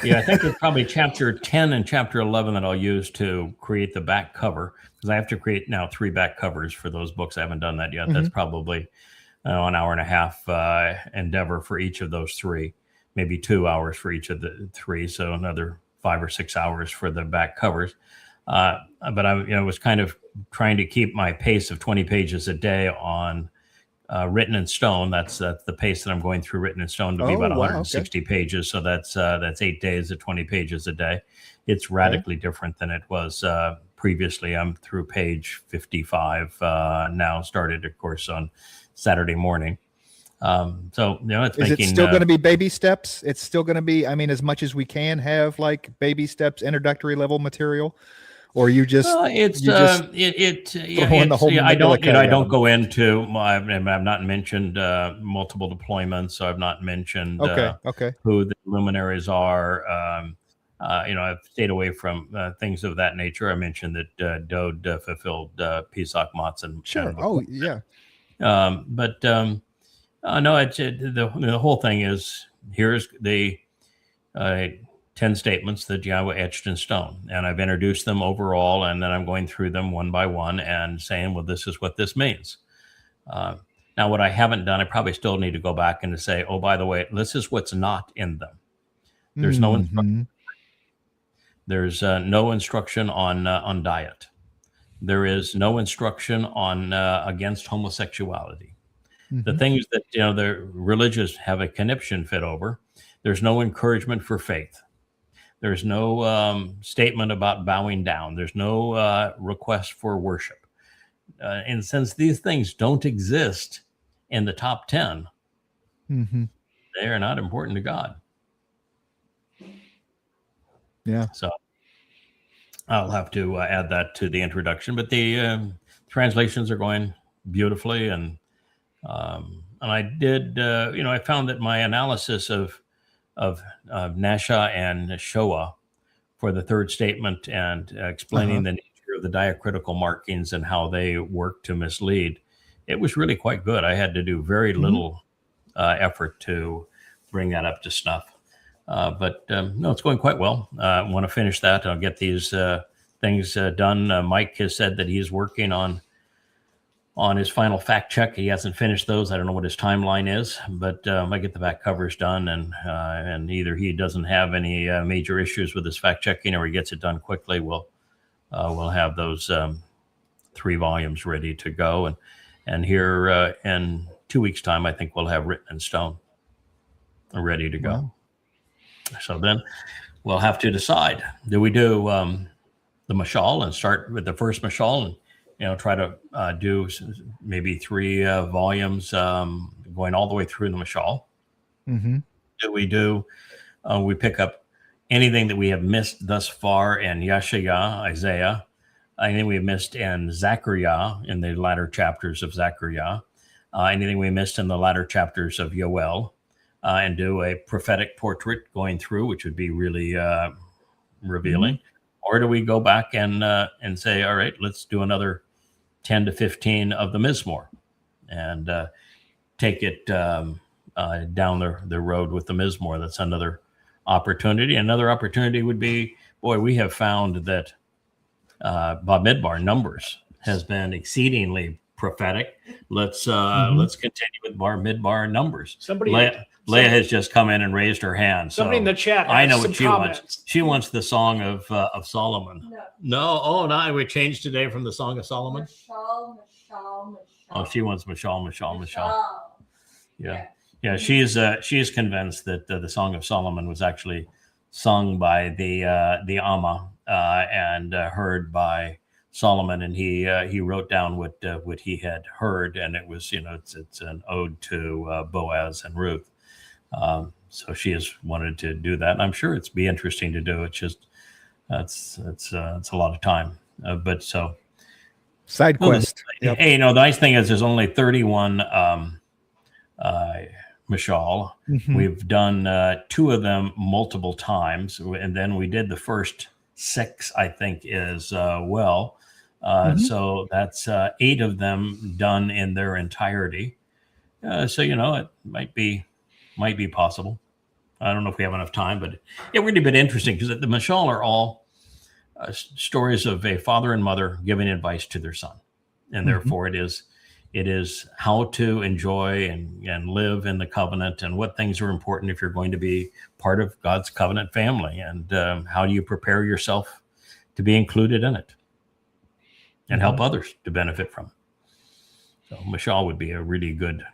Yeah, I think it's probably chapter 10 and chapter 11 that I'll use to create the back cover, because I have to create now 3 back covers for those books. I haven't done that yet. That's probably an hour and a half endeavor for each of those three, maybe 2 hours for each of the three. So another 5 or 6 hours for the back covers. But I was kind of trying to keep my pace of 20 pages a day on written in stone. That's the pace that I'm going through written in stone to be about 160 pages. So that's 8 days at 20 pages a day. It's radically different than it was previously. I'm through page 55 now, started, of course, on Saturday morning. So, it's Is making, it still going to be baby steps? It's still going to be, I mean, as much as we can have like baby steps, introductory level material, or you just, throw in the whole I don't Manila go into, I've not mentioned multiple deployments. So I've not mentioned who the luminaries are. I've stayed away from things of that nature. I mentioned that Dode fulfilled Pesach Matzah. Sure. Oh, yeah. No, the whole thing is, here's the 10 statements that Yahweh etched in stone. And I've introduced them overall, and then I'm going through them one by one and saying, well, this is what this means. Now, what I haven't done, I probably still need to go back and to say, oh, by the way, this is what's not in them. There's no instruction. There's no instruction on diet. There is no instruction on against homosexuality. The things that the religious have a conniption fit over. There's no encouragement for faith. There's no statement about bowing down. There's no request for worship. And since these things don't exist in the top 10, they are not important to God. Yeah. So I'll have to add that to the introduction. But the translations are going beautifully, and I did. I found that my analysis of Nasha and Shoah for the third statement and explaining the nature of the diacritical markings and how they work to mislead, it was really quite good. I had to do very little effort to bring that up to snuff. But no, it's going quite well. I want to finish that. I'll get these things done. Mike has said that he's working on his final fact check. He hasn't finished those. I don't know what his timeline is, but I get the back covers done, and either he doesn't have any major issues with his fact checking, or he gets it done quickly. We'll have those 3 volumes ready to go, and here in 2 weeks' time, I think we'll have written in stone, ready to go. Wow. So then we'll have to decide: do we do the mashal and start with the first mashal and try to do maybe 3 volumes going all the way through the mashal? Do we pick up anything that we have missed thus far in Yeshaya, Isaiah, anything we missed in Zechariah, in the latter chapters of Zechariah, anything we missed in the latter chapters of Yoel, and do a prophetic portrait going through, which would be really revealing? Or do we go back and say, all right, let's do another 10 to 15 of the Mizmor and take it down the road with the Mizmor? That's another opportunity. Another opportunity would be, we have found that Bamidbar Numbers has been exceedingly prophetic. Let's continue with Bamidbar Numbers. Leah has just come in and raised her hand. Somebody in the chat has I know some what she comments. wants. She wants the Song of Solomon. No. Oh, no. We changed today from the Song of Solomon. Oh, she wants Mashal. Yeah. She's convinced that the Song of Solomon was actually sung by the Amma and heard by Solomon, and he wrote down what he had heard, and it was it's an ode to Boaz and Ruth. So she has wanted to do that, and I'm sure it's be interesting to do. It's just it's a lot of time, but so side quest. Hey, the nice thing is there's only 31 mashal. We've done 2 of them multiple times, and then we did the first 6, I think, as well. So that's 8 of them done in their entirety. So it might be possible. I don't know if we have enough time, but it would have been interesting because the mashal are all stories of a father and mother giving advice to their son, and therefore it is It is how to enjoy and live in the covenant, and what things are important if you're going to be part of God's covenant family, and how do you prepare yourself to be included in it and help others to benefit from it. So Mashal would be a really good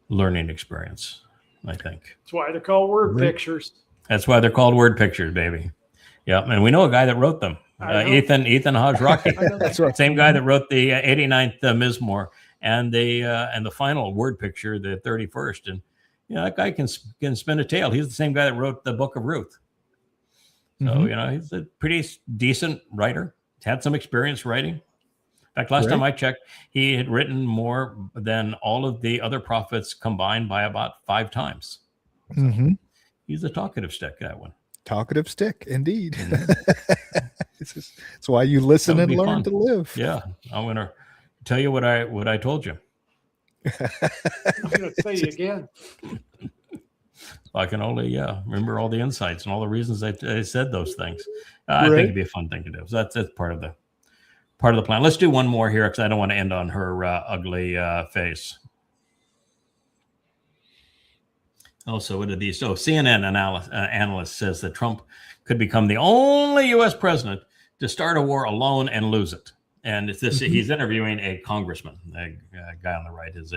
learning experience, I think. That's why they're called word pictures. That's why they're called word pictures, baby. Yeah, and we know a guy that wrote them, Ethan Hajraki. That's right. Same guy that wrote the 89th Mizmor and the final word picture, the 31st. And that guy can spin a tale. He's the same guy that wrote the Book of Ruth. So he's a pretty decent writer. He's had some experience writing. In fact, last time I checked, he had written more than all of the other prophets combined by about 5 times. So he's a talkative stick, that one. Talkative stick, indeed. It's why you listen and learn to live. Yeah, I'm going to tell you what I told you. I'm going to say you again. I can only remember all the insights and all the reasons I said those things. I think it'd be a fun thing to do. So that's part of the plan. Let's do one more here because I don't want to end on her ugly face. So what are these? So CNN analyst says that Trump could become the only U.S. president to start a war alone and lose it. And it's this, he's interviewing a congressman. The guy on the right is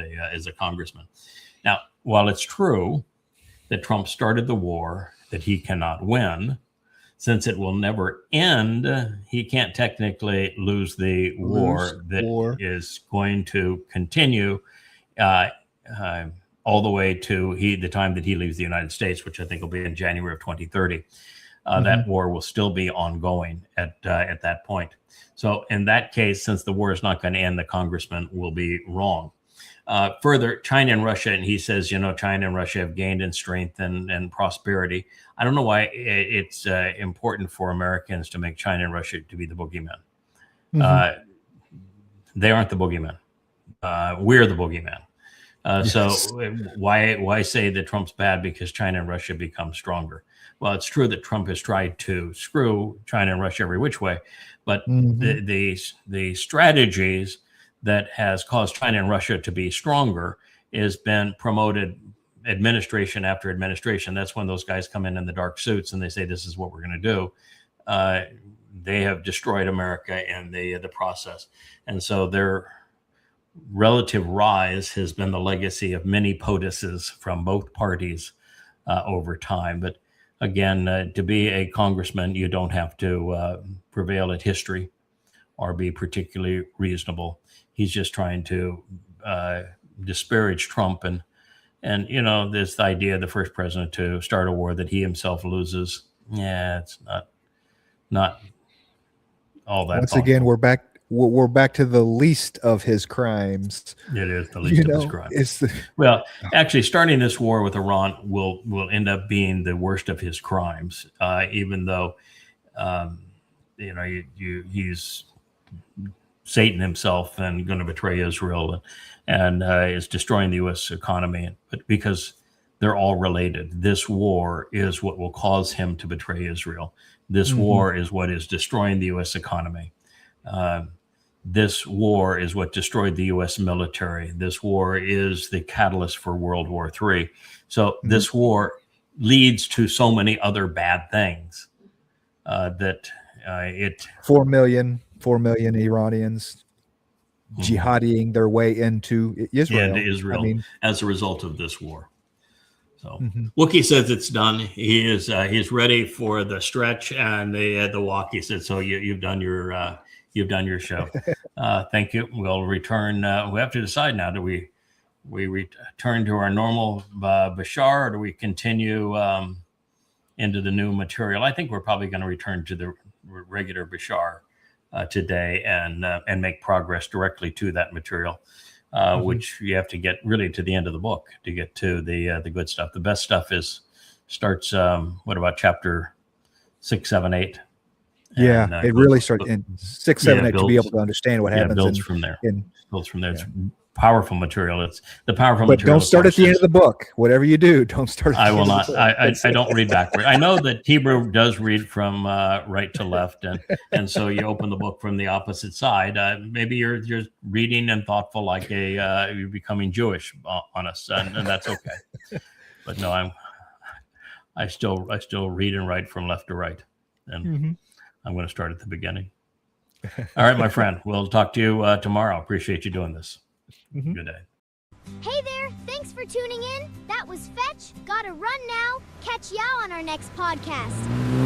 a congressman. Now, while it's true that Trump started the war that he cannot win, since it will never end, he can't technically lose the war that is going to continue all the way to the time that he leaves the United States, which I think will be in January of 2030. That war will still be ongoing at that point. So in that case, since the war is not going to end, the congressman will be wrong. Further, China and Russia, and he says, China and Russia have gained in strength and prosperity. I don't know why it's important for Americans to make China and Russia to be the boogeyman. They aren't the boogeyman. We're the boogeyman. So why say that Trump's bad because China and Russia become stronger? Well, it's true that Trump has tried to screw China and Russia every which way, but the strategies that has caused China and Russia to be stronger has been promoted administration after administration. That's when those guys come in the dark suits and they say, this is what we're going to do. They have destroyed America in the process. And so their relative rise has been the legacy of many POTUSes from both parties over time. But again, to be a congressman, you don't have to prevail at history or be particularly reasonable. He's just trying to disparage Trump and this idea of the first president to start a war that he himself loses. Yeah, it's not all that. Once again, we're back to the least of his crimes. It is the least of his crimes. Well, actually, starting this war with Iran will end up being the worst of his crimes, even though he's Satan himself and going to betray Israel and is destroying the U.S. economy. But because they're all related, this war is what will cause him to betray Israel. This war is what is destroying the U.S. economy. This war is what destroyed the U.S. military. This war is the catalyst for World War III. So this war leads to so many other bad things that it... 4 million Iranians jihading their way into Israel. Yeah, into Israel as a result of this war. So Wookie says it's done. He is he's ready for the stretch and the walk. He said, so you've done your show. Thank you. We'll return. We have to decide now. Do we return to our normal Bashar, or do we continue into the new material? I think we're probably going to return to the regular Bashar today and make progress directly to that material, which you have to get really to the end of the book to get to the good stuff. The best stuff starts. What about chapter 6, 7, 8? Yeah, it really starts in 6, 7, 8 to be able to understand what happens. Builds from there. Builds from there. It's powerful material. It's the powerful But material. don't start at the end is- of the book. Whatever you do, don't start. At I the will end not. Of the book. I don't read backward. I know that Hebrew does read from right to left, and so you open the book from the opposite side. Maybe you're reading and thoughtful like you're becoming Jewish on us, and that's okay. But no, I still read and write from left to right, and I'm going to start at the beginning. All right, my friend. We'll talk to you tomorrow. Appreciate you doing this. Good day. Hey there, thanks for tuning in. That was Fetch. Gotta run now. Catch y'all on our next podcast.